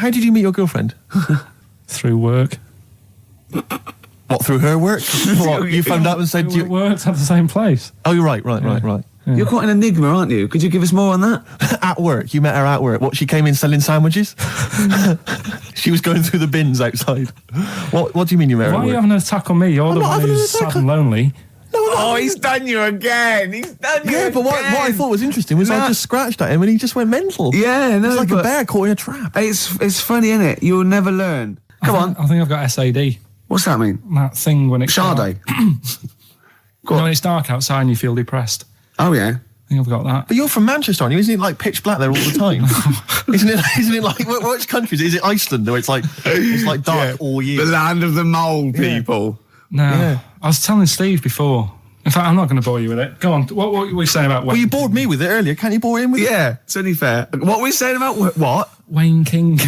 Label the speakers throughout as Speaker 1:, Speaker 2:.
Speaker 1: How did you meet your girlfriend?
Speaker 2: Through work.
Speaker 1: What, through her work? What, you phoned up and said...
Speaker 2: We worked at the same place.
Speaker 1: Oh, you're right.
Speaker 2: Yeah.
Speaker 3: You're quite an enigma, aren't you? Could you give us more on that?
Speaker 1: At work. You met her at work. What, she came in selling sandwiches? She was going through the bins outside. What do you mean you met her at
Speaker 2: Why are
Speaker 1: work?
Speaker 2: you having an attack on me? You're the one who's sad and lonely.
Speaker 3: Oh, he's done you again.
Speaker 1: Yeah, but what I thought was interesting was I just scratched at him and he just went mental.
Speaker 3: Yeah, no,
Speaker 1: it's like a bear caught in a trap.
Speaker 3: It's funny, isn't it? You'll never learn. Come on.
Speaker 2: I think I've got SAD.
Speaker 3: What's that mean?
Speaker 2: That thing when it's
Speaker 3: Sade.
Speaker 2: when it's dark outside and you feel depressed.
Speaker 3: Oh, yeah.
Speaker 2: I think I've got that.
Speaker 1: But you're from Manchester, aren't you? Isn't it like pitch black there all the time? Isn't it like which countries? Is it Iceland where it's like dark all year?
Speaker 3: The land of the mole people.
Speaker 2: No.
Speaker 1: Yeah.
Speaker 2: I was telling Steve before. In fact, I'm not going to bore you with it. Go on. What were you saying about Wayne?
Speaker 1: Well, you bored me with it earlier. Can't you bore him with it?
Speaker 3: Yeah, it's only fair. What were we saying about what?
Speaker 2: Wayne King.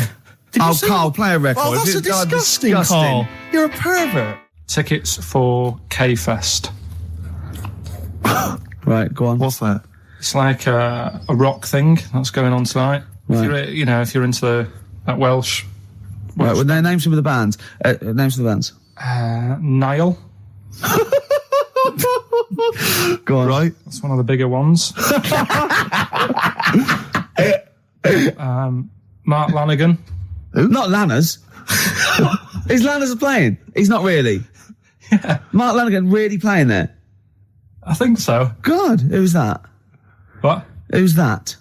Speaker 3: Carl, play a record.
Speaker 1: Oh, that's disgusting, Carl. You're a pervert.
Speaker 2: Tickets for K-Fest.
Speaker 3: Right, go on.
Speaker 1: What's that?
Speaker 2: It's like a rock thing that's going on tonight.
Speaker 3: Right.
Speaker 2: If you're into that Welsh.
Speaker 3: Right, well, name some of the bands. Names of the bands.
Speaker 2: Nile.
Speaker 3: Go on.
Speaker 1: Right.
Speaker 2: That's one of the bigger ones. Mark Lanigan.
Speaker 3: Who? Not Lanners. Is Lanners playing? He's not really.
Speaker 2: Yeah.
Speaker 3: Mark Lanigan really playing there?
Speaker 2: I think so.
Speaker 3: God, who's that?
Speaker 2: What?
Speaker 3: Who's that?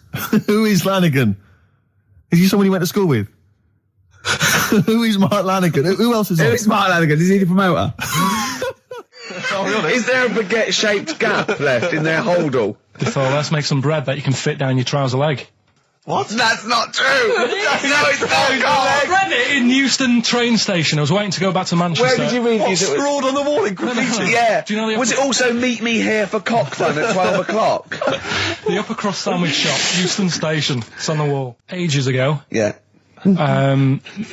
Speaker 1: Who is Lanigan? Is he someone you went to school with? Who is Mark Lanigan? Who else is on?
Speaker 3: Who is Mark Lanigan? Is he the promoter? Is there a baguette-shaped gap left in their holdall?
Speaker 2: Before, let's make some bread that you can fit down your trouser leg.
Speaker 1: What?
Speaker 3: That's not true! No, it's not,
Speaker 2: I read it in Euston train station. I was waiting to go back to Manchester.
Speaker 3: Where did you read
Speaker 1: What,
Speaker 3: these?
Speaker 1: scrawled on the wall in graffiti?
Speaker 3: Yeah.
Speaker 2: Do you know
Speaker 3: Was it also meet me here for Cockfun at 12 o'clock?
Speaker 2: The upper crust sandwich shop, Euston Station. It's on the wall. Ages ago.
Speaker 3: Yeah.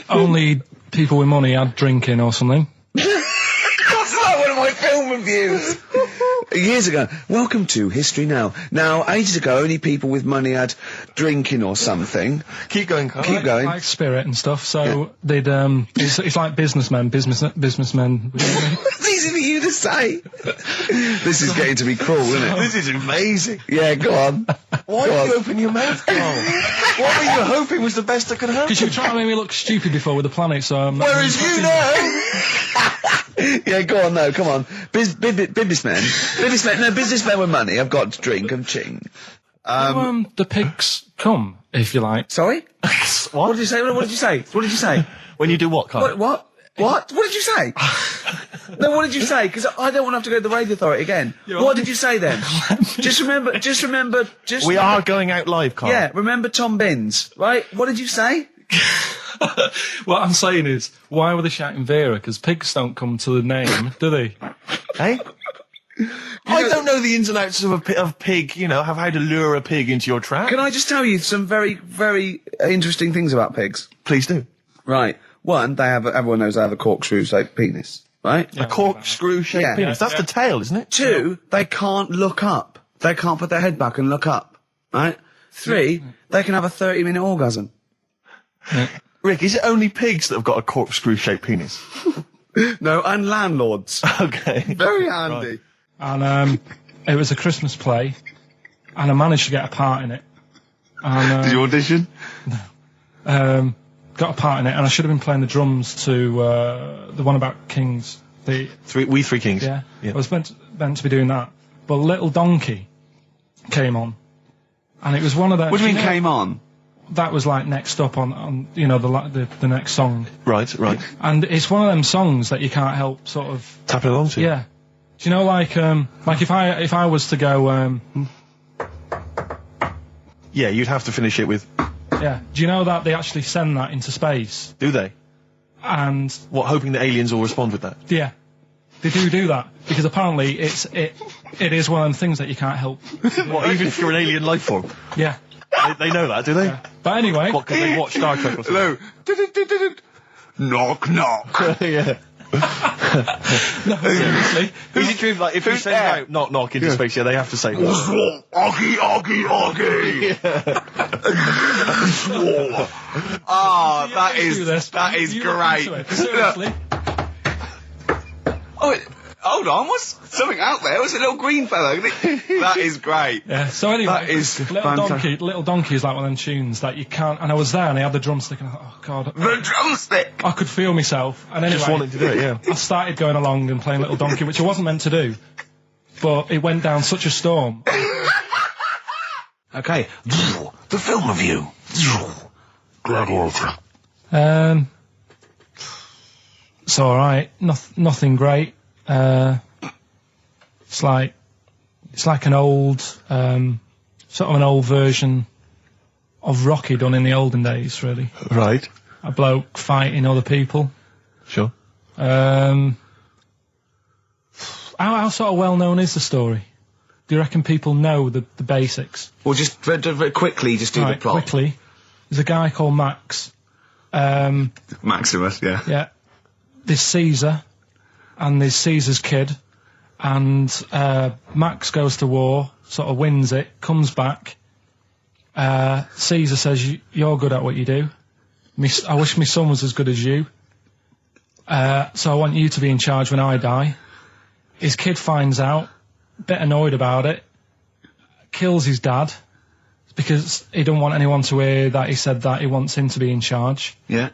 Speaker 2: Only people with money had drinking or something.
Speaker 3: That's like one of my film reviews. Years ago. Welcome to History Now. Now, ages ago, only people with money had drinking or something.
Speaker 1: Keep going, Carl.
Speaker 3: Keep going.
Speaker 2: Like spirit and stuff. So they'd it's like businessmen.
Speaker 3: It's easy for you to say. This is getting to be cruel, isn't it?
Speaker 1: This is amazing.
Speaker 3: Yeah, go on.
Speaker 1: Why did you open your mouth, Carl? What were you hoping was the best that could happen?
Speaker 2: Because you were trying to make me look stupid before with the planet, so I'm not...
Speaker 1: Whereas you know...
Speaker 3: Yeah, go on, no, come on. Businessmen. Businessmen with money. I've got to drink and ching.
Speaker 2: The pigs come, if you like.
Speaker 3: Sorry? What did you say? What did you say? What did you say?
Speaker 1: When you do what, Carl?
Speaker 3: What? What did you say? No, what did you say? Because I don't want to have to go to the radio authority again. What did you say then? Just remember.
Speaker 1: We are going out live, Carl.
Speaker 3: Yeah, remember Tom Binns, right? What did you say?
Speaker 2: What I'm saying is, why were they shouting Vera? Because pigs don't come to the name, do they?
Speaker 1: Hey? I don't know the ins and outs of pig, have how to lure a pig into your trap.
Speaker 3: Can I just tell you some very, very interesting things about pigs?
Speaker 1: Please do.
Speaker 3: Right. One, everyone knows they have a corkscrew-shaped penis, right?
Speaker 1: A corkscrew-shaped penis. That's the tail, isn't it?
Speaker 3: Two, they can't look up. They can't put their head back and look up, right? Three, they can have a 30-minute orgasm.
Speaker 1: Rick, is it only pigs that have got a corkscrew-shaped penis?
Speaker 3: No, and landlords.
Speaker 1: Okay.
Speaker 3: Very handy.
Speaker 2: Right. And it was a Christmas play, and I managed to get a part in it. And,
Speaker 1: Did you audition?
Speaker 2: got a part in it, and I should have been playing the drums to the one about Kings. We
Speaker 1: Three Kings.
Speaker 2: Yeah. I was meant to be doing that, but Little Donkey came on, and it was one of those...
Speaker 3: What do you mean came on?
Speaker 2: That was like next up on the next song.
Speaker 1: Right.
Speaker 2: And it's one of them songs that you can't help sort of
Speaker 1: tapping along to.
Speaker 2: Yeah. Do you know like if I was to go
Speaker 1: yeah, you'd have to finish it with.
Speaker 2: Yeah. Do you know that they actually send that into space?
Speaker 1: Do they?
Speaker 2: And
Speaker 1: what, hoping that aliens will respond with that?
Speaker 2: Yeah. They do that because apparently it is one of them things that you can't help.
Speaker 1: What, even if you're an alien life form?
Speaker 2: Yeah.
Speaker 1: They know that, do they?
Speaker 2: Yeah. But anyway...
Speaker 1: What, because they watch Star Trek or something?
Speaker 3: Hello. Knock, knock.
Speaker 1: Yeah.
Speaker 2: No, seriously.
Speaker 1: Is it true, like, if you say no, knock, knock into space, they have to say,
Speaker 3: Oggy, oggy. Oh, that is great.
Speaker 2: Seriously.
Speaker 3: Oh, hold on, what's something out there? What's a little green fellow? That is great.
Speaker 2: Yeah, so anyway,
Speaker 3: That is
Speaker 2: Little Donkey is like one of them tunes that you can't, and I was there and I had the drumstick and I thought, oh God.
Speaker 3: The drumstick!
Speaker 2: I could feel myself. And anyway,
Speaker 1: just wanted to do it, yeah.
Speaker 2: I started going along and playing Little Donkey, which I wasn't meant to do, but it went down such a storm.
Speaker 3: Okay, the film review.
Speaker 2: It's alright, nothing great. It's like an old, sort of an old version of Rocky done in the olden days, really.
Speaker 1: Right.
Speaker 2: A bloke fighting other people.
Speaker 1: Sure.
Speaker 2: How sort of well known is the story? Do you reckon people know the basics?
Speaker 3: Well, just very quickly, just do the plot.
Speaker 2: Quickly. There's a guy called Max.
Speaker 3: Maximus, yeah.
Speaker 2: Yeah. There's Caesar, and there's Caesar's kid, and Max goes to war, sort of wins it, comes back. Caesar says, "You're good at what you do. I wish my son was as good as you. So I want you to be in charge when I die." His kid finds out, a bit annoyed about it, kills his dad, because he don't want anyone to hear that he said that he wants him to be in charge.
Speaker 3: Yeah.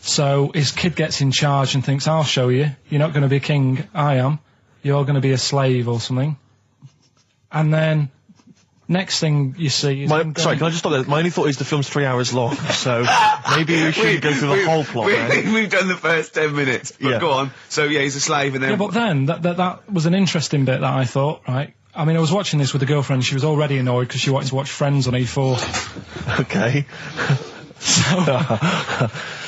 Speaker 2: So his kid gets in charge and thinks, I'll show you. You're not going to be king, I am. You're going to be a slave or something. And then, next thing you see is...
Speaker 1: Sorry, can I just stop there? My only thought is the film's 3 hours long, so maybe we shouldn't go through the whole plot.
Speaker 3: We've done the first 10 minutes, but go on. So, yeah, he's a slave and then...
Speaker 2: Yeah, but then, that was an interesting bit that I thought, right? I mean, I was watching this with a girlfriend. She was already annoyed because she wanted to watch Friends on E4.
Speaker 1: Okay.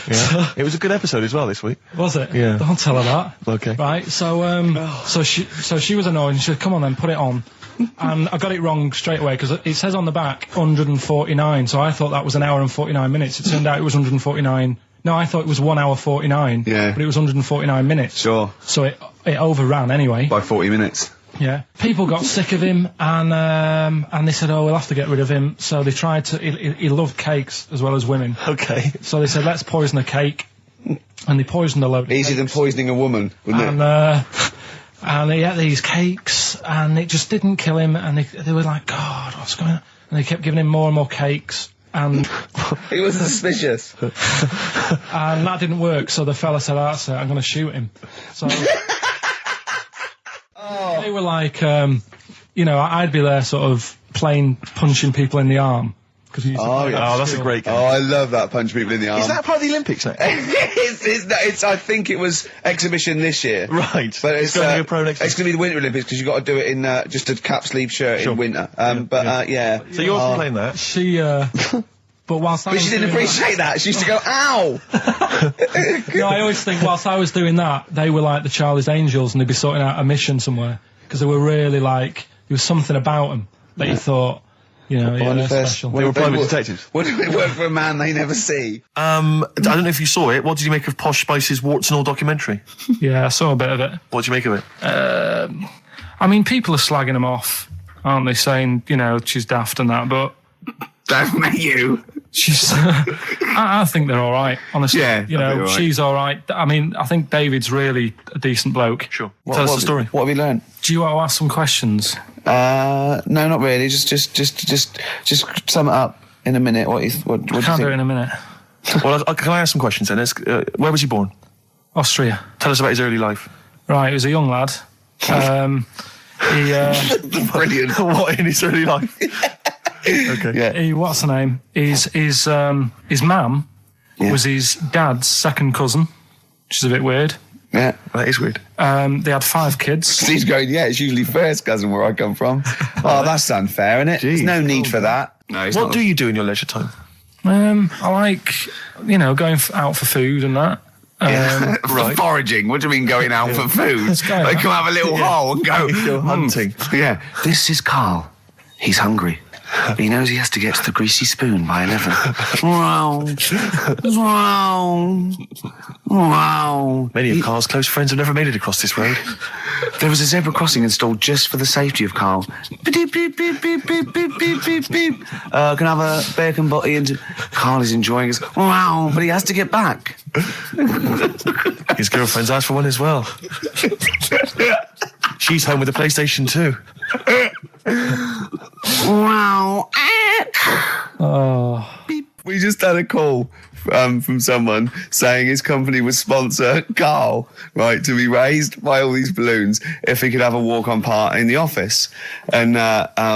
Speaker 1: Yeah. It was a good episode as well this week.
Speaker 2: Was it?
Speaker 1: Yeah.
Speaker 2: Don't tell her that.
Speaker 1: Okay.
Speaker 2: Right, so she was annoyed and she said, come on then, put it on. And I got it wrong straight away because it says on the back 149, so I thought that was an hour and 49 minutes. It turned out it was 149. No, I thought it was 1 hour 49.
Speaker 3: Yeah.
Speaker 2: But it was 149 minutes.
Speaker 3: Sure.
Speaker 2: So it overran anyway.
Speaker 3: By 40 minutes.
Speaker 2: Yeah. People got sick of him and they said, oh, we'll have to get rid of him. So they tried to, he loved cakes as well as women.
Speaker 1: Okay.
Speaker 2: So they said, let's poison a cake. And they poisoned a load of
Speaker 3: Easier than poisoning a woman, wouldn't it?
Speaker 2: And he ate these cakes and it just didn't kill him. And they were like, God, what's going on? And they kept giving him more and more cakes. And
Speaker 3: he was suspicious.
Speaker 2: And that didn't work. So the fella said, that's it, I'm going to shoot him. So... They were like, I'd be there sort of punching people in the arm.
Speaker 1: That's a great game.
Speaker 3: Oh, I love that, punch people in the arm.
Speaker 1: Is that part of the Olympics now?
Speaker 3: it's, I think it was exhibition this year.
Speaker 1: Right.
Speaker 3: But it's
Speaker 1: going to be a pro next year.
Speaker 3: It's going to be the Winter Olympics because you've got to do it in just a cap sleeve shirt in winter. Yeah.
Speaker 1: So you're playing that?
Speaker 2: She, but whilst
Speaker 3: But she didn't appreciate that. She used to go, ow!
Speaker 2: No, I always think whilst I was doing that, they were like the Charlie's Angels and they'd be sorting out a mission somewhere. Because they were really like, there was something about them that you thought, they're special.
Speaker 1: They were private detectives.
Speaker 3: What did it work for a man they never see?
Speaker 1: I don't know if you saw it. What did you make of Posh Spice's Warts and All documentary?
Speaker 2: Yeah, I saw a bit of it.
Speaker 1: What did you make of it?
Speaker 2: I mean, people are slagging them off, aren't they? Saying, she's daft and that, but...
Speaker 3: Don't you?
Speaker 2: She's... I think they're all right, honestly.
Speaker 3: Yeah,
Speaker 2: she's all right. I mean, I think David's really a decent bloke.
Speaker 1: Sure. Tell us the story.
Speaker 3: What have you learned?
Speaker 2: Do you want to ask some questions?
Speaker 3: No, not really. Just sum it up in a minute. What do you think?
Speaker 2: Can't do it in a minute.
Speaker 1: Well, can I ask some questions then? Where was he born?
Speaker 2: Austria.
Speaker 1: Tell us about his early life.
Speaker 2: Right, he was a young lad.
Speaker 3: Brilliant.
Speaker 1: What in his early life? Okay.
Speaker 3: Yeah.
Speaker 2: What's the name? His mum was his dad's second cousin, which is a bit weird.
Speaker 3: Yeah.
Speaker 1: That is weird.
Speaker 2: They had 5 kids.
Speaker 3: He's going, it's usually first cousin where I come from. Oh, that's unfair, isn't it? There's no need for that. No.
Speaker 1: What do you do in your leisure time?
Speaker 2: I like, going out for food and that.
Speaker 3: Right. Foraging. What do you mean going out for food? Like come have a little hole and go
Speaker 1: hunting.
Speaker 3: Yeah. This is Karl. He's hungry. He knows he has to get to the greasy spoon by 11. Wow. Wow. Wow.
Speaker 1: Many of Carl's close friends have never made it across this road.
Speaker 3: There was a zebra crossing installed just for the safety of Carl. Beep, beep, beep, beep, beep, beep, beep, beep, beep. Can I have a bacon butty? And Carl is enjoying his... Wow, but he has to get back.
Speaker 1: His girlfriend's asked for one as well. She's home with a PlayStation 2.
Speaker 3: Wow.
Speaker 2: Oh.
Speaker 3: We just had a call from someone saying his company would sponsor Carl, right, to be raised by all these balloons if he could have a walk-on part in the office. And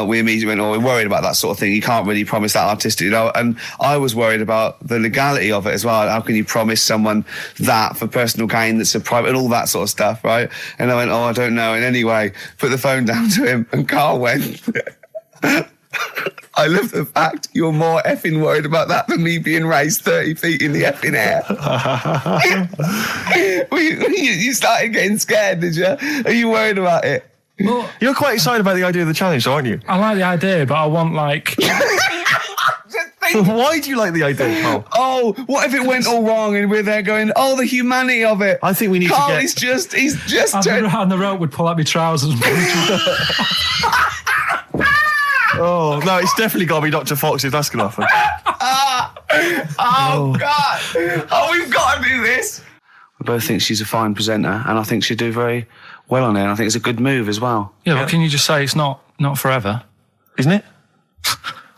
Speaker 3: we immediately went, oh, we're worried about that sort of thing. You can't really promise that artistic, you know. And I was worried about the legality of it as well. How can you promise someone that for personal gain that's a private and all that sort of stuff, right? And I went, oh, I don't know. And anyway, put the phone down to him and Carl went... I love the fact you're more effing worried about that than me being raised 30 feet in the effing air. You started getting scared, did you? Are you worried about it?
Speaker 2: Well,
Speaker 1: You're quite excited about the idea of the challenge, aren't you?
Speaker 2: I like the idea, but I want, like...
Speaker 1: Why do you like the idea, Carl?
Speaker 3: Oh, what if it went all wrong and we're there going, oh, the humanity of it.
Speaker 1: I think we need
Speaker 3: Carl
Speaker 1: to get...
Speaker 3: he's just
Speaker 2: And the rope would pull out my trousers and
Speaker 1: Oh, no, it's definitely got to be Dr. Fox if that's going to happen.
Speaker 3: Oh, God. Oh, we've got to do this. I both think she's a fine presenter, and I think she'd do very well on it. And I think it's a good move as well.
Speaker 2: Yeah, but can you just say it's not forever?
Speaker 1: Isn't it?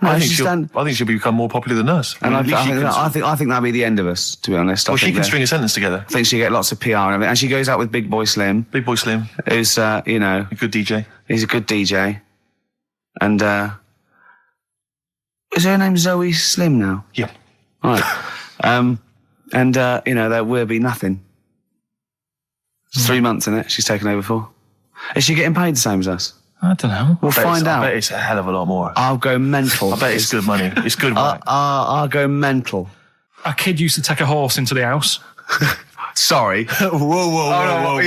Speaker 3: No,
Speaker 1: I think she'll become more popular than us.
Speaker 3: And I think that'll be the end of us, to be honest.
Speaker 1: Well, she can string a sentence together.
Speaker 3: I think she'll get lots of PR and everything. And she goes out with Big Boy Slim.
Speaker 1: Big Boy Slim.
Speaker 3: Who's, you know...
Speaker 1: A good DJ.
Speaker 3: He's a good DJ. And, is her name Zoe Slim now?
Speaker 1: Yeah.
Speaker 3: Right. And, you know, there will be nothing. It's 3 months, isn't it? She's taken over for. Is she getting paid the same as us?
Speaker 2: I don't know.
Speaker 3: We'll find out.
Speaker 1: I bet it's a hell of a lot more.
Speaker 3: I'll go mental.
Speaker 1: I bet it's good money. It's good money.
Speaker 3: I'll go mental.
Speaker 2: A kid used to take a horse into the house.
Speaker 3: Sorry. Whoa,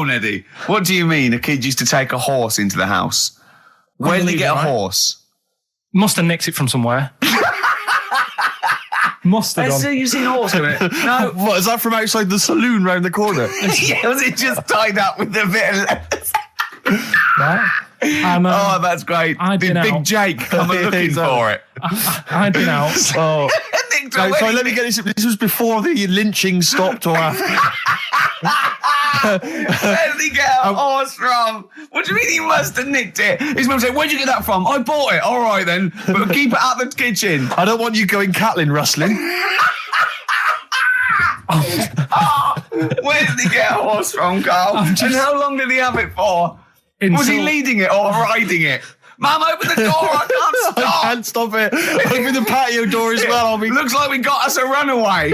Speaker 3: Neddy. What do you mean a kid used to take a horse into the house? Where did he get a horse?
Speaker 2: Must have nicked it from somewhere. Must have done.
Speaker 3: You've seen a horse in it? No.
Speaker 1: What, is that from outside the saloon round the corner?
Speaker 3: Yeah, was it just tied up with a bit of leather?
Speaker 2: Right?
Speaker 3: Oh, that's great. Big Jake coming looking for it.
Speaker 2: I'd been out.
Speaker 1: Oh. No, sorry, let me get this. This was before the lynching stopped or after.
Speaker 3: Where did he get a horse from? What do you mean he must have nicked it? His mum said, where'd you get that from? I bought it. All right then, but keep it out the kitchen.
Speaker 1: I don't want you going cattling rustling.
Speaker 3: Where did he get a horse from, Carl? And how long did he have it for? Was he leading it or riding it? Mum, open the door, I can't stop.
Speaker 1: I can't stop it. Open the patio door as well.
Speaker 3: Looks like we got us a runaway.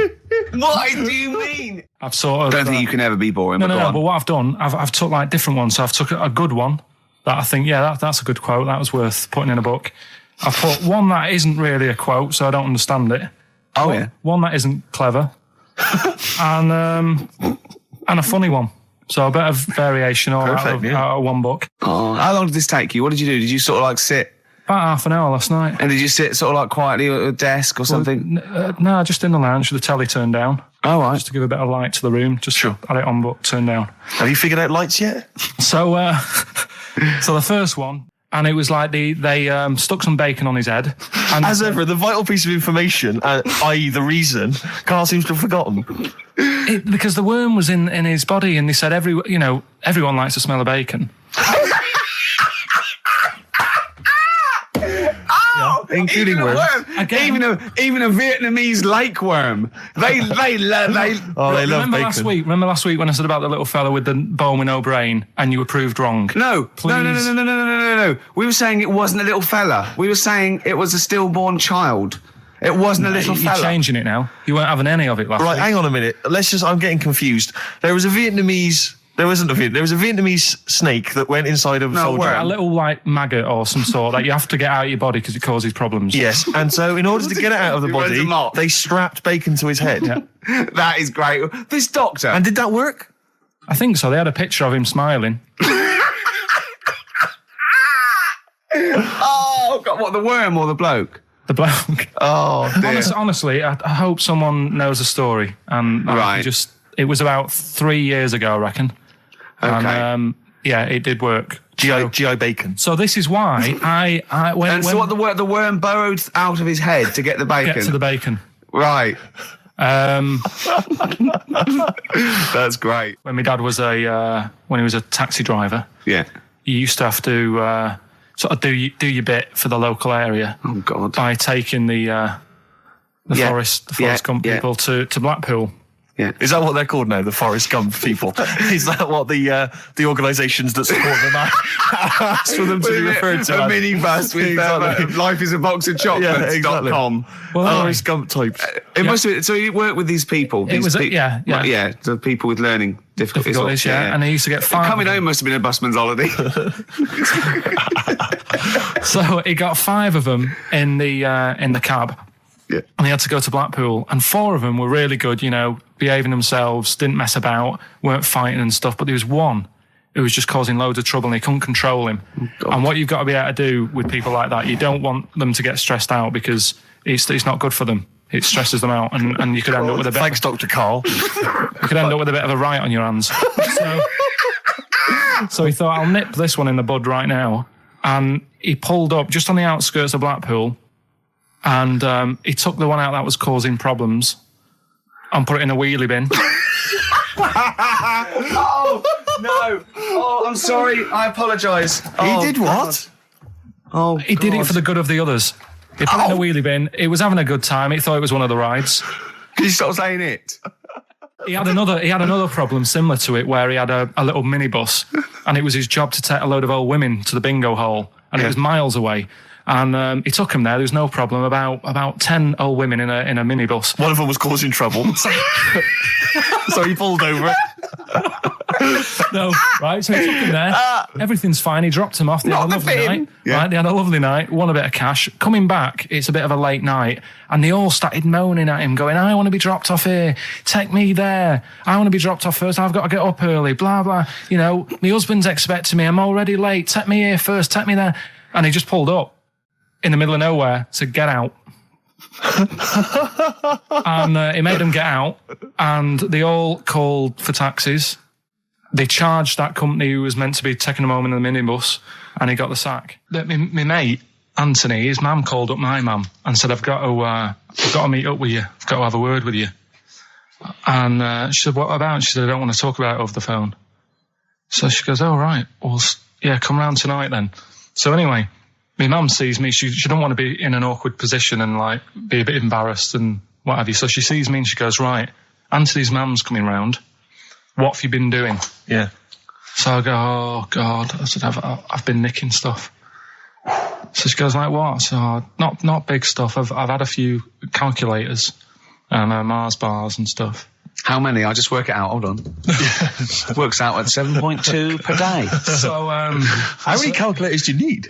Speaker 3: What do you mean?
Speaker 2: I've sort of...
Speaker 3: Don't think you can ever be boring.
Speaker 2: No, but what I've done, I've took like different ones. So I've took a good one that I think, that's a good quote. That was worth putting in a book. I've put one that isn't really a quote, so I don't understand it.
Speaker 3: Oh, yeah.
Speaker 2: One that isn't clever. and a funny one. So a bit of variation out of one book.
Speaker 3: Oh, how long did this take you? What did you do? Did you sort of like sit?
Speaker 2: About half an hour last night.
Speaker 3: And did you sit sort of like quietly at a desk or something?
Speaker 2: No, just in the lounge with the telly turned down.
Speaker 3: Oh, right.
Speaker 2: Just to give a bit of light to the room. Just had it on, but turned down.
Speaker 1: Have you figured out lights yet?
Speaker 2: So, so the first one, and it was like they stuck some bacon on his head. And
Speaker 1: as ever, the vital piece of information, i.e. the reason, Carl seems to have forgotten.
Speaker 2: Because the worm was in his body, and they said everyone likes the smell of bacon.
Speaker 3: Including worms. Even a Vietnamese lake worm. They love bacon.
Speaker 2: Remember last week when I said about the little fella with the bone with no brain, and you were proved wrong?
Speaker 3: No. We were saying it wasn't a little fella. We were saying it was a stillborn child. It wasn't a little fella.
Speaker 2: You're changing it now. You weren't having any of it last week.
Speaker 1: Right, hang on a minute. I'm getting confused. There was a Vietnamese snake that went inside of a soldier.
Speaker 2: A little like maggot or some sort that you have to get out of your body because it causes problems.
Speaker 1: Yes, and so in order to get it out of the body, they strapped bacon to his head.
Speaker 2: Yeah.
Speaker 3: That is great. This doctor.
Speaker 1: And did that work?
Speaker 2: I think so. They had a picture of him smiling.
Speaker 3: God, what, the worm or the bloke?
Speaker 2: The bloke.
Speaker 3: Oh, dear.
Speaker 2: Honestly, I hope someone knows the story. And it was about 3 years ago, I reckon.
Speaker 3: Okay.
Speaker 2: And, it did work.
Speaker 1: G.I. Bacon.
Speaker 2: So this is why
Speaker 3: so what, the worm burrowed out of his head to get the bacon?
Speaker 2: Get to the bacon.
Speaker 3: Right. That's great.
Speaker 2: When my dad was when he was a taxi driver,
Speaker 3: Yeah.
Speaker 2: you used to have to sort of do your bit for the local area.
Speaker 3: Oh, God.
Speaker 2: By taking the Forest Gump people to Blackpool.
Speaker 3: Yeah.
Speaker 1: Is that what they're called now? The Forrest Gump people? Is that what the organisations that support them asked for them to be referred to?
Speaker 3: A minibus with Life is a Box of Chocolates.com.
Speaker 2: Well,
Speaker 1: Forrest Gump types.
Speaker 3: It must have been, so you worked with these people.
Speaker 2: It was
Speaker 3: the people with learning difficulties.
Speaker 2: And he used to get 5.
Speaker 3: Coming home must have been a busman's holiday.
Speaker 2: So he got 5 of them in the cab.
Speaker 3: Yeah.
Speaker 2: And he had to go to Blackpool, and 4 of them were really good, behaving themselves, didn't mess about, weren't fighting and stuff. But there was one who was just causing loads of trouble, and they couldn't control him. Oh, and what you've got to be able to do with people like that, you don't want them to get stressed out, because it's not good for them. It stresses them out, and you could end up with a bit.
Speaker 1: Thanks, Dr. Karl.
Speaker 2: You could end up with a bit of a riot on your hands. So he thought, I'll nip this one in the bud right now, and he pulled up just on the outskirts of Blackpool. And he took the one out that was causing problems and put it in a wheelie bin.
Speaker 3: Oh, no. Oh, I'm sorry. I apologise.
Speaker 1: He did what?
Speaker 3: Oh,
Speaker 2: he did it for the good of the others. He put it in a wheelie bin. He was having a good time. He thought it was one of the rides.
Speaker 3: Can you stop saying it?
Speaker 2: He had another problem similar to it, where he had a little minibus, and it was his job to take a load of old women to the bingo hole, and it was miles away. And he took him there. There was no problem. About 10 old women in a minibus.
Speaker 1: One of them was causing trouble, so he pulled over it.
Speaker 2: No, right. So he took him there. Everything's fine. He dropped him off. They had a lovely night. Yeah. Right. They had a lovely night. Won a bit of cash. Coming back, it's a bit of a late night, and they all started moaning at him, going, "I want to be dropped off here. Take me there. I want to be dropped off first. I've got to get up early. Blah blah. My husband's expecting me. I'm already late. Take me here first. Take me there." And he just pulled up in the middle of nowhere, said, "Get out." And he made them get out, and they all called for taxis. They charged that company who was meant to be taking him home in the minibus, and he got the sack. My mate, Anthony, his mum called up my mum and said, I've got to meet up with you. I've got to have a word with you. And she said, "What about?" She said, "I don't want to talk about it over the phone." So she goes, "Oh, right. Well, yeah, come round tonight then." So anyway, my mum sees me. She don't want to be in an awkward position and be a bit embarrassed and what have you. So she sees me and she goes, "Right, Anthony's mum's coming round. What have you been doing?"
Speaker 1: Yeah.
Speaker 2: So I go, "Oh God." I said, I've been nicking stuff." So she goes, "Like what?" So not big stuff. I've had a few calculators and Mars bars and stuff.
Speaker 3: How many? I'll just work it out. Hold on. Works out at 7.2 per day.
Speaker 2: So,
Speaker 1: how many calculators do you need?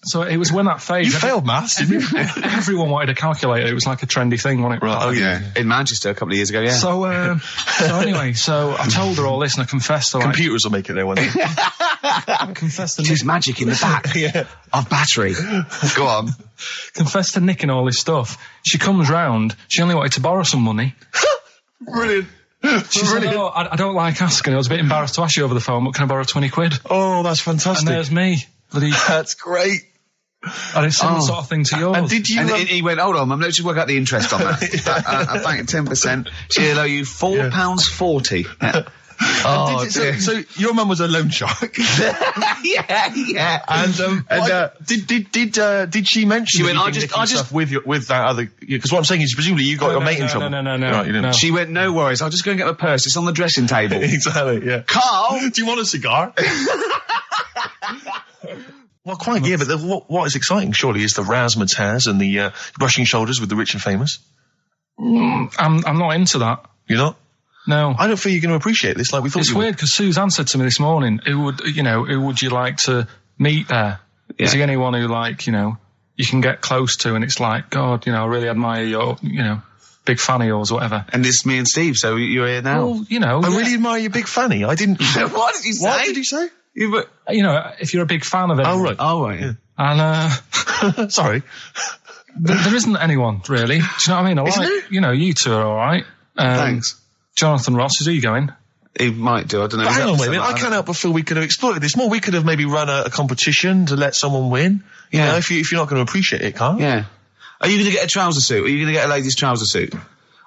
Speaker 2: So it was when that phase.
Speaker 1: You failed maths, didn't you?
Speaker 2: Everyone wanted a calculator. It was like a trendy thing, wasn't it?
Speaker 3: Right. Oh yeah. In Manchester a couple of years ago. Yeah.
Speaker 2: So anyway, so I told her all this, and I confessed to
Speaker 1: computers will make it there one day.
Speaker 2: I confessed to
Speaker 3: There's magic in the back of battery. Go on.
Speaker 2: Confessed to nicking all this stuff. She comes round. She only wanted to borrow some money.
Speaker 1: Brilliant.
Speaker 2: She said, "Oh, I don't like asking. I was a bit embarrassed to ask you over the phone, but can I borrow 20 quid?
Speaker 1: Oh, that's fantastic.
Speaker 2: And there's me.
Speaker 1: That's great.
Speaker 2: And it's similar sort of thing to yours.
Speaker 1: And did you?
Speaker 3: And he went, "Hold on, Mum, let's just work out the interest on that. I bank at 10%. She'll owe you £4.40. Yeah.
Speaker 1: Oh, so your mum was a loan shark.
Speaker 3: yeah.
Speaker 1: And did she mention?
Speaker 3: She went, I just
Speaker 1: with that other, because what I'm saying is presumably you got your mate in trouble.
Speaker 2: No.
Speaker 1: Right,
Speaker 2: No.
Speaker 3: She went, "No worries, I'll just go and get my purse. It's on the dressing table."
Speaker 1: Exactly. Yeah.
Speaker 3: Karl,
Speaker 1: do you want a cigar? Well, quite. Yeah, but what is exciting surely is the razzmatazz and the brushing shoulders with the rich and famous.
Speaker 2: I'm not into that.
Speaker 1: You're not?
Speaker 2: No.
Speaker 1: I don't feel you're going to appreciate this like we thought.
Speaker 2: It's weird because Suzanne said to me this morning, who would you like to meet there? Yeah. Is there anyone who you can get close to and it's like, God, I really admire your, big fan of yours or whatever.
Speaker 3: And it's me and Steve, so you're here now.
Speaker 2: Well,
Speaker 1: I really admire your big fanny. I didn't.
Speaker 3: What did you say?
Speaker 1: What did you say?
Speaker 2: You know, if you're a big fan of it.
Speaker 1: Oh, right.
Speaker 3: Oh, right, yeah.
Speaker 2: And,
Speaker 1: Sorry.
Speaker 2: there isn't anyone, really. Do you know what I mean?
Speaker 1: Isn't there?
Speaker 2: You know, you two are all right.
Speaker 3: Thanks.
Speaker 2: Jonathan Ross, is he going?
Speaker 3: He might do, I don't know.
Speaker 1: But hang on, wait a minute.
Speaker 3: Like
Speaker 1: I can't help but feel we could have exploited this more. We could have maybe run a competition to let someone win.
Speaker 3: Yeah.
Speaker 1: You know, if you're not going to appreciate it, Carl.
Speaker 3: Yeah. Are you going to get a trouser suit? Are you going to get a ladies' trouser suit?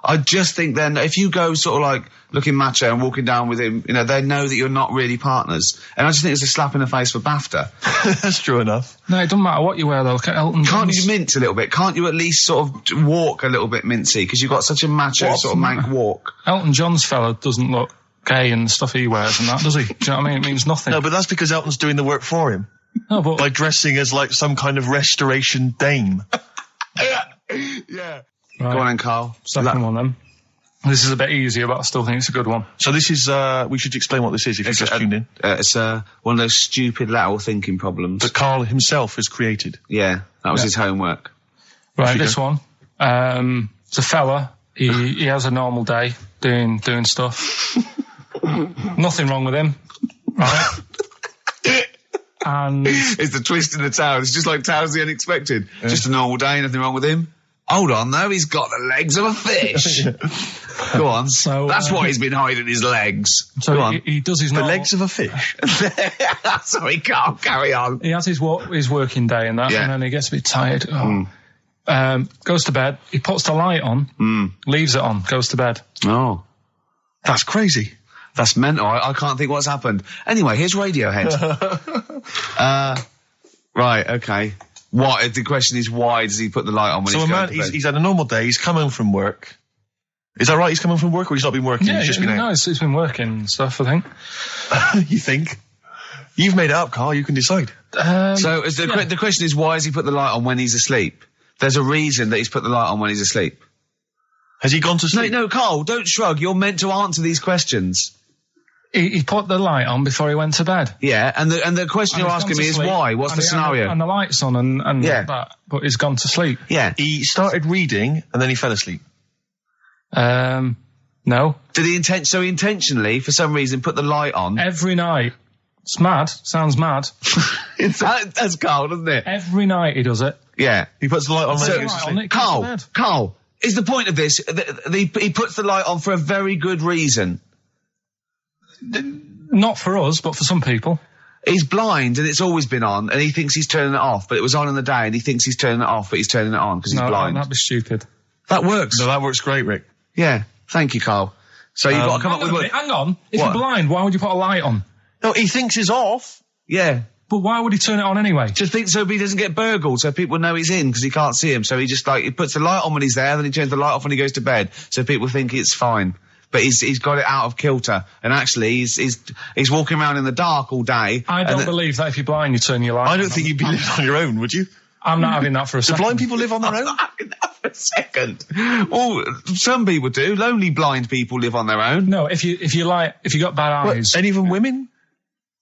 Speaker 3: I just think then, if you go sort of like looking macho and walking down with him, you know, they know that you're not really partners. And I just think it's a slap in the face for BAFTA.
Speaker 1: That's true enough.
Speaker 2: No, it doesn't matter what you wear, though. Look at Elton
Speaker 3: Can't
Speaker 2: John's.
Speaker 3: you mince a little bit? Can't you at least sort of walk a little bit mincy? Because you've got such a macho sort of mank walk.
Speaker 2: Elton John's fella doesn't look gay and stuff he wears and that, does he? Do you know what I mean? It means nothing.
Speaker 1: No, but that's because Elton's doing the work for him.
Speaker 2: No, but...
Speaker 1: By dressing as like some kind of restoration dame.
Speaker 3: Yeah.
Speaker 2: Right.
Speaker 3: Go on then, Carl.
Speaker 2: Second one, then. This is a bit easier, but I still think it's a good one.
Speaker 1: So this is, we should explain what this is if you've just tuned in.
Speaker 3: It's one of those stupid lateral thinking problems.
Speaker 1: That Carl himself has created.
Speaker 3: Yeah, that was his homework.
Speaker 2: Right, this one. It's a fella. He has a normal day doing stuff. Nothing wrong with him. Right? And
Speaker 3: It's the twist in the tale. It's just like Tales of the Unexpected. Yeah. Just a normal day, nothing wrong with him. Hold on, though, he's got the legs of a fish. Go on.
Speaker 2: So,
Speaker 3: that's why he's been hiding his legs.
Speaker 2: So
Speaker 3: Go on.
Speaker 2: He does his
Speaker 1: The
Speaker 2: normal...
Speaker 1: legs of a fish.
Speaker 3: Sorry, Carl, carry on.
Speaker 2: He has his working day and that,
Speaker 3: Yeah.
Speaker 2: and then he gets a bit tired. Goes to bed. He puts the light on, leaves it on, goes to bed.
Speaker 3: Oh.
Speaker 1: That's crazy.
Speaker 3: That's mental. I can't think what's happened. Anyway, here's Radiohead. Right, okay. What? The question is, why does he put the light on when
Speaker 1: So
Speaker 3: he's
Speaker 1: a
Speaker 3: going
Speaker 1: man,
Speaker 3: to bed?
Speaker 1: he's had a normal day, he's come home from work. Is that right? He's come home from work or he's not been working?
Speaker 2: Yeah,
Speaker 1: he's just been out?
Speaker 2: no, it's been working and stuff, I think.
Speaker 1: You think? You've made it up, Carl. You can decide.
Speaker 3: So is the question is, why has he put the light on when he's asleep? There's a reason that he's put the light on when he's asleep.
Speaker 1: Has he gone to sleep?
Speaker 3: No, Carl, don't shrug. You're meant to answer these questions.
Speaker 2: He put the light on before he went to bed.
Speaker 3: Yeah, and the question
Speaker 2: And
Speaker 3: you're
Speaker 2: he's
Speaker 3: asking
Speaker 2: gone
Speaker 3: me
Speaker 2: to
Speaker 3: is
Speaker 2: sleep,
Speaker 3: why? What's the scenario?
Speaker 2: And the light's on and
Speaker 3: Yeah.
Speaker 2: that, but he's gone to sleep.
Speaker 3: Yeah.
Speaker 1: He started reading and then he fell asleep.
Speaker 2: No.
Speaker 3: Did he intentionally, for some reason, put the light on?
Speaker 2: Every night. It's mad. Sounds mad.
Speaker 3: That's Carl, doesn't it?
Speaker 2: Every night he does it.
Speaker 3: Yeah.
Speaker 1: He puts the light on when
Speaker 3: So-
Speaker 1: he goes to
Speaker 2: on
Speaker 1: sleep.
Speaker 2: it, goes to bed.
Speaker 3: Carl, is the point of this, he puts the light on for a very good reason.
Speaker 2: Not for us, but for some people.
Speaker 3: He's blind and it's always been on and he thinks he's turning it off, but it was on in the day and he thinks he's turning it off, but he's turning it on because he's blind.
Speaker 2: That'd be stupid.
Speaker 3: That works.
Speaker 1: No, that works great, Rick.
Speaker 3: Yeah. Thank you, Carl. So you've got to come up with what...
Speaker 2: Hang on. If
Speaker 3: What?
Speaker 2: you're blind, why would you put a light on?
Speaker 1: No, he thinks it's off.
Speaker 3: Yeah.
Speaker 2: But why would he turn it on anyway?
Speaker 3: Just think so he doesn't get burgled, so people know he's in because he can't see him. So he just he puts the light on when he's there, then he turns the light off when he goes to bed, so people think it's fine. But he's got it out of kilter, and actually he's walking around in the dark all day.
Speaker 2: I don't believe that if you're blind, you turn your light on.
Speaker 1: I don't think you'd be living on your own, would you?
Speaker 2: I'm not having that for a
Speaker 1: Do
Speaker 2: second.
Speaker 1: blind people live on their own?
Speaker 3: For a second. Well, some people do. Lonely blind people live on their own.
Speaker 2: No, if you got bad eyes.
Speaker 1: Any of them women?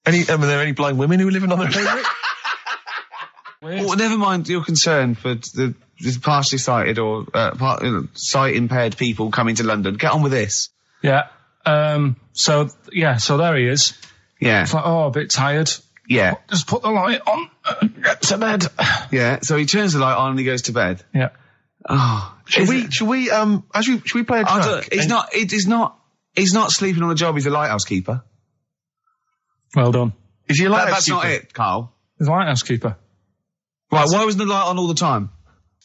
Speaker 1: Are there any blind women who are living on their own? Rick?
Speaker 3: Well, never mind your concern for the partially sighted or sight impaired people coming to London. Get on with this.
Speaker 2: Yeah. So there he is.
Speaker 3: Yeah.
Speaker 2: It's like, a bit tired.
Speaker 3: Yeah.
Speaker 2: Just put the light on. Get to bed.
Speaker 3: Yeah. So he turns the light on and he goes to bed.
Speaker 2: Yeah.
Speaker 3: Oh.
Speaker 1: Should we play a track?
Speaker 3: He's not sleeping on the job. He's a lighthouse keeper.
Speaker 2: Well done.
Speaker 1: Is he a lighthouse
Speaker 3: That's not
Speaker 1: keeper?
Speaker 3: it, Carl.
Speaker 2: He's a lighthouse keeper.
Speaker 3: Right. Why wasn't the light on all the time?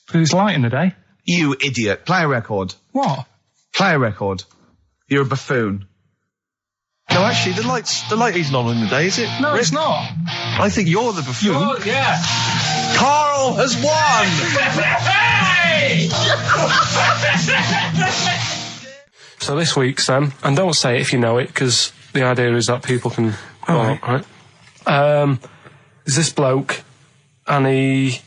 Speaker 2: Because it's light in the day.
Speaker 3: You idiot. Play a record.
Speaker 2: What?
Speaker 3: Play a record. You're a buffoon.
Speaker 1: No, actually, the light isn't on in the day, is it?
Speaker 2: No,
Speaker 1: Rick?
Speaker 2: it's not.
Speaker 1: I think you're the buffoon.
Speaker 2: Yeah.
Speaker 1: Carl has won!
Speaker 2: So this week's and don't say it if you know it, because the idea is that people can... right. There's this bloke, and he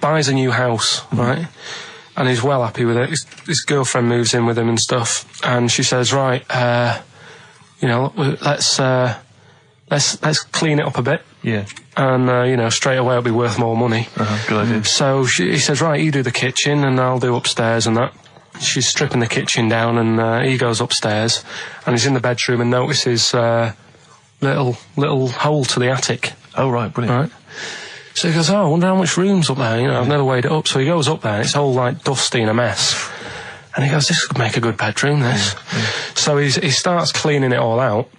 Speaker 2: buys a new house, right? And he's well happy with it. His girlfriend moves in with him and stuff, and she says, right, let's clean it up a bit.
Speaker 1: Yeah.
Speaker 2: And, straight away it'll be worth more money.
Speaker 1: Good idea.
Speaker 2: So he says, right, you do the kitchen and I'll do upstairs and that. She's stripping the kitchen down and he goes upstairs and he's in the bedroom and notices little hole to the attic.
Speaker 1: Oh, right, brilliant.
Speaker 2: Right. So he goes, I wonder how much room's up there. I've never weighed it up. So he goes up there, and it's all like dusty and a mess. And he goes, this could make a good bedroom, this. So he starts cleaning it all out,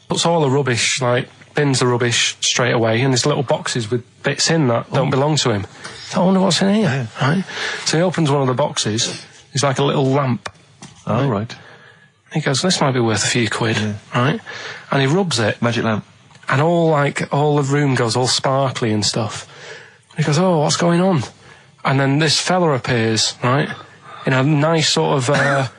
Speaker 2: puts all the rubbish, like, bins the rubbish straight away, and there's little boxes with bits in that don't belong to him. So I wonder what's in here, right? So he opens one of the boxes. It's like a little lamp.
Speaker 1: Oh, right.
Speaker 2: He goes, this might be worth a few quid, right? And he rubs it.
Speaker 1: Magic lamp.
Speaker 2: And all the room goes all sparkly and stuff. And he goes, oh, what's going on? And then this fella appears, right? In a nice sort of pair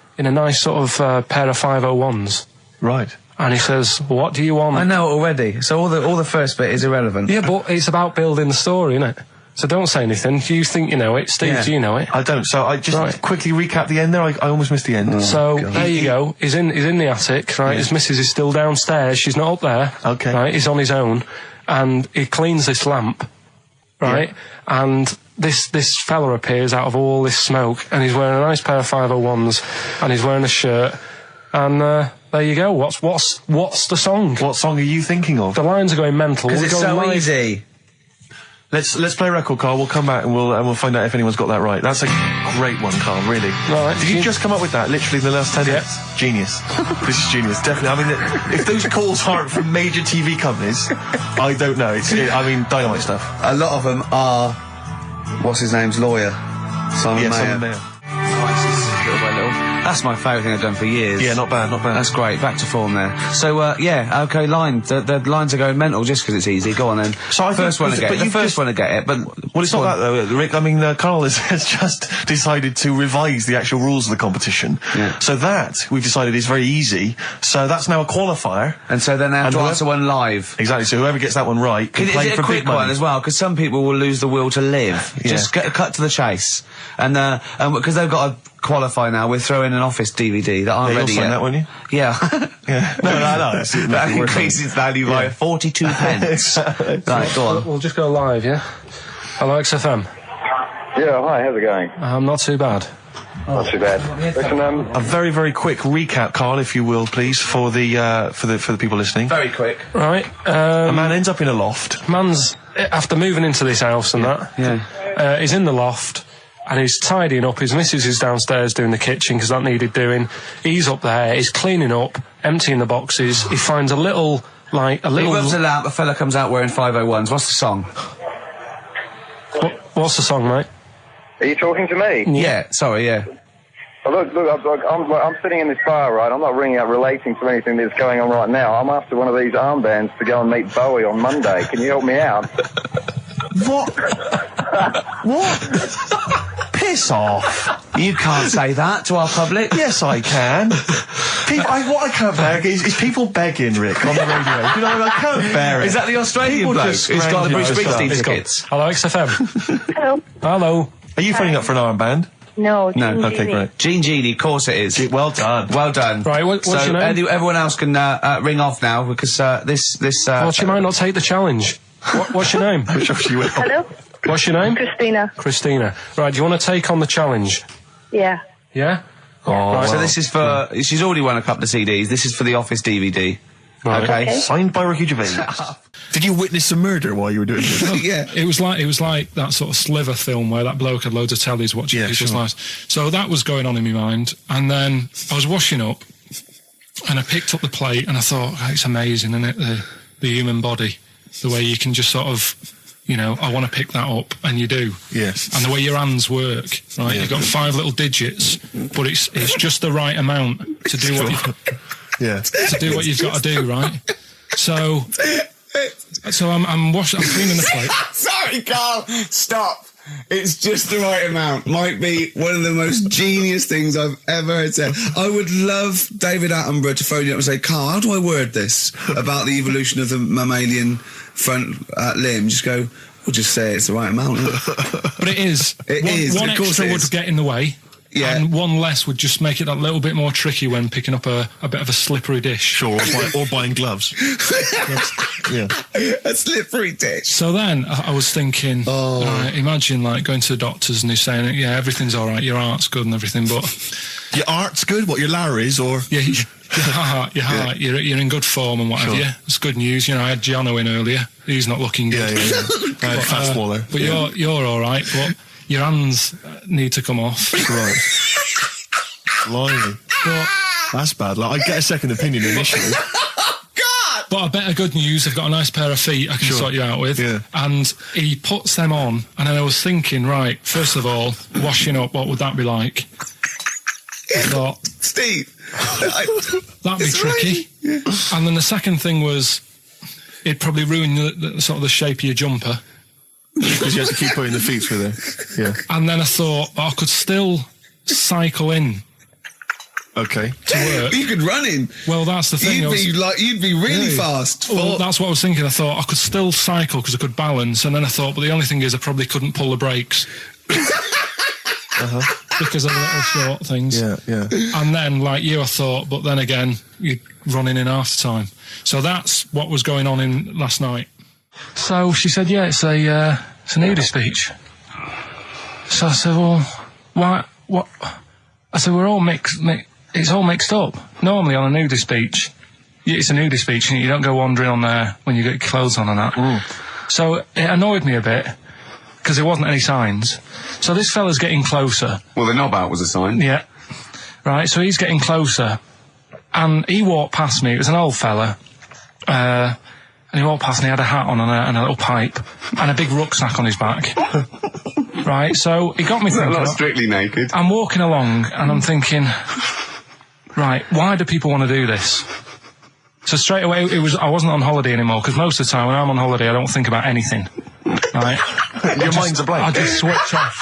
Speaker 2: of 501s.
Speaker 1: Right.
Speaker 2: And he says, what do you want?
Speaker 4: I know already. So all the first bit is irrelevant.
Speaker 2: Yeah, but it's about building the story, isn't it? So don't say anything. You think you know it. Steve, do you know it?
Speaker 1: I don't. So I just quickly recap the end there. I almost missed the end.
Speaker 2: So there you go. He's in the attic, right? His missus is still downstairs. She's not up there.
Speaker 1: Okay.
Speaker 2: Right? He's on his own. And he cleans this lamp, right? Yeah. And this fella appears out of all this smoke, and he's wearing a nice pair of 501s, and he's wearing a shirt, and there you go. What's the song?
Speaker 1: What song are you thinking of?
Speaker 2: The lines are going mental.
Speaker 4: Because it's so easy.
Speaker 1: Let's play a record, Carl. We'll come back and we'll find out if anyone's got that right. That's a great one, Carl. Really.
Speaker 2: Right.
Speaker 1: Did you just come up with that? Literally in the last 10 minutes. Genius. This is genius. Definitely. I mean, if those calls aren't from major TV companies, I don't know. Dynamite stuff.
Speaker 4: A lot of them are. What's his name's lawyer? Simon Mayer.
Speaker 1: Simon Mayer.
Speaker 4: Little by little. That's my favourite thing I've done for years.
Speaker 1: Yeah, not bad, not bad.
Speaker 4: That's great. Back to form there. So, okay, line. The lines are going mental just because it's easy. Go on then.
Speaker 1: So
Speaker 4: the first one to get it. But
Speaker 1: well, it's not that though, Rick. I mean, Carl has just decided to revise the actual rules of the competition.
Speaker 4: Yeah.
Speaker 1: So that we've decided is very easy. So that's now a qualifier.
Speaker 4: And so then they have to answer one live.
Speaker 1: Exactly. So whoever gets that one right can play for big money.
Speaker 4: Is it a quick one as well? Because some people will lose the will to live.
Speaker 1: Yeah.
Speaker 4: Just cut to the chase. And because they've got to qualify now, we're throwing an Office DVD that aren't ready yet.
Speaker 1: That, won't you?
Speaker 4: Yeah.
Speaker 1: Yeah. No.
Speaker 4: That increases value by 42 pence. Right, go on.
Speaker 2: We'll just go live, yeah? Hello, XFM.
Speaker 5: Yeah, hi, how's it going?
Speaker 2: Not too bad.
Speaker 5: Not too bad. Listen,
Speaker 1: a very, very quick recap, Carl, if you will, please, for the people listening.
Speaker 4: Very quick.
Speaker 2: Right.
Speaker 1: A man ends up in a loft.
Speaker 2: Man's, after moving into this house and he's in the loft. And he's tidying up. His missus is downstairs doing the kitchen because that needed doing. He's up there. He's cleaning up, emptying the boxes. He finds a little.
Speaker 4: He rubs a lamp. A fella comes out wearing 501s. What's the song?
Speaker 2: What's the song, mate?
Speaker 5: are you talking to me?
Speaker 4: Yeah, sorry, yeah.
Speaker 5: Well, look, I'm sitting in this bar, right? I'm not ringing up relating to anything that's going on right now. I'm after one of these armbands to go and meet Bowie on Monday. Can you help me out?
Speaker 1: What? What? Piss off.
Speaker 4: You can't say that to our public.
Speaker 1: Yes, I can. What I can't bear is people begging, Rick, on the radio. You know, I can't bear it.
Speaker 4: Is that the Australian bloke who's got the Bruce Springsteen tickets?
Speaker 2: Hello, XFM.
Speaker 6: Hello.
Speaker 2: Hello.
Speaker 1: Are you phoning up for an armband?
Speaker 6: No.
Speaker 1: Okay, great.
Speaker 4: Gene Genie, of course it is.
Speaker 1: Well done.
Speaker 4: Well done.
Speaker 2: Right, what's your name?
Speaker 4: Everyone else can ring off now because this.
Speaker 2: Well, she might not take the challenge. What's your name?
Speaker 6: Hello.
Speaker 2: What's your name?
Speaker 6: Christina.
Speaker 2: Christina. Right, do you want to take on the challenge?
Speaker 6: Yeah.
Speaker 2: Yeah?
Speaker 4: Oh, right, so this is for... She's already won a couple of CDs. This is for the Office DVD.
Speaker 2: Right.
Speaker 4: Okay.
Speaker 1: Signed by Ricky Gervais. Did you witness a murder while you were doing this?
Speaker 2: Yeah. It was like that sort of Sliver film where that bloke had loads of tellies watching.
Speaker 1: Yeah,
Speaker 2: it was nice. So that was going on in my mind. And then I was washing up and I picked up the plate and I thought, oh, it's amazing, isn't it? The human body. The way you can just sort of... You know, I want to pick that up, and you do.
Speaker 1: Yes.
Speaker 2: And the way your hands work, right? Yeah. You've got 5 little digits, but it's just the right amount to do what you've got to do, right? So I'm cleaning the plate.
Speaker 4: Sorry, Carl. Stop. It's just the right amount. Might be one of the most genius things I've ever heard said. I would love David Attenborough to phone you up and say, Carl, how do I word this about the evolution of the mammalian front limb? Just go, we'll just say it's the right amount.
Speaker 2: But it is. One extra would get in the way.
Speaker 4: Yeah.
Speaker 2: And one less would just make it that little bit more tricky when picking up a bit of a slippery dish.
Speaker 1: Sure, or buying gloves. Yeah.
Speaker 4: A slippery dish.
Speaker 2: So then I was thinking, imagine like going to the doctors and he's saying, yeah, everything's all right, your art's good and everything, but...
Speaker 1: Your art's good? What, your Larry's, or...?
Speaker 2: Yeah, Your heart. You're in good form and whatever.
Speaker 1: Sure.
Speaker 2: It's good news. You know, I had Giano in earlier. He's not looking good.
Speaker 1: I had Fat Swallow.
Speaker 2: But you're all right. But your hands need to come off.
Speaker 1: Right. Blimey.
Speaker 2: But,
Speaker 1: That's bad. Like, I get a second opinion initially.
Speaker 2: but I better good news. I've got a nice pair of feet I can
Speaker 1: Sure.
Speaker 2: sort you out with.
Speaker 1: Yeah.
Speaker 2: And he puts them on, and then I was thinking, right, first of all, washing up, what would that be like? I thought,
Speaker 4: Steve.
Speaker 2: that'd be tricky. And then the second thing was, it'd probably ruin the sort of the shape of your jumper.
Speaker 1: Because you have to keep putting the feet through there. Yeah.
Speaker 2: And then I thought, I could still cycle in
Speaker 1: Okay.
Speaker 2: to work.
Speaker 4: You could run in.
Speaker 2: Well, that's the thing.
Speaker 4: You'd be really fast.
Speaker 2: Well, that's what I was thinking. I thought I could still cycle because I could balance, and then I thought, but the only thing is I probably couldn't pull the brakes. Because of the little short things.
Speaker 1: Yeah.
Speaker 2: And then, like you, I thought, but then again, you're running in half the time. So that's what was going on in last night. So she said, yeah, it's a nudist beach. So I said, well, why, what? I said, we're all it's all mixed up. Normally on a nudist beach, it's a nudist beach and you don't go wandering on there when you get your clothes on and that. So it annoyed me a bit because there wasn't any signs. So this fella's getting closer.
Speaker 4: Well, the knob out was a sign.
Speaker 2: Yeah. Right, so he's getting closer. And he walked past me. It was an old fella. And he walked past and he had a hat on and a little pipe and a big rucksack on his back. Right, so he got me thinking.
Speaker 4: Not strictly naked.
Speaker 2: I'm walking along and I'm thinking, right, why do people want to do this? So straight away, I wasn't on holiday anymore, because most of the time when I'm on holiday, I don't think about anything. Right?
Speaker 1: Your mind's a blank.
Speaker 2: I just switch off.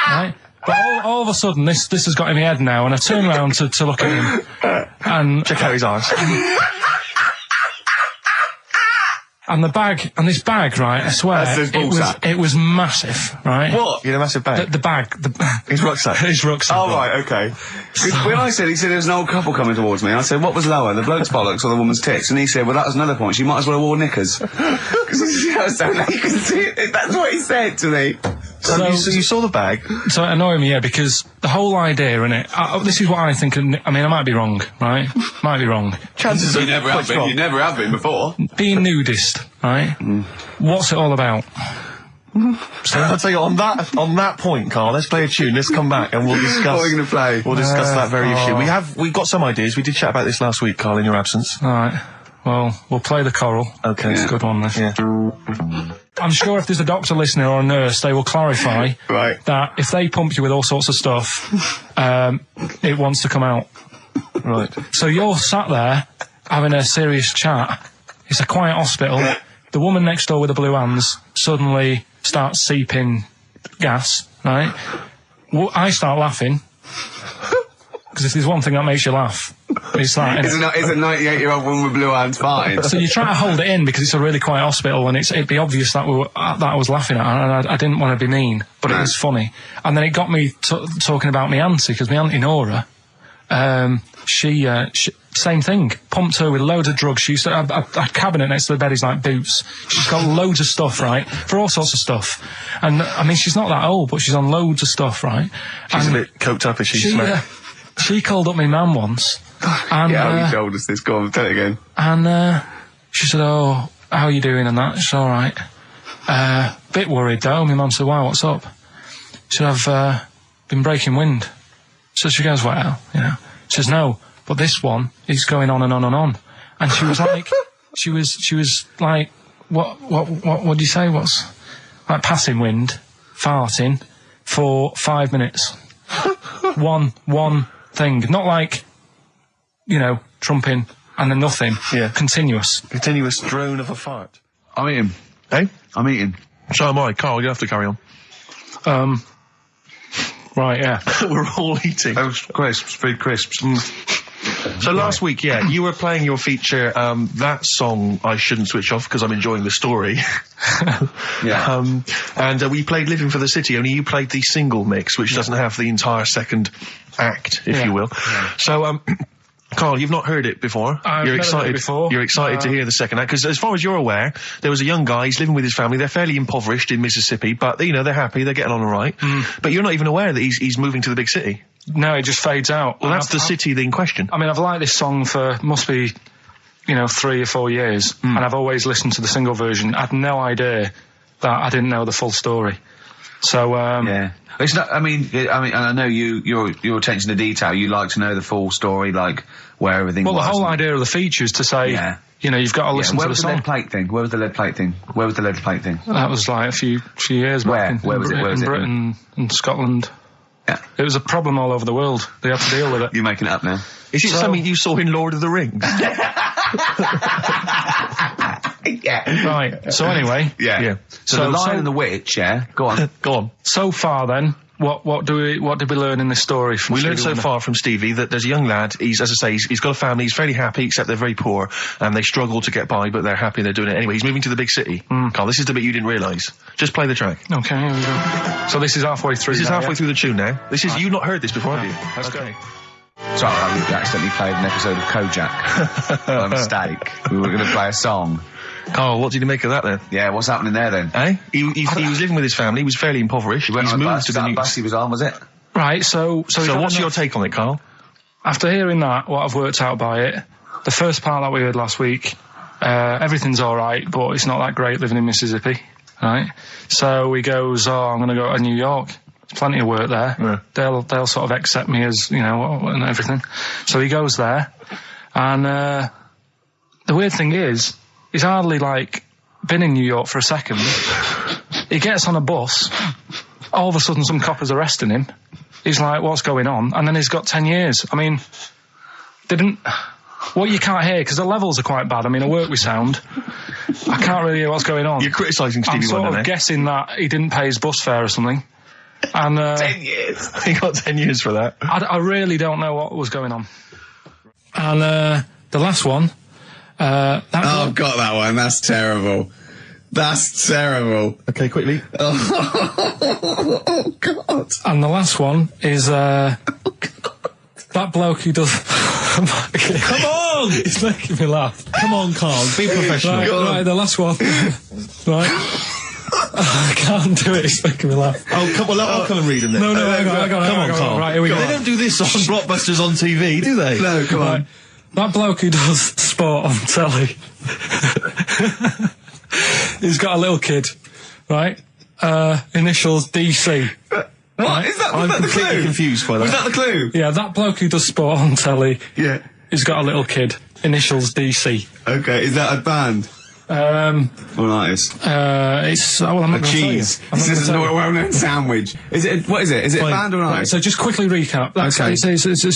Speaker 2: Right? But all of a sudden, this has got in my head now, and I turn around to look at him, and
Speaker 1: Check out his arse.
Speaker 2: and this bag, right? I swear,
Speaker 4: That's his ballsack.
Speaker 2: it was massive, right?
Speaker 4: What?
Speaker 1: You had a massive bag.
Speaker 2: The bag,
Speaker 1: His rucksack.
Speaker 2: his rucksack.
Speaker 4: Oh, right, okay. 'Cause when he said there was an old couple coming towards me, I said, what was lower, the bloke's bollocks or the woman's tits? And he said, well, that was another point. She might as well have wore knickers. Because I was so naked to see it. That's what he said to me.
Speaker 1: So you saw the bag.
Speaker 2: So it annoyed me, yeah, because the whole idea in it, this is what I think, I mean, I might be wrong, right? Might be wrong.
Speaker 1: Chances
Speaker 4: You
Speaker 1: are
Speaker 4: never have
Speaker 1: quite
Speaker 4: been. You never have been before.
Speaker 2: Being nudist, right? What's it all about?
Speaker 1: So I'll tell you, on that point, Carl, let's play a tune. Let's come back and we'll discuss.
Speaker 4: What are we going to play?
Speaker 1: We'll discuss that very issue. We've got some ideas. We did chat about this last week, Carl, in your absence.
Speaker 2: Alright, well, we'll play the choral.
Speaker 1: Okay.
Speaker 2: It's a good one, this.
Speaker 1: Yeah.
Speaker 2: I'm sure if there's a doctor listening or a nurse, they will clarify
Speaker 4: Right.
Speaker 2: that if they pump you with all sorts of stuff, it wants to come out.
Speaker 1: Right.
Speaker 2: So you're sat there having a serious chat. It's a quiet hospital. The woman next door with the blue hands suddenly starts seeping gas, right? Well, I start laughing. Because if there's one thing that makes you laugh, it's that.
Speaker 4: It's a 98-year-old woman with blue hands farting.
Speaker 2: So you try to hold it in because it's a really quiet hospital and it'd be obvious that that I was laughing at her, and I didn't want to be mean, but it was funny. And then it got me talking about my auntie, because my auntie Nora, she same thing, pumped her with loads of drugs. She used to have a cabinet next to the bed is like boots. She's got loads of stuff, right, for all sorts of stuff. And I mean, she's not that old, but she's on loads of stuff, right?
Speaker 1: She's a bit coked up, as she smelled.
Speaker 2: She called up my mum once. And,
Speaker 4: Yeah, you told us this. Go on, tell it again.
Speaker 2: And she said, oh, how are you doing and that? She's all right. Bit worried though. My mum said, wow, what's up? She said, I've been breaking wind. So she goes, well, you know. She says, no, but this one is going on and on and on. And she was like, she was like, what do you say? What's like passing wind, farting for 5 minutes. One thing, not like, you know, trumping and then nothing.
Speaker 1: Yeah.
Speaker 2: Continuous
Speaker 1: drone of a fart.
Speaker 4: I'm eating.
Speaker 1: Hey?
Speaker 4: I'm eating.
Speaker 1: So am I. Carl, you have to carry on.
Speaker 2: Right, yeah.
Speaker 1: We're all eating.
Speaker 4: Crisps, food crisps.
Speaker 1: So last week, yeah, you were playing your feature, that song, I Shouldn't Switch Off, because I'm enjoying the story.
Speaker 4: Yeah.
Speaker 1: And we played Living for the City, only you played the single mix, which doesn't have the entire second act, if you will. Yeah. So, Carl, you've not heard it before.
Speaker 2: You're excited before.
Speaker 1: You're excited to hear the second act, because as far as you're aware, there was a young guy, he's living with his family, they're fairly impoverished in Mississippi, but, you know, they're happy, they're getting on all right. But you're not even aware that he's moving to the big city.
Speaker 2: No, it just fades out.
Speaker 1: Well, that's the city in question.
Speaker 2: I mean, I've liked this song for, must be, 3 or 4 years, and I've always listened to the single version. I had no idea that I didn't know the full story. So,
Speaker 4: yeah. It's not, I mean, I know your attention to detail, you like to know the full story, like, where everything was.
Speaker 2: Well, the whole idea of the feature is to say, you've got to listen to the song.
Speaker 4: Where was the lead plate thing? Where was the lead plate thing?
Speaker 2: That was like a few years back.
Speaker 4: Where was it?
Speaker 2: In Britain and Scotland.
Speaker 4: Yeah.
Speaker 2: It was a problem all over the world. They had to deal with it.
Speaker 4: You're making it up now.
Speaker 1: Is it something you saw in Lord of the Rings?
Speaker 4: Yeah.
Speaker 2: Right. So anyway.
Speaker 4: Yeah. So the Lion and the Witch, go on.
Speaker 1: Go on.
Speaker 2: So far then, what did we learn in this story from
Speaker 1: We
Speaker 2: Stevie
Speaker 1: learned so
Speaker 2: Wonder?
Speaker 1: far from Stevie that there's a young lad, he's got a family, he's fairly happy, except they're very poor, and they struggle to get by, but they're happy and they're doing it anyway. He's moving to the big city. Carl, this is the bit you didn't realise. Just play the track.
Speaker 2: Okay, here we go. So this is halfway through.
Speaker 1: This is
Speaker 2: now,
Speaker 1: halfway through the tune now. This is, you've not heard this before, have you?
Speaker 2: Let's go.
Speaker 4: Sorry, I accidentally played an episode of Kojak. By mistake. We were going to play a song.
Speaker 1: Carl, what did you make of that then?
Speaker 4: Yeah, what's happening there then?
Speaker 1: Eh? He was living with his family, he was fairly impoverished.
Speaker 4: He went
Speaker 1: He's
Speaker 4: on a
Speaker 1: moved
Speaker 4: bus,
Speaker 1: to the new...
Speaker 4: bus he was on, was it?
Speaker 2: Right, so
Speaker 1: what's your take on it, Carl?
Speaker 2: After hearing that, what I've worked out by it, the first part that we heard last week, everything's alright, but it's not that great living in Mississippi, right? So he goes, I'm going to go to New York. There's plenty of work there.
Speaker 1: Yeah.
Speaker 2: They'll sort of accept me as, and everything. So he goes there, and the weird thing is, he's hardly, been in New York for a second. He gets on a bus, all of a sudden some copper's arresting him. He's like, what's going on? And then he's got 10 years. I mean, what you can't hear, because the levels are quite bad. I mean, I work with sound. I can't really hear what's going on.
Speaker 1: You're criticising Stevie Wonder,
Speaker 2: I'm sort of guessing that he didn't pay his bus fare or something. And
Speaker 4: 10 years.
Speaker 1: He got 10 years for that.
Speaker 2: I really don't know what was going on. And the last one...
Speaker 4: I've got that one. That's terrible. That's terrible.
Speaker 1: Okay, quickly.
Speaker 4: Oh, God.
Speaker 2: And the last one is that bloke who does... Come on! It's making me laugh.
Speaker 1: Come on, Carl, be professional.
Speaker 2: Right, the last one. Right. I can't do it, it's making me laugh.
Speaker 1: Oh, come on, I'll come and read them then.
Speaker 2: No, hang on,
Speaker 1: Come on, Carl.
Speaker 2: Right, here we go.
Speaker 1: They don't do this on Blockbusters on TV, do they?
Speaker 4: No, come on.
Speaker 2: That bloke who does sport on telly. He's got a little kid, right? Initials DC.
Speaker 4: What? Is that,
Speaker 1: I'm
Speaker 4: was that the
Speaker 1: completely
Speaker 4: clue?
Speaker 1: confused by that.
Speaker 4: Was that the clue?
Speaker 2: Yeah, that bloke who does sport on telly.
Speaker 4: Yeah.
Speaker 2: He's got a little kid. Initials DC.
Speaker 4: Okay, is that a band? Or an artist?
Speaker 2: It's I'm not
Speaker 4: A
Speaker 2: gonna tell you.
Speaker 4: cheese.
Speaker 2: I'm not
Speaker 4: This is
Speaker 2: gonna
Speaker 4: a
Speaker 2: tell you.
Speaker 4: well-known sandwich. Is it? What is it? Is it a band or an
Speaker 2: Right,
Speaker 4: artist?
Speaker 2: so just quickly recap. That's,
Speaker 4: Okay.
Speaker 2: it's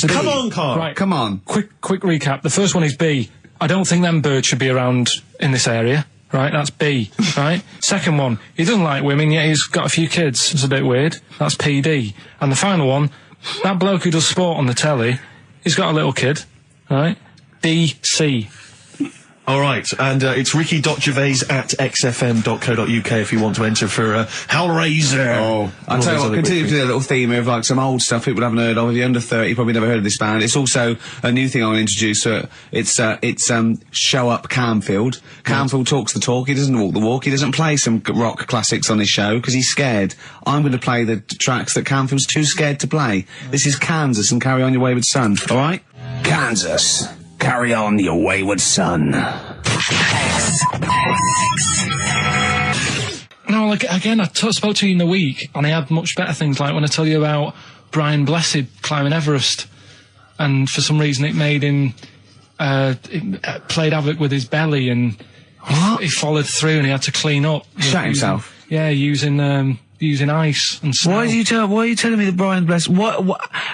Speaker 2: a
Speaker 1: Come
Speaker 2: B.
Speaker 1: on, Carl.
Speaker 2: Right,
Speaker 4: Come on.
Speaker 2: quick recap. The first one is B. I don't think them birds should be around in this area. Right, that's B. Right. Second one, he doesn't like women, yet he's got a few kids. It's a bit weird. That's PD. And the final one, that bloke who does sport on the telly, he's got a little kid. Right. DC.
Speaker 1: All right, and it's ricky.gervais at xfm.co.uk if you want to enter for Hellraiser.
Speaker 4: Oh, I'll tell you what, continue to do a little theme of some old stuff people haven't heard of. If you're under 30, you probably never heard of this band. It's also a new thing I want to introduce. It's Show Up Camfield. Camfield talks the talk, he doesn't walk the walk. He doesn't play some rock classics on his show because he's scared. I'm going to play the tracks that Camfield's too scared to play. This is Kansas and Carry On Your Wayward Son, alright? Kansas. Carry on your wayward son.
Speaker 2: No, again, I spoke to you in the week, and I had much better things, like when I tell you about Brian Blessed climbing Everest, and for some reason it made him, it played havoc with his belly, and he followed through, and he had to clean up.
Speaker 4: Shut himself?
Speaker 2: Yeah, using ice and snow.
Speaker 4: Why are you telling me that Brian Blessed,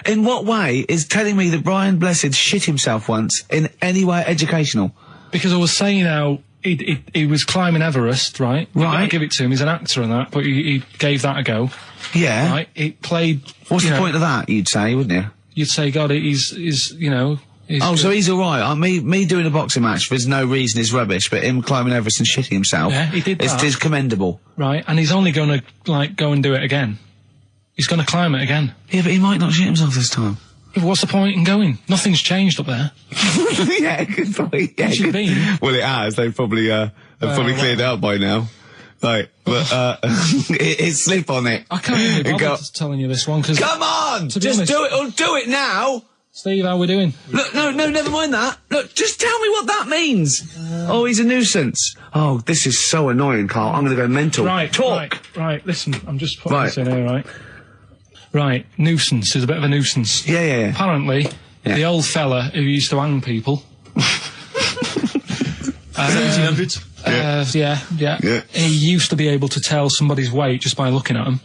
Speaker 4: in what way is telling me that Brian Blessed shit himself once in any way educational?
Speaker 2: Because I was saying how he was climbing Everest, right?
Speaker 4: Right.
Speaker 2: I give it to him, he's an actor and that, but he gave that a go.
Speaker 4: Yeah.
Speaker 2: Right? It played...
Speaker 4: What's the point of that, you'd say, wouldn't you?
Speaker 2: You'd say, God, he's he's
Speaker 4: Oh, so he's alright. Me doing a boxing match for no reason is rubbish, but him climbing Everest and shitting himself,
Speaker 2: Yeah, he did that.
Speaker 4: It's commendable.
Speaker 2: Right, and he's only going to, go and do it again. He's going to climb it again.
Speaker 4: Yeah, but he might not shit himself this time.
Speaker 2: Yeah, what's the point in going? Nothing's changed up there.
Speaker 4: Yeah, good point. Yeah,
Speaker 2: It should be.
Speaker 4: Well, it has. They've probably cleared it up by now. Right, but it's sleep on it.
Speaker 2: I can't even be
Speaker 4: Go-
Speaker 2: bothered telling you this one because.
Speaker 4: Come on,
Speaker 2: To be
Speaker 4: just
Speaker 2: honest-
Speaker 4: do it. Or do it now.
Speaker 2: Steve, how we doing?
Speaker 4: Look, no, never mind that. Look, just tell me what that means. Oh, he's a nuisance. Oh, this is so annoying, Carl. I'm going to go mental.
Speaker 2: Right,
Speaker 4: talk.
Speaker 2: Right. Listen, I'm just putting
Speaker 4: Right.
Speaker 2: this in here, right? Right, nuisance is a bit of a nuisance.
Speaker 4: Yeah.
Speaker 2: Apparently,
Speaker 4: Yeah.
Speaker 2: the old fella who used to hang people.
Speaker 1: 1800s.
Speaker 2: Yeah.
Speaker 4: Yeah.
Speaker 2: He used to be able to tell somebody's weight just by looking at them.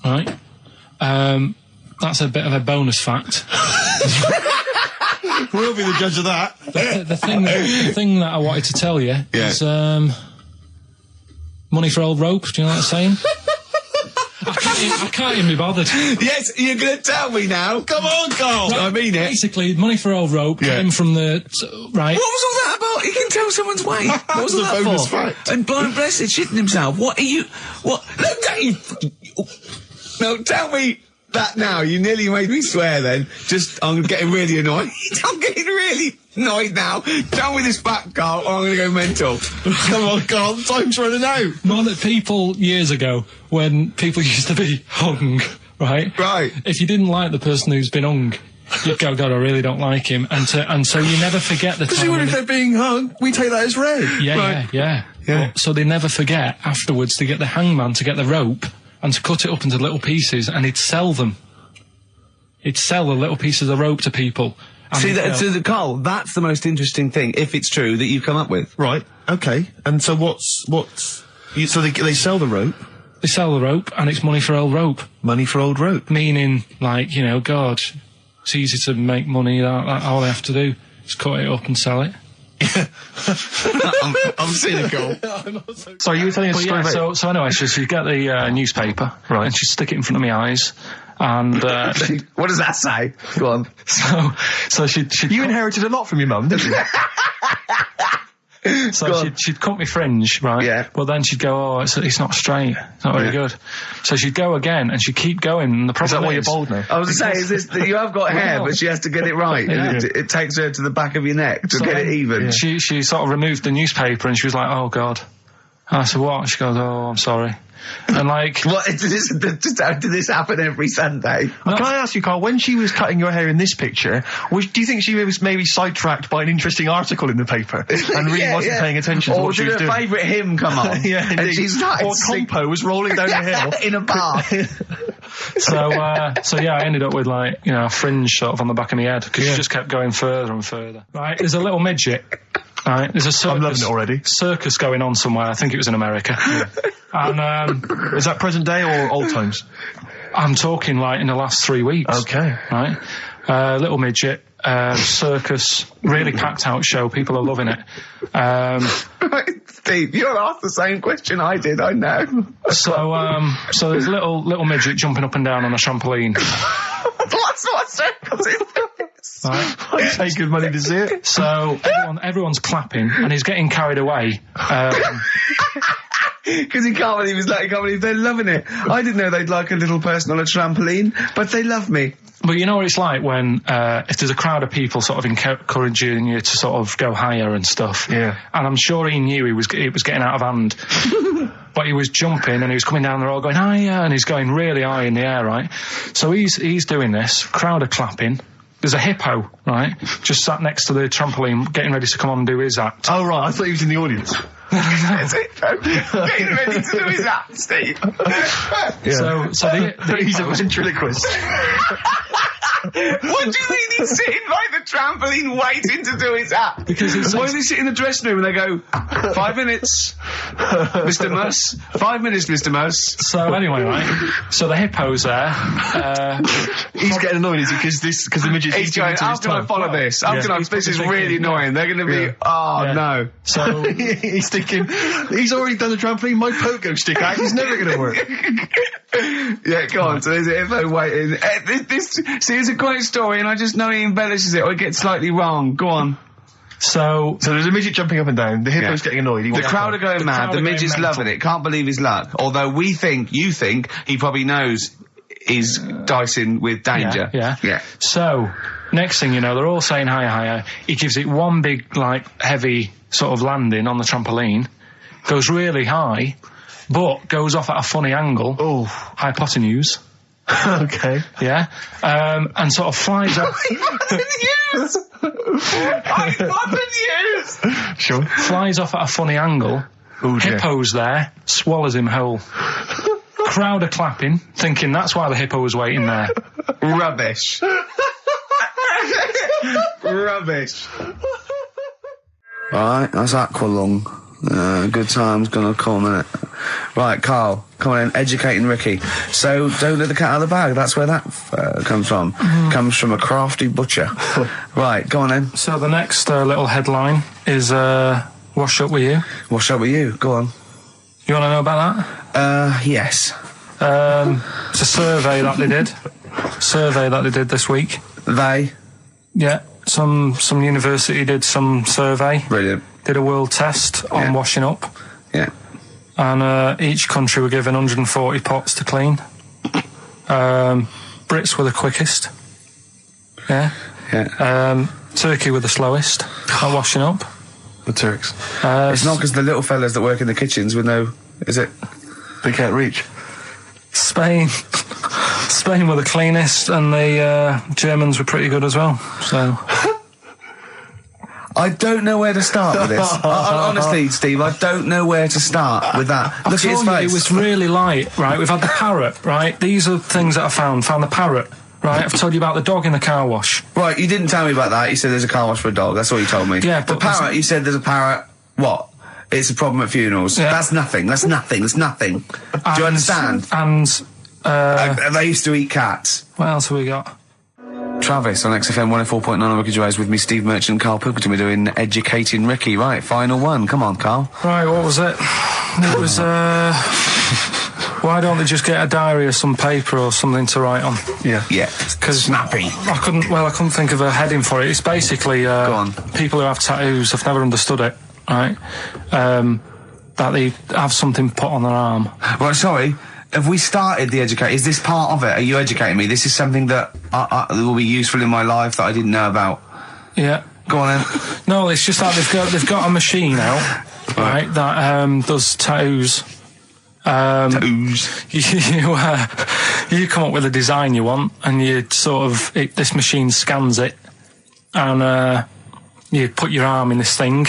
Speaker 2: Right? That's a bit of a bonus fact.
Speaker 1: We'll be the judge of that.
Speaker 2: The thing that I wanted to tell you is money for old rope. Do you know what I'm saying? I can't even be bothered.
Speaker 4: Yes, you're going to tell me now. Come on, Carl. I mean it.
Speaker 2: Basically, money for old rope came from the right.
Speaker 4: What was all that about? He can tell someone's weight. What was all
Speaker 1: The
Speaker 4: that
Speaker 1: bonus
Speaker 4: for?
Speaker 1: fact.
Speaker 4: And blind blessed shitting himself. What are you? What? Look, don't you? No, tell me that now. You nearly made me swear. Then, I'm getting really annoyed. I'm getting really annoyed now. Tell me this back, Carl, or I'm going to go mental.
Speaker 1: Come on, Carl, time's running out.
Speaker 2: More that people years ago, when people used to be hung, right?
Speaker 4: Right.
Speaker 2: If you didn't like the person who's been hung, you'd go, God, I really don't like him, and so you never forget the
Speaker 1: Because
Speaker 2: time.
Speaker 1: even
Speaker 2: when
Speaker 1: if they're being hung, we take that as read.
Speaker 2: Yeah.
Speaker 4: Yeah.
Speaker 2: Well, so they never forget afterwards to get the hangman to get the rope and to cut it up into little pieces, and he'd sell them. He'd sell the little pieces of rope to people. and
Speaker 4: See,
Speaker 2: they'd go,
Speaker 4: Carl, that's the most interesting thing, if it's true, that you've come up with.
Speaker 1: Right, okay. And so so they sell the rope,
Speaker 2: they sell the rope, and it's money for old rope.
Speaker 1: money for old rope.
Speaker 2: Meaning, like, God, it's easy to make money. That all they have to do is cut it up and sell it.
Speaker 1: I'm cynical. Sorry, you were telling us a story about...
Speaker 2: So anyway, she'd get the newspaper, right, and she'd stick it in front of my eyes, and
Speaker 4: What does that say? Go on.
Speaker 2: so she'd
Speaker 1: You inherited a lot from your mum, didn't you?
Speaker 2: So she'd cut me fringe, right?
Speaker 4: Yeah.
Speaker 2: Well, then she'd go, it's not straight. It's not very good. So she'd go again, and she'd keep going. And the problem
Speaker 1: Is that why you're bald now?
Speaker 4: I was going to say, is this that you have got hair,
Speaker 2: Well,
Speaker 4: but she has to get it right.
Speaker 2: Yeah.
Speaker 4: And it takes her to the back of your neck to get it even.
Speaker 2: She sort of removed the newspaper, and she was like, oh, God. And I said, what? And she goes, oh, I'm sorry. And like...
Speaker 4: What, did this happen every Sunday?
Speaker 1: Can I ask you, Carl, when she was cutting your hair in this picture, do you think she was maybe sidetracked by an interesting article in the paper and really wasn't paying attention to
Speaker 4: or
Speaker 1: what she was
Speaker 4: did her
Speaker 1: doing?
Speaker 4: favourite hymn come on?
Speaker 1: Yeah,
Speaker 4: and
Speaker 1: indeed.
Speaker 4: she started
Speaker 1: Or Compo was rolling down the hill.
Speaker 4: in a bath.
Speaker 2: So I ended up with a fringe sort of on the back of my head because she just kept going further and further. Right, there's a little midget. Right, there's a circus.
Speaker 1: I'm loving it already.
Speaker 2: Circus going on somewhere. I think it was in America. And
Speaker 1: Is that present day or old times?
Speaker 2: I'm talking like in the last 3 weeks.
Speaker 1: Okay.
Speaker 2: Right, little midget. Circus, really packed out show. People are loving it.
Speaker 4: Steve, you'll ask the same question I did, I know.
Speaker 2: So there's a little midget jumping up and down on a trampoline.
Speaker 4: What circus is this?
Speaker 2: Right.
Speaker 1: I'd pay good money to see it.
Speaker 2: So everyone's clapping, and he's getting carried away.
Speaker 4: Because he can't believe they're loving it. I didn't know they'd like a little person on a trampoline, but they love me.
Speaker 2: But you know what it's like when if there's a crowd of people sort of encouraging you to sort of go higher and stuff.
Speaker 1: Yeah.
Speaker 2: And I'm sure he knew it was getting out of hand. But he was jumping and he was coming down the road going higher, and he's going really high in the air, right? So he's doing this. Crowd are clapping. There's a hippo, right, just sat next to the trampoline, getting ready to come on and do his act.
Speaker 1: Oh, right, I thought he was in the audience.
Speaker 4: Getting ready to do his act, Steve.
Speaker 2: So the
Speaker 1: He's a
Speaker 2: hippo's-
Speaker 1: ventriloquist.
Speaker 4: What do you mean he's sitting by the trampoline waiting to do his act?
Speaker 2: Because it's
Speaker 4: Why does he sit in the dressing room and they go, 5 minutes, Mr. Muss, 5 minutes, Mr. Muss.
Speaker 2: So anyway, right, so the hippo's there.
Speaker 1: He's getting annoyed, is he? Because the midget's
Speaker 4: He's going, how can I follow this? This is really annoying. They're going to be, no.
Speaker 2: So
Speaker 1: He's thinking, he's already done the trampoline, my pogo stick act is never going to work.
Speaker 4: Yeah, go on. So there's a hippo waiting. See, it's a great story, and I just know he embellishes it or it gets slightly wrong. Go on.
Speaker 2: So
Speaker 1: there's a midget jumping up and down, the hippo's getting annoyed.
Speaker 4: The crowd are going mad, the midget's loving it, can't believe his luck. Although you think, he probably knows he's dicing with danger.
Speaker 2: Yeah. So, next thing you know, they're all saying higher, higher. He gives it one big, heavy sort of landing on the trampoline. goes really high, but goes off at a funny angle.
Speaker 1: Oh.
Speaker 2: Hypotenuse.
Speaker 1: Okay.
Speaker 2: Yeah. And sort of flies up.
Speaker 1: Sure.
Speaker 2: Flies off at a funny angle.
Speaker 1: Oh, dear.
Speaker 2: Hippo's there, swallows him whole. Crowd are clapping, thinking that's why the hippo was waiting there.
Speaker 3: Rubbish. Rubbish. Right, that's Aqualung. Good time's gonna come, innit? Right, Carl, come on in, educating Ricky. So, don't let the cat out of the bag, that's where that comes from. Comes from a crafty butcher. Right, go on then.
Speaker 2: So the next little headline is Wash Up With You.
Speaker 3: What's up with you? Go on.
Speaker 2: You want to know about that?
Speaker 3: Yes.
Speaker 2: It's a survey that they did. This week.
Speaker 3: They.
Speaker 2: Yeah, some university did some survey.
Speaker 3: Brilliant.
Speaker 2: Did a world test on washing up.
Speaker 3: Yeah.
Speaker 2: And each country were given 140 pots to clean. Brits were the quickest. Yeah.
Speaker 3: Yeah.
Speaker 2: Turkey were the slowest at washing up.
Speaker 1: The Turks.
Speaker 3: It's not because the little fellas that work in the kitchens with no... Is it?
Speaker 1: They can't reach.
Speaker 2: Spain were the cleanest, and the Germans were pretty good as well. So
Speaker 3: I don't know where to start with this. Honestly, Steve, I don't know where to start with that. Look at his face.
Speaker 2: It was really light, right? We've had the parrot, right? These are things that I found the parrot, right? I've told you about the dog in the car wash.
Speaker 3: Right, you didn't tell me about that. You said there's a car wash for a dog. That's all you told me.
Speaker 2: Yeah,
Speaker 3: the
Speaker 2: but
Speaker 3: parrot, you said there's a parrot. What? It's a problem at funerals.
Speaker 2: Yeah.
Speaker 3: That's nothing. That's nothing. Do you understand?
Speaker 2: And
Speaker 3: They used to eat cats.
Speaker 2: what else have we got?
Speaker 3: Travis on XFM 104.9 on Ricky Gervais with me, Steve Merchant and Karl Pilkington. We're doing Educating Ricky. Right, final one. Come on, Karl.
Speaker 2: Right, what was it? It was why don't they just get a diary or some paper or something to write on?
Speaker 3: Yeah.
Speaker 2: Because
Speaker 3: snappy.
Speaker 2: I couldn't think of a heading for it. It's basically
Speaker 3: Go on.
Speaker 2: people who have tattoos. I've never understood it. Right, that they have something put on their arm.
Speaker 3: Right, sorry. Have we started the educate? Is this part of it? Are you educating me? This is something that will be useful in my life that I didn't know about.
Speaker 2: Yeah.
Speaker 3: Go on then.
Speaker 2: No, it's just that they've got a machine out, right, that does tattoos.
Speaker 3: Tattoos.
Speaker 2: You come up with a design you want, and you sort of this machine scans it, and you put your arm in this thing,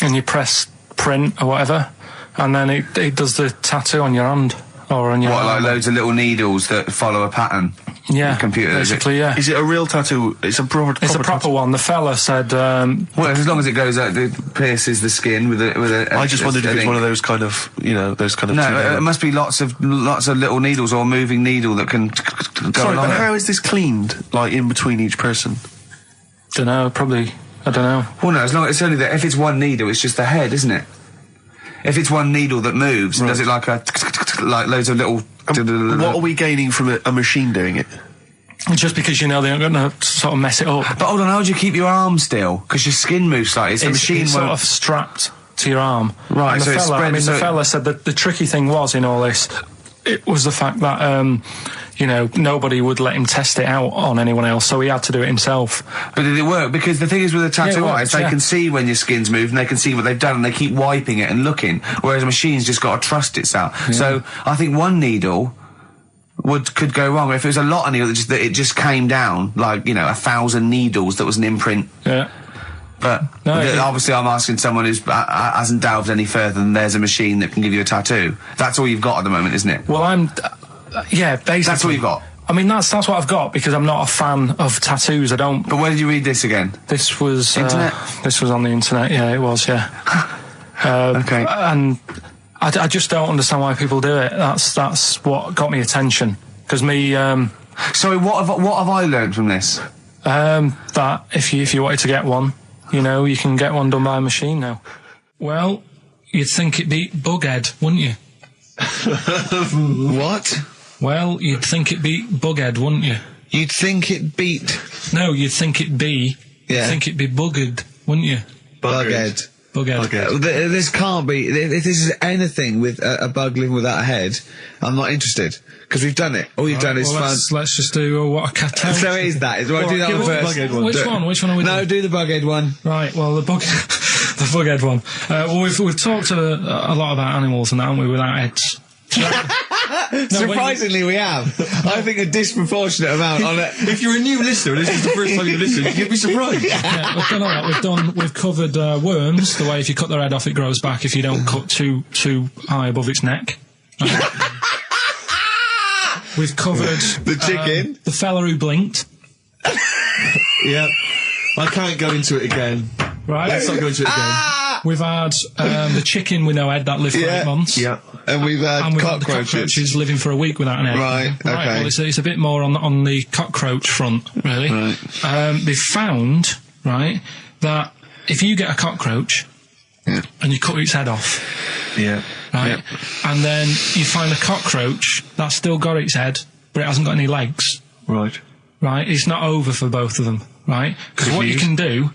Speaker 2: and you press print or whatever, and then it does the tattoo on your hand or on your
Speaker 3: What,
Speaker 2: arm.
Speaker 3: like loads of little needles that follow a pattern?
Speaker 2: Yeah,
Speaker 3: The computer, is it?
Speaker 2: basically, yeah.
Speaker 1: Is it a real tattoo? It's a proper
Speaker 2: It's a proper one. The fella said,
Speaker 3: Well, as long as it goes out, it pierces the skin with a.
Speaker 1: I just wondered if it's one of those kind of, those kind of...
Speaker 3: No, it must be lots of little needles or a moving needle that can go
Speaker 1: Sorry,
Speaker 3: along
Speaker 1: but
Speaker 3: it.
Speaker 1: how is this cleaned, like, in between each person?
Speaker 2: dunno, probably, I don't know.
Speaker 3: Well, no, as long it's only that if it's one needle, it's just the head, isn't it? If it's one needle that moves, does it like like loads of little?
Speaker 1: What are we gaining from a machine doing it?
Speaker 2: Just because they're not going to sort of mess it up.
Speaker 3: But hold on, how do you keep your arm still? Because your skin moves slightly. So the machine
Speaker 2: it's
Speaker 3: won't.
Speaker 2: sort of strapped to your arm.
Speaker 3: Right,
Speaker 2: And
Speaker 3: so
Speaker 2: the
Speaker 3: it's
Speaker 2: fella,
Speaker 3: spread-
Speaker 2: the
Speaker 3: so-
Speaker 2: fella said that the tricky thing was in all this, it was the fact that, nobody would let him test it out on anyone else, so he had to do it himself.
Speaker 3: But did it work? Because the thing is with a tattoo
Speaker 2: Yeah, it
Speaker 3: artist,
Speaker 2: works,
Speaker 3: they can see when your skin's moved and they can see what they've done and they keep wiping it and looking. Whereas a machine's just got to trust itself.
Speaker 2: Yeah.
Speaker 3: So I think one needle could go wrong. If it was a lot of needles that it just came down, like, 1,000 needles that was an imprint.
Speaker 2: Yeah.
Speaker 3: But
Speaker 2: No,
Speaker 3: obviously I'm asking someone who hasn't delved any further than there's a machine that can give you a tattoo. That's all you've got at the moment, isn't it?
Speaker 2: Well, yeah, basically.
Speaker 3: That's all you've got.
Speaker 2: I mean, that's what I've got because I'm not a fan of tattoos. I don't.
Speaker 3: But where did you read this again?
Speaker 2: This was
Speaker 3: Internet?
Speaker 2: This was on the internet. Yeah, it was. Yeah.
Speaker 3: Okay.
Speaker 2: And I just don't understand why people do it. That's what got me attention. Because me.
Speaker 3: Sorry, what have I learned from this?
Speaker 2: That if you wanted to get one, you can get one done by a machine now. Well, you'd think it beat Bughead, wouldn't you?
Speaker 4: What?
Speaker 2: Well, you'd think it beat Bughead, wouldn't you?
Speaker 4: You'd think it beat
Speaker 2: No, you'd think it be.
Speaker 4: Yeah.
Speaker 2: You'd think it'd be Buggered, wouldn't you?
Speaker 4: Bughead.
Speaker 2: Bughead.
Speaker 4: This can't be. If this is anything with a bug living without a head, I'm not interested because we've done it. All you've done is
Speaker 2: Well,
Speaker 4: fun.
Speaker 2: let's just do what a cat out.
Speaker 4: So it is that. Do I do that
Speaker 2: give
Speaker 4: one
Speaker 2: us the
Speaker 4: first?
Speaker 2: Bughead one. Which one are we
Speaker 4: No,
Speaker 2: doing?
Speaker 4: do the Bughead one.
Speaker 2: Right, well, the The bug-head one. Well, we've talked a lot about animals and that, haven't we, without heads.
Speaker 4: Surprisingly, we have. I think a disproportionate amount on it.
Speaker 1: If you're a new listener, and this is the first time you've listened, you'd be surprised.
Speaker 2: Yeah, we've done all that. We've covered worms, the way if you cut their head off, it grows back if you don't cut too high above its neck. We've covered
Speaker 4: The chicken.
Speaker 2: the fella who blinked.
Speaker 1: Yeah. I can't go into it again.
Speaker 2: Right.
Speaker 1: Let's not go into it again.
Speaker 2: We've had the chicken with no head that lived for 8 months.
Speaker 1: Yeah.
Speaker 4: And we've had
Speaker 2: And we've had the
Speaker 4: cockroaches.
Speaker 2: cockroaches living for a week without an egg.
Speaker 4: Right, okay.
Speaker 2: Well, it's a bit more on the cockroach front, really.
Speaker 4: Right.
Speaker 2: They've found, right, that if you get a cockroach and you cut its head off, right, and then you find a cockroach that's still got its head, but it hasn't got any legs,
Speaker 1: Right.
Speaker 2: right, it's not over for both of them, right? Because what you can do,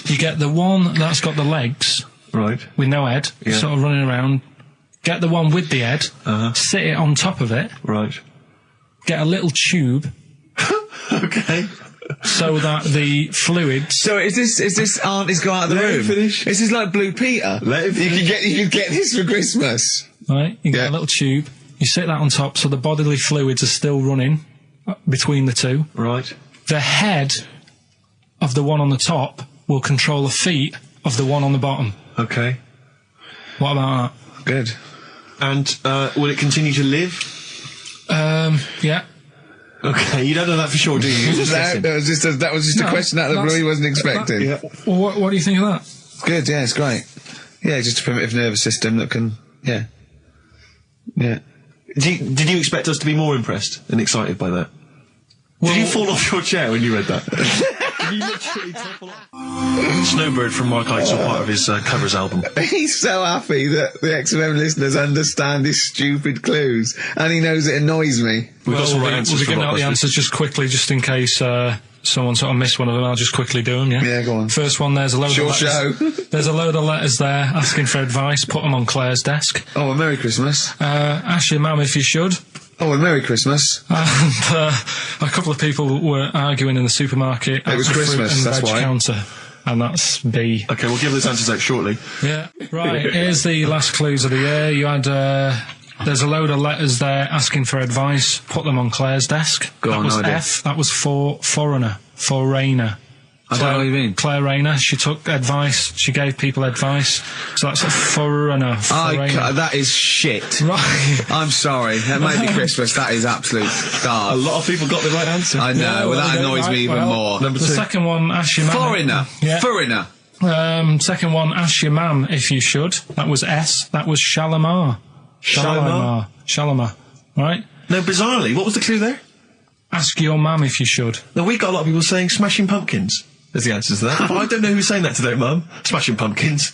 Speaker 2: you get the one that's got the legs
Speaker 1: Right.
Speaker 2: with no head, sort of running around, get the one with the head, sit it on top of it,
Speaker 1: Right.
Speaker 2: get a little tube
Speaker 1: Okay.
Speaker 2: so that the fluids...
Speaker 4: So is this auntie's go out of the
Speaker 1: Let him
Speaker 4: room?
Speaker 1: finish.
Speaker 4: This is like Blue Peter.
Speaker 1: Let him
Speaker 4: You could get this for Christmas.
Speaker 2: Right, you get
Speaker 4: Yeah.
Speaker 2: a little tube, you sit that on top so the bodily fluids are still running between the two.
Speaker 1: Right.
Speaker 2: The head of the one on the top will control the feet of the one on the bottom.
Speaker 1: Okay.
Speaker 2: What about
Speaker 4: Good.
Speaker 1: And will it continue to live?
Speaker 2: that? Yeah.
Speaker 1: Okay, you don't know that for sure, do you? You're just guessing.
Speaker 4: That was just a
Speaker 2: No,
Speaker 4: question out of the blue he wasn't expecting.
Speaker 2: Well, what do you think of that?
Speaker 4: Good, yeah, it's great. Yeah, just a primitive nervous system that can, yeah.
Speaker 1: Did you expect us to be more impressed and excited by that? Did you fall off your chair when you read that? Did you literally topple off? Snowbird from Mark Eitzel, part of his covers album.
Speaker 4: He's so happy that the XFM listeners understand his stupid clues, and he knows it annoys me.
Speaker 1: We've got some right
Speaker 2: We'll
Speaker 1: answers
Speaker 2: be
Speaker 1: from
Speaker 2: giving out the
Speaker 1: Rockbusters.
Speaker 2: answers just quickly, just in case someone sort of missed one of them. I'll just quickly do them, yeah?
Speaker 4: Yeah, go on.
Speaker 2: First one, there's a load
Speaker 4: Short
Speaker 2: of letters.
Speaker 4: show.
Speaker 2: There's a load of letters there asking for advice. Put them on Claire's desk.
Speaker 4: Oh, a Merry Christmas.
Speaker 2: Ask your mum if you should.
Speaker 4: Oh, a Merry Christmas.
Speaker 2: And a couple of people were arguing in the supermarket.
Speaker 4: It was
Speaker 2: at the fruit
Speaker 4: Christmas,
Speaker 2: and
Speaker 4: that's
Speaker 2: veg
Speaker 4: why.
Speaker 2: counter. And that's B.
Speaker 1: Okay, we'll give those answers out shortly.
Speaker 2: Yeah. Right, here's the last clues of the year. You had, there's a load of letters there asking for advice. Put them on Claire's desk.
Speaker 4: Go
Speaker 2: that
Speaker 4: on,
Speaker 2: was
Speaker 4: no idea.
Speaker 2: F. That was for foreigner. For Rayner.
Speaker 4: I don't know what you mean.
Speaker 2: Claire Rayner. She took advice. She gave people advice. So that's a foreigner.
Speaker 4: That is shit.
Speaker 2: Right.
Speaker 4: I'm sorry. That might be Christmas. That is absolute
Speaker 1: A
Speaker 4: garbage.
Speaker 1: lot of people got the right answer.
Speaker 4: I know, well, that annoys me even more.
Speaker 1: Number
Speaker 2: The
Speaker 1: two.
Speaker 2: second one, ask your mum.
Speaker 4: Foreigner.
Speaker 2: Yeah.
Speaker 4: Foreigner.
Speaker 2: Second one, ask your mum if you should. That was S. That was Shalimar.
Speaker 1: Shalimar?
Speaker 2: Shalimar. Right?
Speaker 1: No, bizarrely, what was the clue there?
Speaker 2: Ask your mum if you should.
Speaker 1: No, we got a lot of people saying Smashing Pumpkins as the answer to that. But I don't know who's saying that today, Mum. Smashing Pumpkins.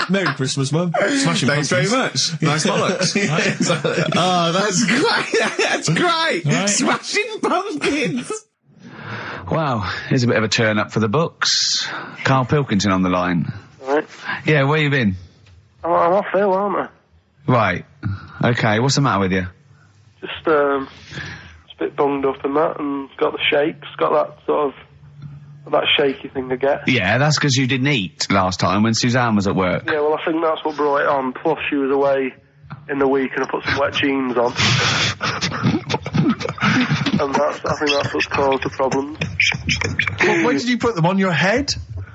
Speaker 1: Merry Christmas, Mum. Smashing
Speaker 4: Thanks very
Speaker 1: Pumpkins.
Speaker 4: much. Nice bollocks.
Speaker 1: Yeah, exactly.
Speaker 4: Oh, that's great. That's great.
Speaker 2: Right.
Speaker 4: Smashing Pumpkins.
Speaker 3: Wow, here's a bit of a turn up for the books. Karl Pilkington on the line.
Speaker 5: Right.
Speaker 3: Yeah, where you been?
Speaker 5: I'm off ill, aren't I?
Speaker 3: Right. Okay, what's the matter with you?
Speaker 5: Just a bit bunged up and that, and got the shakes, got that sort of, that shaky thing I get.
Speaker 3: Yeah, that's because you didn't eat last time when Suzanne was at work.
Speaker 5: Yeah, well, I think that's what brought it on. Plus, she was away in the week, and I put some wet jeans on. And I think that's what's caused the problems.
Speaker 1: When did you put them on your head?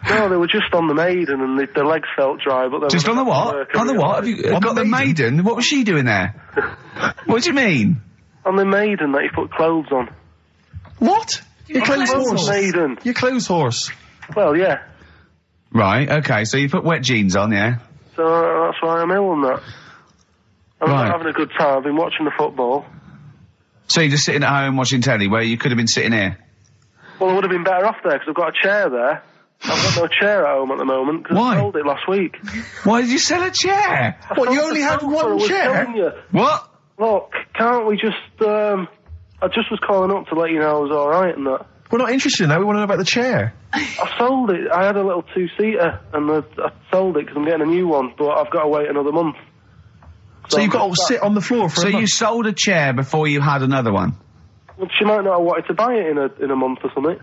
Speaker 5: No, they were just on the Maiden, and the legs felt dry, but they
Speaker 3: Just
Speaker 5: were
Speaker 3: on the what? On the what? Have you got the maiden? What was she doing there? What do you mean?
Speaker 5: On the Maiden that you put clothes on.
Speaker 1: What? Your clothes horse.
Speaker 5: Maiden.
Speaker 1: Your clothes horse.
Speaker 5: Well, yeah.
Speaker 3: Right, okay, so you put wet jeans on, yeah?
Speaker 5: So that's why I'm ill and that. I'm
Speaker 3: Right.
Speaker 5: not having a good time. I've been watching the football.
Speaker 3: So you're just sitting at home watching telly where you could have been sitting here?
Speaker 5: Well, I would have been better off there because I've got a chair there. I've got no chair at home at the moment because
Speaker 3: Why?
Speaker 5: I sold it last week.
Speaker 3: Why did you sell a chair?
Speaker 1: What, you
Speaker 5: sold
Speaker 1: only
Speaker 5: the
Speaker 1: had
Speaker 5: sofa,
Speaker 1: one
Speaker 5: I was
Speaker 1: chair?
Speaker 5: telling you.
Speaker 3: What?
Speaker 5: Look, can't we just, I just was calling up to let you know I was alright and that.
Speaker 1: We're not interested in that. We want to know about the chair.
Speaker 5: I sold it. I had a little two-seater and I sold it because I'm getting a new one, but I've got to wait another month.
Speaker 1: So you've got to sit on the floor for
Speaker 3: So
Speaker 1: a
Speaker 3: you
Speaker 1: month.
Speaker 3: sold a chair before you had another one?
Speaker 5: Well, she might not have wanted to buy it in a month or something.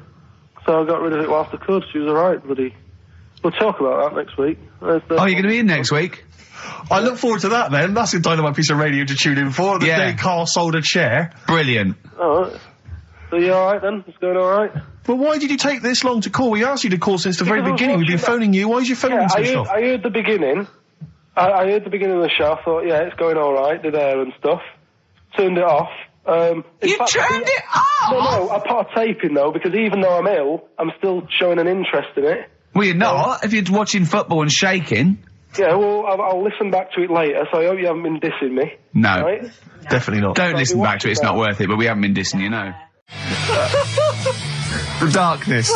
Speaker 7: so I got rid of it whilst I could. She was alright, buddy. We'll talk about that next week.
Speaker 3: Oh, you're going to be in next week?
Speaker 1: I look forward to that then. That's a dynamite piece of radio to tune in for. The
Speaker 3: Yeah.
Speaker 1: day Carl sold a chair.
Speaker 3: Brilliant.
Speaker 7: Alright. So you alright then? It's going alright?
Speaker 1: Well, why did you take this long to call? We asked you to call since the very
Speaker 7: Because I was
Speaker 1: beginning. We've been
Speaker 7: watching
Speaker 1: phoning you. Why is your phone
Speaker 7: Yeah,
Speaker 1: switched off?
Speaker 7: I heard the beginning. I heard the beginning of the show. I thought, yeah, it's going alright, did air and stuff. Turned it off. In
Speaker 3: You
Speaker 7: fact,
Speaker 3: turned it off?
Speaker 7: No, I put a tape in though, because even though I'm ill, I'm still showing an interest in it.
Speaker 3: Well, you're not. If you're watching football and shaking.
Speaker 7: Yeah, well, I'll listen back to it later, so I hope you haven't been dissing me.
Speaker 3: No.
Speaker 7: Right?
Speaker 1: Definitely not.
Speaker 3: Don't
Speaker 7: I'll
Speaker 3: listen
Speaker 7: be
Speaker 3: back to it, it's not
Speaker 7: watching
Speaker 3: worth it, but we haven't been dissing you, no. The darkness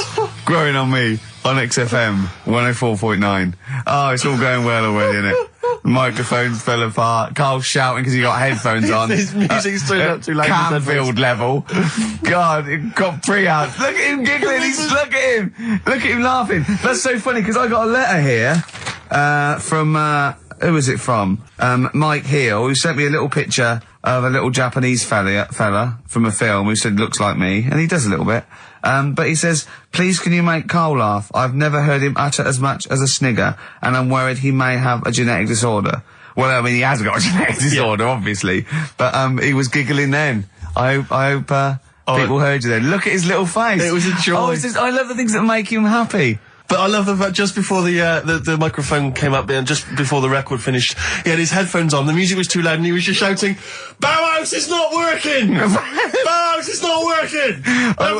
Speaker 3: growing on me on XFM 104.9. Oh, it's all going well already, isn't it? The microphones fell apart. Carl's shouting because he got headphones on.
Speaker 1: His music's turned up too loud.
Speaker 3: Canfield level. God, it got pre-out. Look at him giggling. Look at him. Look at him laughing. That's so funny because I got a letter here from who was it from? Mike Heel, who sent me a little picture of a little Japanese fella from a film who said looks like me, and he does a little bit. But he says, please can you make Carl laugh? I've never heard him utter as much as a snigger, and I'm worried he may have a genetic disorder. Well, I mean, he has got a genetic disorder, obviously. But, he was giggling then. I hope people heard you then. Look at his little face.
Speaker 1: It was a joy.
Speaker 3: Oh, I love the things that make him happy.
Speaker 1: But I love the fact just before the microphone came up and just before the record finished, he had his headphones on, the music was too loud and he was just shouting, Bauhaus is not working! Bauhaus is not working!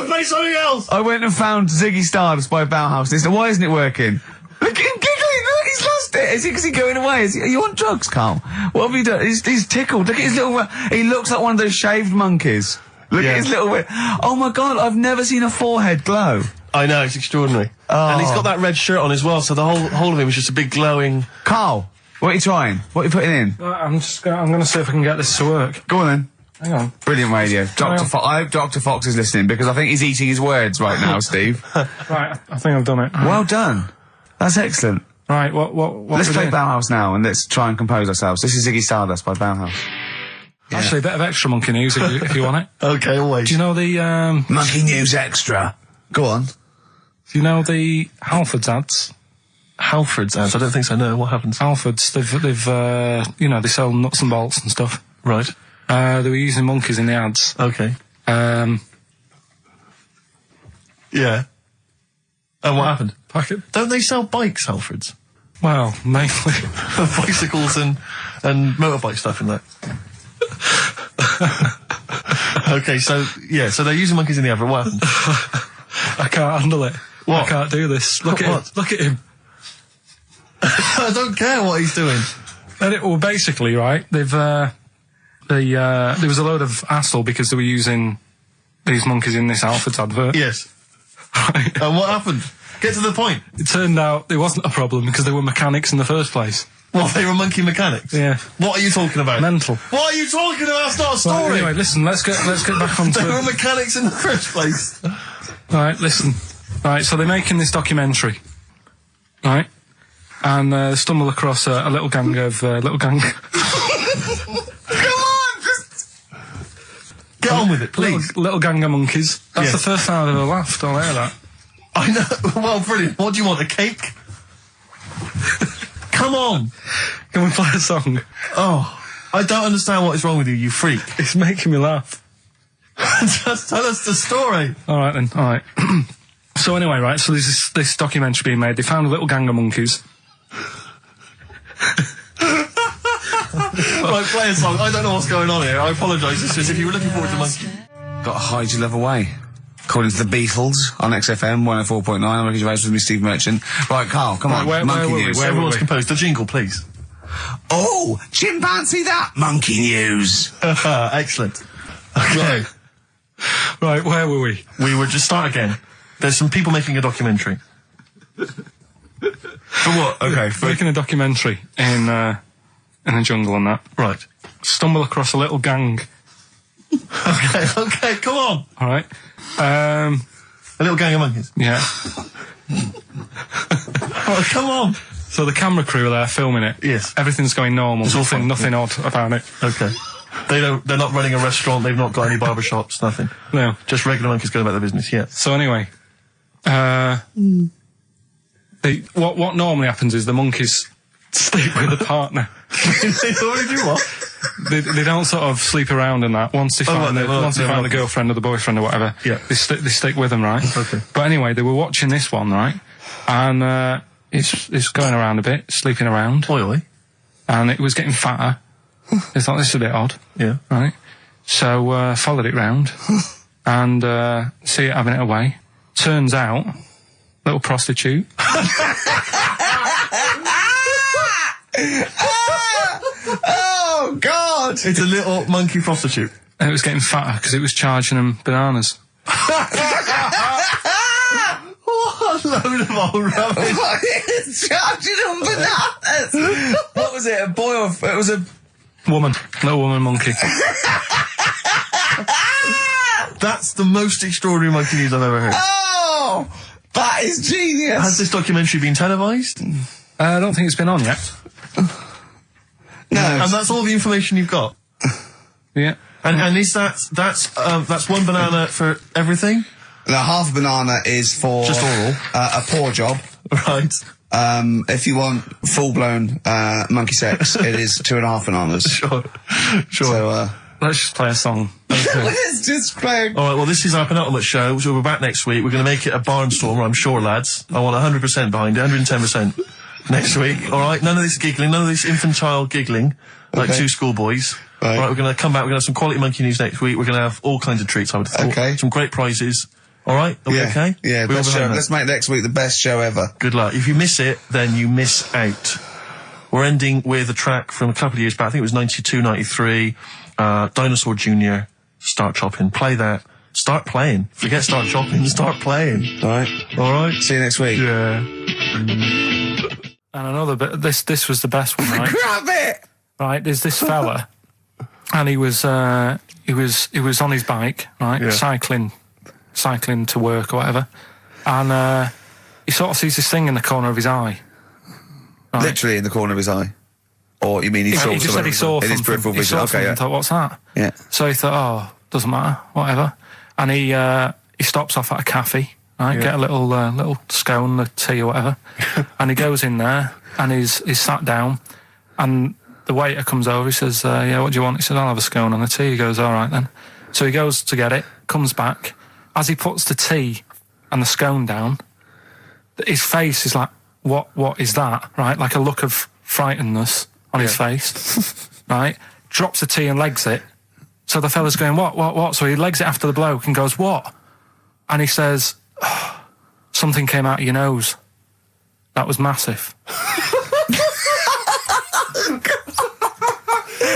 Speaker 1: Play something else!
Speaker 3: I went and found Ziggy Stardust by Bauhaus and he said, why isn't it working? Look at him giggling, look, he's lost it! Is he going away? Are you on drugs, Carl? What have you done? He's tickled, look at his little, he looks like one of those shaved monkeys. Look at his little, oh my god, I've never seen a forehead glow.
Speaker 1: I know, it's extraordinary.
Speaker 3: Oh.
Speaker 1: And he's got that red shirt on as well, so the whole of him is just a big glowing...
Speaker 3: Carl, what are you trying? What are you putting in?
Speaker 2: I'm going to see if I can get this to work.
Speaker 3: Go on then.
Speaker 2: Hang on.
Speaker 3: Brilliant radio. I hope Dr. Fox is listening because I think he's eating his words right now, Steve.
Speaker 2: Right, I think I've done it.
Speaker 3: Well done. That's excellent.
Speaker 2: Right, what
Speaker 3: Let's
Speaker 2: we're
Speaker 3: play
Speaker 2: doing?
Speaker 3: Bauhaus now and let's try and compose ourselves. This is Ziggy Stardust by Bauhaus.
Speaker 2: Actually, a bit of extra monkey news if you want it.
Speaker 1: Okay, always.
Speaker 2: Do you know the,
Speaker 3: Monkey News Extra. Go on.
Speaker 2: do you know the Halfords ads?
Speaker 1: Halford's ads? I don't think so, no. What happens?
Speaker 2: Halfords, they've you know, they sell nuts and bolts and stuff.
Speaker 1: Right.
Speaker 2: They were using monkeys in the ads.
Speaker 1: Okay.
Speaker 2: Um,
Speaker 1: Yeah. And what happened?
Speaker 2: packet.
Speaker 1: Don't they sell bikes, Halford's?
Speaker 2: Well, mainly.
Speaker 1: Bicycles and motorbike stuff in that. Okay, so they're using monkeys in the advert. What happened?
Speaker 2: I can't handle it.
Speaker 1: What?
Speaker 2: I can't do this. Look at
Speaker 1: What?
Speaker 2: him. Look at him.
Speaker 1: I don't care what he's doing.
Speaker 2: Well, basically, right, they've, there was a load of hassle because they were using these monkeys in this Halfords advert.
Speaker 1: Yes.
Speaker 2: Right.
Speaker 1: And what happened? Get to the point.
Speaker 2: It turned out there wasn't a problem because they were mechanics in the first place.
Speaker 1: Well, they were monkey mechanics.
Speaker 2: Yeah.
Speaker 1: What are you talking about?
Speaker 2: Mental.
Speaker 1: What are you talking about? That's not a story.
Speaker 2: Right, anyway, listen, let's get back onto
Speaker 1: They were
Speaker 2: it.
Speaker 1: mechanics in the first place.
Speaker 2: Right, listen. Right, so they're making this documentary. Right? And stumble across a little gang of,
Speaker 1: Come on! Just... Get on with it, please.
Speaker 2: Little gang of monkeys. That's
Speaker 1: Yes.
Speaker 2: the first time I've ever laughed, I'll hear that.
Speaker 1: I know. Well, brilliant. What do you want, a cake? Come on.
Speaker 2: Can we play a song?
Speaker 1: Oh, I don't understand what is wrong with you, you freak.
Speaker 2: It's making me laugh.
Speaker 1: Just tell us the story.
Speaker 2: Alright then, alright. So anyway, right, so there's this documentary being made. They found a little gang of monkeys.
Speaker 1: Right, play a song. I don't know what's going on here. I apologise. It's just if you were looking forward to monkey.
Speaker 3: Got to hide your love away. According to the Beatles on XFM 104.9. I'm Ricky Gervais with me, Steve Merchant. Right, Carl, come on.
Speaker 2: where
Speaker 3: Monkey
Speaker 2: were we?
Speaker 3: News.
Speaker 2: Where
Speaker 1: Everyone's
Speaker 2: we?
Speaker 1: composed. The jingle, please.
Speaker 3: Oh, chimpanzee that Monkey News.
Speaker 1: Excellent. Okay.
Speaker 2: Right, where were we?
Speaker 1: We would just start again. There's some people making a documentary. For what? Okay.
Speaker 2: Making a documentary in the jungle and that.
Speaker 1: Right.
Speaker 2: Stumble across a little gang.
Speaker 1: Okay, come on.
Speaker 2: Alright.
Speaker 1: A little gang of monkeys.
Speaker 2: Yeah.
Speaker 1: Oh, come on.
Speaker 2: So the camera crew are there filming it.
Speaker 1: Yes.
Speaker 2: Everything's going normal.
Speaker 1: It's all fine.
Speaker 2: Nothing odd about it.
Speaker 1: Okay. They're not running a restaurant, they've not got any barber shops, nothing.
Speaker 2: No.
Speaker 1: Just regular monkeys going about their business, yeah.
Speaker 2: So anyway, What normally happens is the monkeys sleep with the partner.
Speaker 1: They already do what?
Speaker 2: They don't sort of sleep around in that. Once they find a girlfriend or the boyfriend or whatever, they stick with them, right?
Speaker 1: Okay.
Speaker 2: But anyway, they were watching this one, right? And it's going around a bit, sleeping around.
Speaker 1: Oily.
Speaker 2: And it was getting fatter. They thought, this is a bit odd.
Speaker 1: Yeah.
Speaker 2: Right? So, followed it round. And, see it having it away. Turns out, little prostitute.
Speaker 3: Oh, God!
Speaker 1: It's a little monkey prostitute.
Speaker 2: And it was getting fatter because it was charging them bananas.
Speaker 1: What a load of old rubbish.
Speaker 3: It's charging them bananas! What was it, a boy or... It was a...
Speaker 2: Woman. Little woman monkey.
Speaker 1: That's the most extraordinary monkey news I've ever heard.
Speaker 3: Oh! That is genius!
Speaker 1: Has this documentary been televised?
Speaker 2: I don't think it's been on yet.
Speaker 3: No.
Speaker 1: And that's all the information you've got?
Speaker 2: Yeah.
Speaker 1: And is that's one banana for everything?
Speaker 3: Now, half a banana is for...
Speaker 1: Just oral.
Speaker 3: A paw job.
Speaker 1: Right.
Speaker 3: If you want full-blown monkey sex, it is 2.5 bananas.
Speaker 1: Sure.
Speaker 3: So,
Speaker 2: Let's just play a song.
Speaker 3: let's just play...
Speaker 1: All right, well, this is our penultimate show, so we're back next week. We're going to make it a barnstormer, I'm sure, lads. I want 100% behind it, 110% next week. All right, none of this giggling, none of this infantile giggling, like two schoolboys.
Speaker 3: Right.
Speaker 1: All right, we're going to come back, we're going to have some quality monkey news next week. We're going to have all kinds of treats, I would have thought.
Speaker 3: Okay.
Speaker 1: Some great prizes. All right, are we okay?
Speaker 3: Yeah,
Speaker 1: We all
Speaker 3: best show.
Speaker 1: behind that?
Speaker 3: Let's make next week the best show ever.
Speaker 1: Good luck. If you miss it, then you miss out. We're ending with a track from a couple of years back. I think it was 92, 93. Dinosaur Jr. Start Chopping. Play that. Start playing. Forget Start Chopping. Start playing.
Speaker 3: All right.
Speaker 1: All right?
Speaker 3: See you next week.
Speaker 1: Yeah.
Speaker 2: And another bit, this was the best one, right?
Speaker 3: Grab it!
Speaker 2: Right, there's this fella, and he was on his bike, right,
Speaker 1: Yeah.
Speaker 2: cycling to work or whatever, and he sort of sees this thing in the corner of his eye. Right?
Speaker 3: Literally in the corner of his eye. Or you mean he saw
Speaker 2: He just said he saw
Speaker 3: in his
Speaker 2: something.
Speaker 3: peripheral
Speaker 2: He
Speaker 3: vision?
Speaker 2: saw
Speaker 3: Okay,
Speaker 2: something
Speaker 3: yeah.
Speaker 2: and thought, what's that?
Speaker 3: Yeah.
Speaker 2: So he thought, oh, doesn't matter, whatever. And he stops off at a cafe, right, get a little scone, a tea or whatever, and he goes in there and he's sat down, and the waiter comes over. He says, yeah, what do you want? He says, I'll have a scone and a tea. He goes, all right then. So he goes to get it, comes back. As he puts the tea and the scone down, his face is like, what is that? Right, like a look of frightenedness on his face. Right, drops the tea and legs it. So the fella's going, what? So he legs it after the bloke and goes, what? And he says, oh, something came out of your nose. That was massive.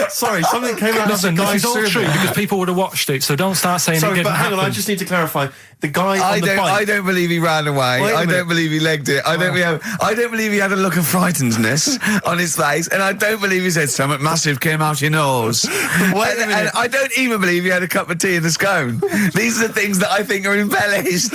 Speaker 1: Sorry, something came out of the
Speaker 2: Listen,
Speaker 1: guy
Speaker 2: this is all
Speaker 1: serving.
Speaker 2: true because people would have watched it, so don't start saying it
Speaker 1: Sorry,
Speaker 2: didn't
Speaker 1: but hang on, I
Speaker 2: happen.
Speaker 1: just need to clarify. The guy on the bike...
Speaker 3: I don't believe he ran away.
Speaker 1: Wait a
Speaker 3: I
Speaker 1: minute.
Speaker 3: don't believe he legged it. I don't believe he had a look of frightenedness on his face, and I don't believe he said something massive came out your nose.
Speaker 1: Wait a minute.
Speaker 3: And I don't even believe he had a cup of tea in the scone. These are the things that I think are embellished.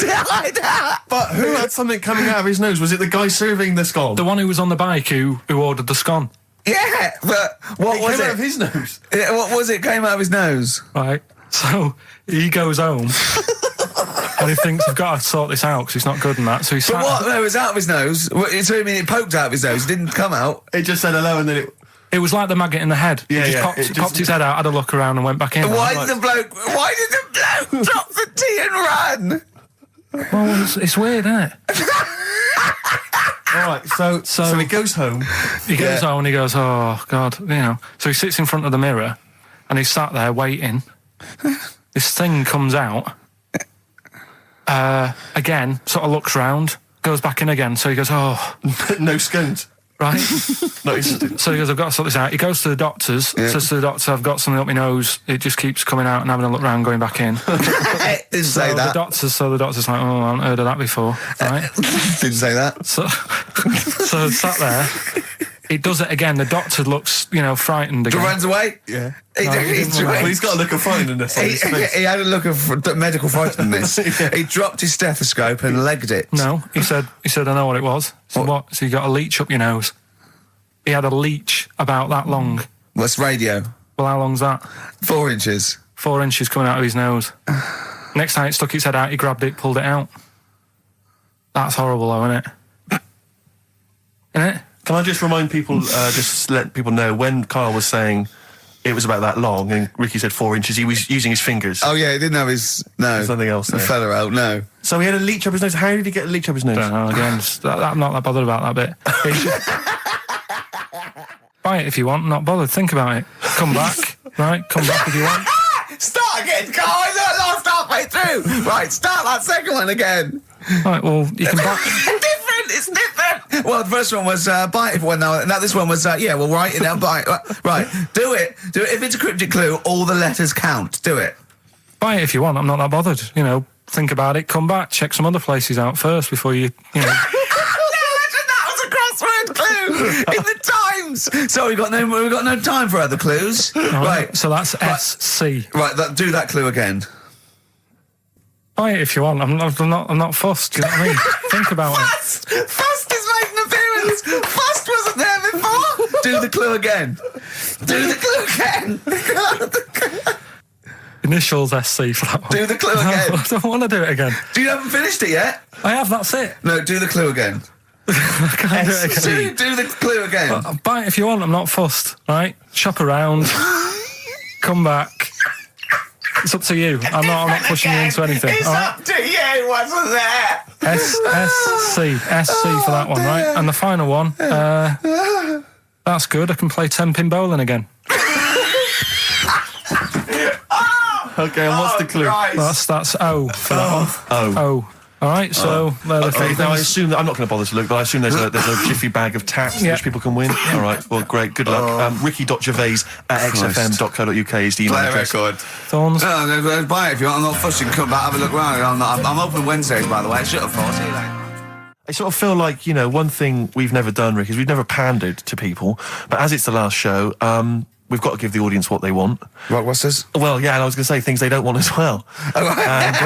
Speaker 1: But who had something coming out of his nose? Was it the guy serving the scone?
Speaker 2: The one who was on the bike who ordered the scone.
Speaker 3: Yeah, but what
Speaker 1: It
Speaker 3: was
Speaker 1: came out
Speaker 3: it?
Speaker 1: of his nose.
Speaker 3: Yeah, what was it? Came out of his nose.
Speaker 2: Right, so he goes home and he thinks, I've got to sort this out because he's not good in that. So he
Speaker 3: But
Speaker 2: sat.
Speaker 3: what? No, it was out of his nose. So I mean, it poked out of his nose. It didn't come out.
Speaker 1: It just said hello and then it...
Speaker 2: It was like the maggot in the head.
Speaker 1: Yeah,
Speaker 2: he just
Speaker 1: yeah,
Speaker 2: popped,
Speaker 1: it just-
Speaker 2: popped his head out, had a look around, and went back in.
Speaker 3: Why
Speaker 2: Like,
Speaker 3: did the bloke drop the tea and run?
Speaker 2: well, it's weird, isn't it?
Speaker 1: All right, so he goes home.
Speaker 2: He goes
Speaker 3: Yeah.
Speaker 2: home and he goes, oh, God, you know. So he sits in front of the mirror and he's sat there waiting. This thing comes out. Again, sort of looks round, goes back in again. So he goes, oh,
Speaker 1: No scones.
Speaker 2: right.
Speaker 1: No, he's...
Speaker 2: So he goes, I've got to sort this out. He goes to the doctors, says to the doctor, I've got something up my nose. It just keeps coming out and having a look round, going back in.
Speaker 3: Didn't say that.
Speaker 2: The doctor's like, oh, I haven't heard of that before. Right?
Speaker 3: Didn't say that.
Speaker 2: So sat there. It does it again. The doctor looks, frightened again.
Speaker 3: Runs away.
Speaker 1: Yeah.
Speaker 3: He
Speaker 1: Well, he's got a look of frightenedness on his face.
Speaker 3: he had a look of medical frightenedness. He dropped his stethoscope and legged it.
Speaker 2: No, he said, I know what it was. He said, what? So you got a leech up your nose. He had a leech about that long.
Speaker 3: What's radio?
Speaker 2: Well, how long's that?
Speaker 3: 4 inches.
Speaker 2: 4 inches coming out of his nose. Next time it stuck its head out, he grabbed it, pulled it out. That's horrible, though, isn't it? Isn't it?
Speaker 1: Can I just remind people, just let people know, when Karl was saying it was about that long and Ricky said 4 inches, he was using his fingers.
Speaker 3: Oh yeah, he didn't have his
Speaker 1: There's nothing else there.
Speaker 3: feather out. No.
Speaker 1: So he had a leech up his nose. How did he get a leech up his nose?
Speaker 2: Don't know, again, I'm not that bothered about that bit. It's just- Buy it if you want, not bothered. Think about it. Come back, right? Come back if you want.
Speaker 3: Start again, Carl. I lost halfway through. Right, start that second one again.
Speaker 2: Right, well, you can buy...
Speaker 3: It's different. Well, the first one was buy it. Well, no, this one was yeah. Well, write it down. Buy it. Right, do it. Do it. If it's a cryptic clue, all the letters count. Do it.
Speaker 2: Buy it if you want, I'm not that bothered. You know, think about it, come back, check some other places out first before you know...
Speaker 3: That was a crossword clue in the Times. So we got no time for other clues. Right.
Speaker 2: So that's SC.
Speaker 3: Right. Do that clue again.
Speaker 2: Buy it if you want. I'm not fussed. Do you know what I mean? Think about it.
Speaker 3: Fust is making an appearance. Fust wasn't there before. Do the clue again. Do the clue again.
Speaker 2: Initials SC for that one.
Speaker 3: Do the clue again.
Speaker 2: No, I don't want to do it again.
Speaker 3: You haven't finished it yet?
Speaker 2: I have. That's it.
Speaker 3: No. Do the clue again.
Speaker 2: I can't do it again.
Speaker 3: Do the clue again.
Speaker 2: Buy it if you want. I'm not fussed. Right? Shop around. Come back. It's up to you. I'm not pushing you into anything.
Speaker 3: It's up to you. Wasn't there?
Speaker 2: SC for that one, right? And the final one. That's good. I can play 10-pin bowling again.
Speaker 1: Okay, and what's the clue?
Speaker 3: Christ.
Speaker 2: That's O for that one. O. All right, so they're the three
Speaker 1: Now I
Speaker 2: things.
Speaker 1: assume that I'm not going to bother to look, but I assume there's a jiffy bag of tats
Speaker 2: Yeah.
Speaker 1: which people can win. All right, well, great, good luck. Ricky.gervais at xfm.co.uk is the email
Speaker 3: Play a
Speaker 1: address.
Speaker 3: record.
Speaker 2: Thorns.
Speaker 3: No, buy it if you want. I'm not fussing. Come back, have a look around. I'm open Wednesdays, by the way. Shut up, for. See you later.
Speaker 1: I sort of feel like, you know, one thing we've never done, Rick, is we've never pandered to people, but as it's the last show, we've got to give the audience what they want.
Speaker 3: Right, what's this?
Speaker 1: Well, yeah, and I was going to say things they don't want as well. And,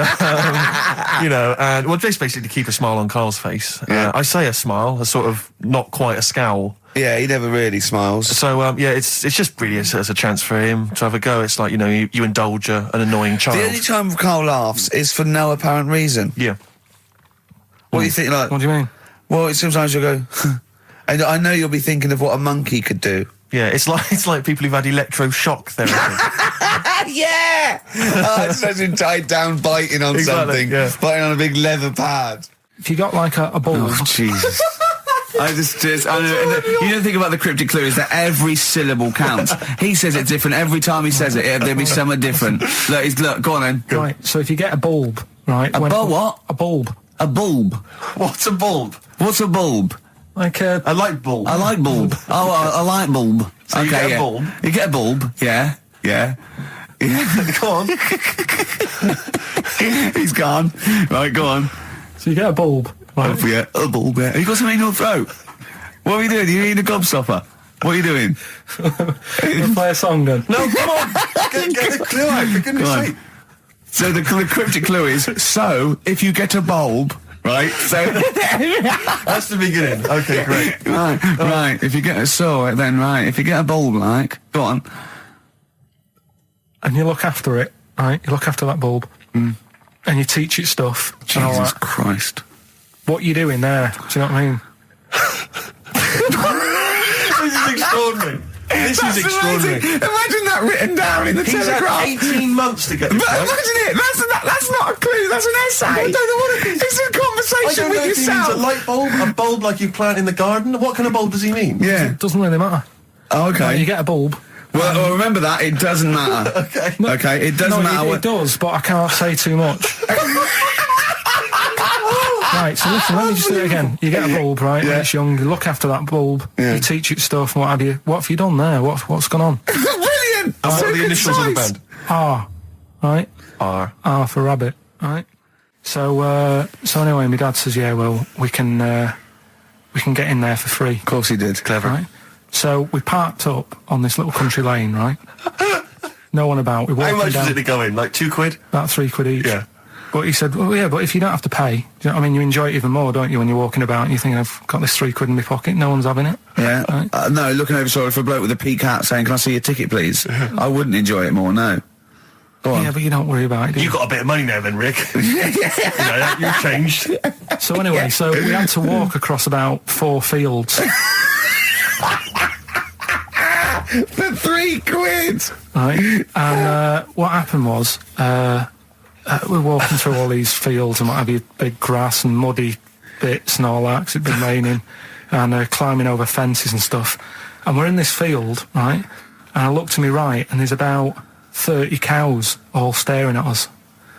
Speaker 1: you know, and well, just basically to keep a smile on Karl's face.
Speaker 3: Yeah.
Speaker 1: I say a smile, a sort of not quite a scowl.
Speaker 3: Yeah, he never really smiles.
Speaker 1: So, yeah, it's just really as a chance for him to have a go. It's like, you know, you indulge an annoying child.
Speaker 3: The only time Carl laughs is for no apparent reason.
Speaker 1: Yeah.
Speaker 3: What do you think? Like,
Speaker 2: What do you mean?
Speaker 3: well, sometimes you'll go, and I know you'll be thinking of what a monkey could do.
Speaker 1: Yeah, it's like people who've had electroshock therapy.
Speaker 3: Yeah! Oh, it's such a tied down biting on
Speaker 1: Exactly,
Speaker 3: something.
Speaker 1: yeah.
Speaker 3: Biting on a big leather pad.
Speaker 2: If you got like a bulb,
Speaker 3: Jesus. I know, you don't think about the cryptic clue is that every syllable counts. He says it different every time he says it. There'll be something different. Look, go on then.
Speaker 2: right? So if you get a bulb, right?
Speaker 3: A bulb what?
Speaker 2: A bulb.
Speaker 3: A bulb.
Speaker 1: What's a bulb?
Speaker 3: What's a bulb?
Speaker 2: Like a...
Speaker 1: A light bulb.
Speaker 3: A light bulb. Oh, a light bulb.
Speaker 1: So you get a bulb?
Speaker 3: You get a bulb. Yeah.
Speaker 1: Go on.
Speaker 3: He's gone. Right, go on.
Speaker 2: So you get a bulb, right?
Speaker 3: Oh, yeah, a bulb. Yeah. You got something in your throat. What are you doing? You eating a gobstopper? What are you doing?
Speaker 2: We'll play a song then.
Speaker 1: No, come on. Get the clue out, for goodness
Speaker 3: Go on.
Speaker 1: sake.
Speaker 3: So the cryptic clue is, so if you get a bulb, right? So
Speaker 1: That's the beginning. Okay, great.
Speaker 3: right. If you get if you get a bulb, like, go on.
Speaker 2: And you look after it, right? You look after that bulb. And you teach it stuff. and all
Speaker 3: Jesus
Speaker 2: that.
Speaker 3: Christ.
Speaker 2: What you doing there? Do you know what I mean?
Speaker 1: This is extraordinary. This is extraordinary.
Speaker 3: Imagine that written down in the
Speaker 1: He's
Speaker 3: Telegraph.
Speaker 1: had 18 months to get this
Speaker 3: But
Speaker 1: right.
Speaker 3: imagine it. That's not a clue. That's an essay.
Speaker 1: I don't know what it is.
Speaker 3: It's a
Speaker 1: I
Speaker 3: conversation
Speaker 1: don't know
Speaker 3: with
Speaker 1: if he means
Speaker 3: yourself.
Speaker 1: a light bulb, a bulb like you plant in the garden. What kind of bulb does he mean?
Speaker 3: Yeah.
Speaker 2: Doesn't really matter.
Speaker 3: Oh,
Speaker 2: Right,
Speaker 3: okay.
Speaker 2: you get a bulb.
Speaker 3: Well, remember that. It doesn't matter.
Speaker 1: Okay.
Speaker 3: Okay. It doesn't matter.
Speaker 2: It does, but I can't say too much. Right, so listen, let me just do it again. You get a bulb, right, when it's young, you look after that bulb,
Speaker 3: Yeah.
Speaker 2: you teach it stuff, and what have you. What have you done there? What's gone on?
Speaker 3: Brilliant.
Speaker 1: And what are the initials of the band?
Speaker 2: R, right?
Speaker 1: R.
Speaker 2: R for rabbit, right? So anyway, my dad says, yeah, well, we can get in there for free.
Speaker 3: Of course he did. Clever.
Speaker 2: Right? So we parked up on this little country lane, right? No one about. We walked
Speaker 1: How much
Speaker 2: down,
Speaker 1: did it go in? Like £2?
Speaker 2: about £3 each.
Speaker 1: Yeah.
Speaker 2: But he said, well, yeah, but if you don't have to pay, do you know what I mean? You enjoy it even more, don't you, when you're walking about and you're thinking, I've got this £3 in my pocket, no one's having it.
Speaker 3: Yeah.
Speaker 2: Right?
Speaker 3: No, looking over sorry for a bloke with a peak hat saying, can I see your ticket, please? I wouldn't enjoy it more, no. Go on.
Speaker 2: Yeah, but you don't worry about it, do
Speaker 1: You got a bit of money now then, Rick. You've changed.
Speaker 2: So anyway, so we had to walk across about 4 fields.
Speaker 3: For £3.
Speaker 2: Right, and what happened was we're walking through all these fields and what have you, big grass and muddy bits and all that, 'cause it'd been raining, and climbing over fences and stuff. And we're in this field, right, and I look to my right and there's about 30 cows all staring at us,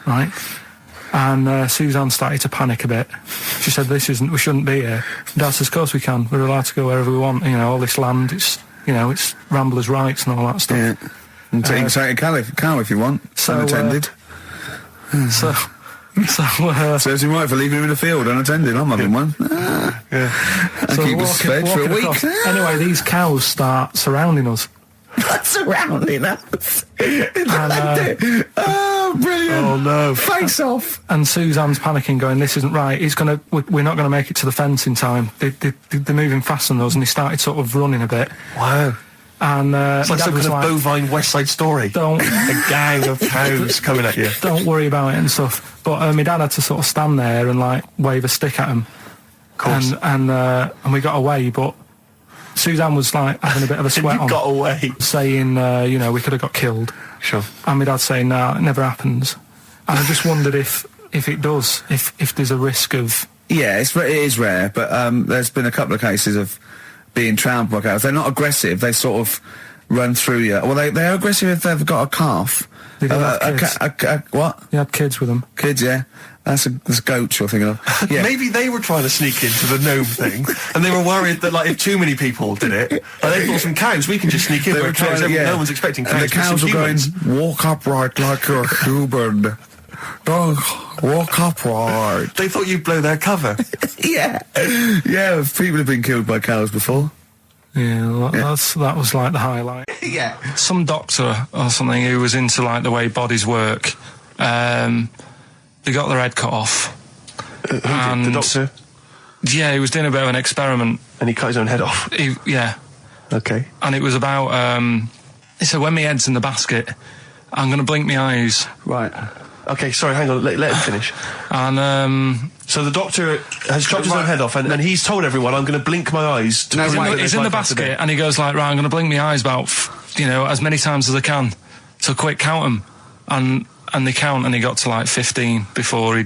Speaker 2: right? And Suzanne started to panic a bit. She said, we shouldn't be here. Dad says, of course we can, we're allowed to go wherever we want, you know, all this land, it's ramblers' rights and all that stuff.
Speaker 3: Yeah. And take a cow if you want, unattended. Serves him right for leaving him in the field unattended. I'm having one. And keep us fed for a week.
Speaker 2: Across. Anyway, these cows start surrounding us.
Speaker 3: Surrounding us.
Speaker 2: And,
Speaker 3: brilliant.
Speaker 1: Oh, no.
Speaker 3: Face off.
Speaker 2: and Suzanne's panicking, going, "This isn't right. We're not going to make it to the fence in time. They're moving faster than us." And he started sort of running a bit.
Speaker 1: Wow.
Speaker 2: And
Speaker 1: It's like
Speaker 2: Dad
Speaker 1: some
Speaker 2: was
Speaker 1: kind of
Speaker 2: like,
Speaker 1: bovine West Side Story.
Speaker 2: "Don't."
Speaker 1: A gang of cows coming at you.
Speaker 2: Don't worry about it and stuff. But my dad had to sort of stand there and like wave a stick at him.
Speaker 1: Of course.
Speaker 2: And we got away, but Suzanne was like having a bit of a sweat
Speaker 1: You
Speaker 2: on,
Speaker 1: got away.
Speaker 2: saying, we could have got killed.
Speaker 1: Sure.
Speaker 2: And my dad saying, "Nah, it never happens." And I just wondered if it does, if there's a risk of.
Speaker 3: Yeah, it is rare, but there's been a couple of cases of being trampled by cows. They're not aggressive. They sort of run through you. Well, they're aggressive if they've got a calf.
Speaker 2: They don't have kids.
Speaker 3: What?
Speaker 2: They had kids with them.
Speaker 3: Kids, yeah. That's goats you're thinking of. Yeah.
Speaker 1: Maybe they were trying to sneak into the gnome thing, and they were worried that, like, if too many people did it, like, they thought some cows, we can just sneak in.
Speaker 3: They were trying to,
Speaker 1: No one's expecting cows.
Speaker 3: And the cows were going, "Walk upright like you're human. Don't walk upright."
Speaker 1: They thought you'd blow their cover.
Speaker 3: Yeah. Yeah, people have been killed by cows before.
Speaker 2: Yeah, that was like the highlight.
Speaker 3: Yeah.
Speaker 2: Some doctor or something who was into like the way bodies work. They got their head cut off.
Speaker 1: The doctor?
Speaker 2: Yeah, he was doing a bit of an experiment.
Speaker 1: And he cut his own head off.
Speaker 2: Yeah.
Speaker 1: Okay.
Speaker 2: And it was about, he said, when my head's in the basket, I'm going to blink my eyes.
Speaker 1: Right. Okay, sorry, hang on, let him finish.
Speaker 2: And,
Speaker 1: so the doctor has chopped his own head off, and he's told everyone, "I'm going to blink my eyes." To prove that
Speaker 2: he's in the basket, and he goes like, "Right, I'm going to blink my eyes about, as many times as I can. So quick, count them." And they count, and he got to like 15 before he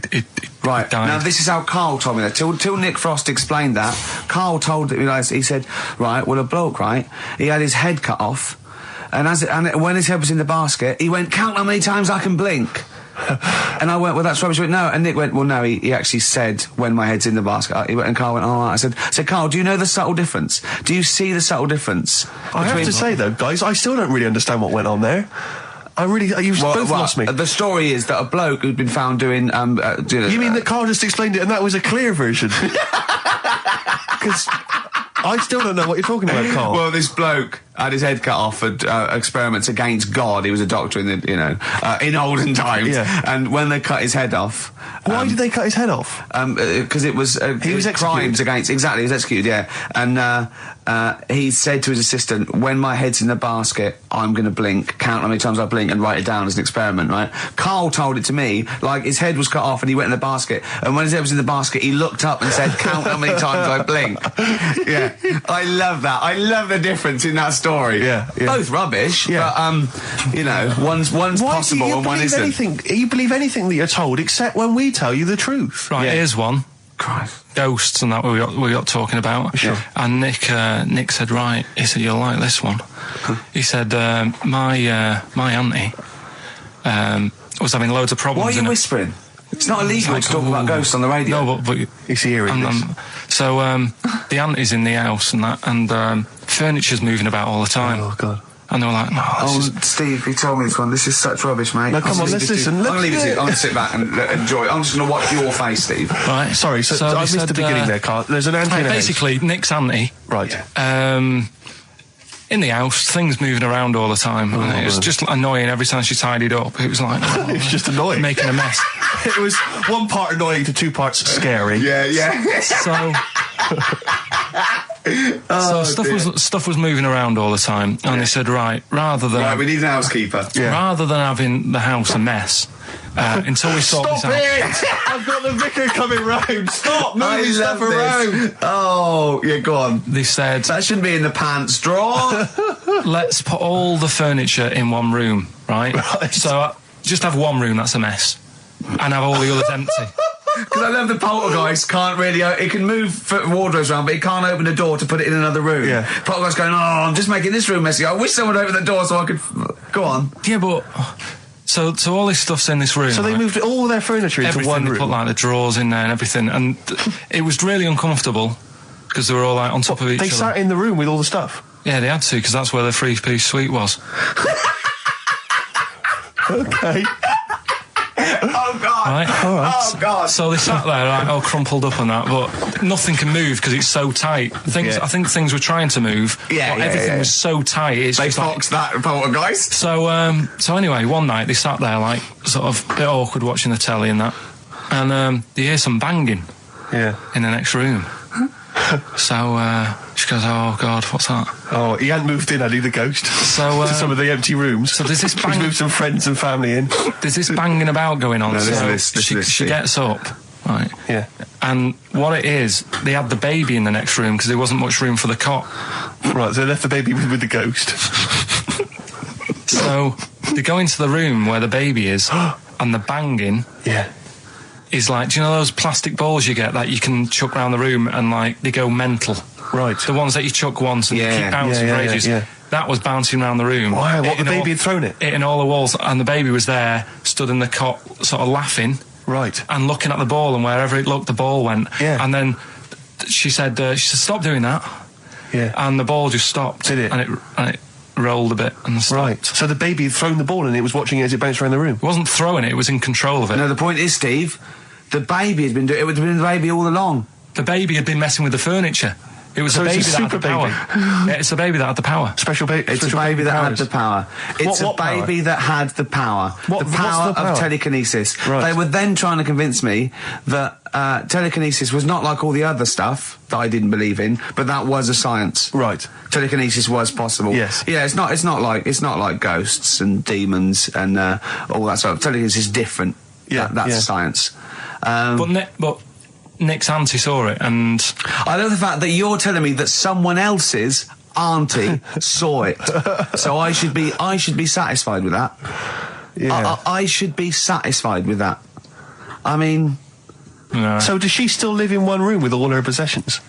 Speaker 3: Right.
Speaker 2: died.
Speaker 3: Now, this is how Carl told me that. Till Nick Frost explained that, Carl told me, he said, right, well, a bloke, right, he had his head cut off, and when his head was in the basket, he went, "Count how many times I can blink." And I went, "Well, that's rubbish." He went, "No." And Nick went, "Well, no, he actually said when my head's in the basket." He went, and Carl went, "All right." I said, "Carl, do you know the subtle difference? Do you see the subtle difference?"
Speaker 1: I have to say, though, guys, I still don't really understand what went on there. You've both lost me.
Speaker 3: The story is that a bloke who'd been found doing,
Speaker 1: You mean that Carl just explained it and that was a clear version? Because I still don't know what you're talking about, Carl.
Speaker 3: Well, this bloke had his head cut off at experiments against God. He was a doctor in the, in olden times.
Speaker 1: Yeah.
Speaker 3: And when they cut his head off,
Speaker 1: why did they cut his head off?
Speaker 3: because it was
Speaker 1: He was
Speaker 3: crimes against. Exactly, he was executed. Yeah, and he said to his assistant, "When my head's in the basket, I'm going to blink. Count how many times I blink and write it down as an experiment." Right? Carl told it to me like his head was cut off and he went in the basket, and when his head was in the basket, he looked up and said, "Count how many times I blink." Yeah, I love that. I love the difference in that story.
Speaker 1: Yeah.
Speaker 3: Both rubbish.
Speaker 1: Yeah.
Speaker 3: But one's possible and one isn't.
Speaker 1: You believe anything that you're told except when we tell you the truth.
Speaker 2: Right, here's one.
Speaker 3: Christ.
Speaker 2: Ghosts and that we got talking about.
Speaker 1: Sure.
Speaker 2: And Nick said, right, he said, "You'll like this one." He said, my auntie was having loads of problems.
Speaker 3: Why are you whispering? It's not illegal to talk about ghosts on the radio.
Speaker 2: No, but
Speaker 1: Is he hearing this?
Speaker 2: so the auntie's in the house and that, and furniture's moving about all the time.
Speaker 1: Oh, God.
Speaker 2: And they were like, "No, this is
Speaker 3: Steve, he told me this one. This is such rubbish, mate."
Speaker 1: No, come on, let's listen.
Speaker 3: I'm going to leave it to you. I'm going to sit back and enjoy it. I'm just going to watch your face, Steve.
Speaker 2: right."
Speaker 1: Sorry, so
Speaker 2: he
Speaker 1: I missed
Speaker 2: said,
Speaker 1: the beginning there, Carl. There's an auntie in a house.
Speaker 2: basically, Nick's auntie.
Speaker 1: Right.
Speaker 2: In the house, things moving around all the time. And it was just annoying every time she tidied up. It was like,
Speaker 1: It's just annoying.
Speaker 2: making a mess.
Speaker 1: It was one part annoying to two parts scary.
Speaker 3: Yeah.
Speaker 2: So So stuff was moving around all the time, and they said, right,
Speaker 3: Right, we need an housekeeper.
Speaker 2: rather than having the house a mess, until we sort this
Speaker 1: Stop
Speaker 2: out.
Speaker 1: it! I've got the vicar coming round. Stop moving stuff around.
Speaker 3: Oh, yeah, go on.
Speaker 2: They said,
Speaker 3: That shouldn't be in the pants drawer.
Speaker 2: let's put all the furniture in one room, right?
Speaker 1: Right.
Speaker 2: So just have one room that's a mess, and have all the others empty.
Speaker 3: Because I love the poltergeist can't really... It can move wardrobes around, but it can't open a door to put it in another room.
Speaker 1: Yeah.
Speaker 3: Poltergeist going, I'm just making this room messy. I wish someone would open the door so I could... Go on.
Speaker 2: Yeah, but so all this stuff's in this room.
Speaker 1: So they
Speaker 2: right?
Speaker 1: moved all their furniture into
Speaker 2: Everything,
Speaker 1: one
Speaker 2: they
Speaker 1: room.
Speaker 2: put like the drawers in there and everything, and it was really uncomfortable because they were all like on top of each
Speaker 1: They
Speaker 2: other.
Speaker 1: sat in the room with all the stuff.
Speaker 2: Yeah, they had to, because that's where the 3-piece suite was.
Speaker 1: Okay.
Speaker 3: Oh, God.
Speaker 2: Right?
Speaker 1: All right.
Speaker 3: Oh, God.
Speaker 2: So they sat there, like, all crumpled up and that, but nothing can move because it's so tight.
Speaker 1: Yeah.
Speaker 2: I think things were trying to move,
Speaker 3: Yeah,
Speaker 2: but
Speaker 3: yeah,
Speaker 2: everything
Speaker 3: yeah.
Speaker 2: was so tight. It's
Speaker 3: They
Speaker 2: just like,
Speaker 3: foxed that poltergeist.
Speaker 2: so anyway, one night they sat there, like, sort of a bit awkward watching the telly and that, and they hear some banging
Speaker 1: Yeah.
Speaker 2: in the next room. So she goes, oh God, what's that?
Speaker 1: Oh, he hadn't moved in, had he, the ghost?
Speaker 2: So,
Speaker 1: to some of the empty rooms.
Speaker 2: so there's this
Speaker 1: He's
Speaker 2: bang-
Speaker 1: moved some friends and family in.
Speaker 2: There's this banging about going on.
Speaker 3: No,
Speaker 2: so
Speaker 3: listen,
Speaker 2: she
Speaker 3: Steve.
Speaker 2: gets up, right?
Speaker 1: Yeah.
Speaker 2: And what it is, they had the baby in the next room because there wasn't much room for the cot.
Speaker 1: Right, so they left the baby with the ghost.
Speaker 2: So they go into the room where the baby is, and the banging
Speaker 1: Yeah.
Speaker 2: is like, do you know those plastic balls you get that you can chuck around the room and like they go mental?
Speaker 1: Right.
Speaker 2: The ones that you chuck once and
Speaker 3: Yeah.
Speaker 2: you keep bouncing
Speaker 1: Yeah,
Speaker 2: for
Speaker 1: yeah,
Speaker 2: ages.
Speaker 1: yeah.
Speaker 2: That was bouncing around the room.
Speaker 1: Why? What, the
Speaker 2: Hitting
Speaker 1: baby had thrown it?
Speaker 2: Hitting all the walls, and the baby was there, stood in the cot, sort of laughing.
Speaker 1: Right.
Speaker 2: And looking at the ball, and wherever it looked, the ball went.
Speaker 1: Yeah.
Speaker 2: And then she said, stop doing that.
Speaker 1: Yeah.
Speaker 2: And the ball just stopped.
Speaker 1: Did it?
Speaker 2: And it rolled a bit and stopped.
Speaker 1: Right. So the baby had thrown the ball and it was watching it as it bounced around the room.
Speaker 2: It wasn't throwing it, it was in control of it.
Speaker 3: No, the point is, Steve, the baby had been doing... It would have been the baby all along.
Speaker 2: The baby had been messing with the furniture. It was
Speaker 1: So
Speaker 2: the
Speaker 1: it's
Speaker 2: baby
Speaker 1: a
Speaker 2: that had the
Speaker 1: super
Speaker 2: power. Yeah, it's the baby that had the power.
Speaker 1: Special baby.
Speaker 3: It's a baby that had the power. It's
Speaker 1: What
Speaker 3: a baby
Speaker 1: power?
Speaker 3: that had the power.
Speaker 1: What-
Speaker 3: the
Speaker 1: what's
Speaker 3: power
Speaker 1: the power?
Speaker 3: of telekinesis.
Speaker 1: Right.
Speaker 3: They were then trying to convince me that telekinesis was not like all the other stuff that I didn't believe in, but that was a science.
Speaker 1: Right.
Speaker 3: Telekinesis was possible.
Speaker 1: Yes.
Speaker 3: Yeah, it's not like ghosts and demons and all that stuff. Telekinesis is different.
Speaker 1: Yeah,
Speaker 3: That's
Speaker 1: yeah.
Speaker 3: science.
Speaker 2: But Nick's auntie saw it, and
Speaker 3: I love the fact that you're telling me that someone else's auntie saw it. So I should be satisfied with that.
Speaker 1: Yeah.
Speaker 3: I should be satisfied with that. I mean,
Speaker 2: no,
Speaker 1: So does she still live in one room with all her possessions?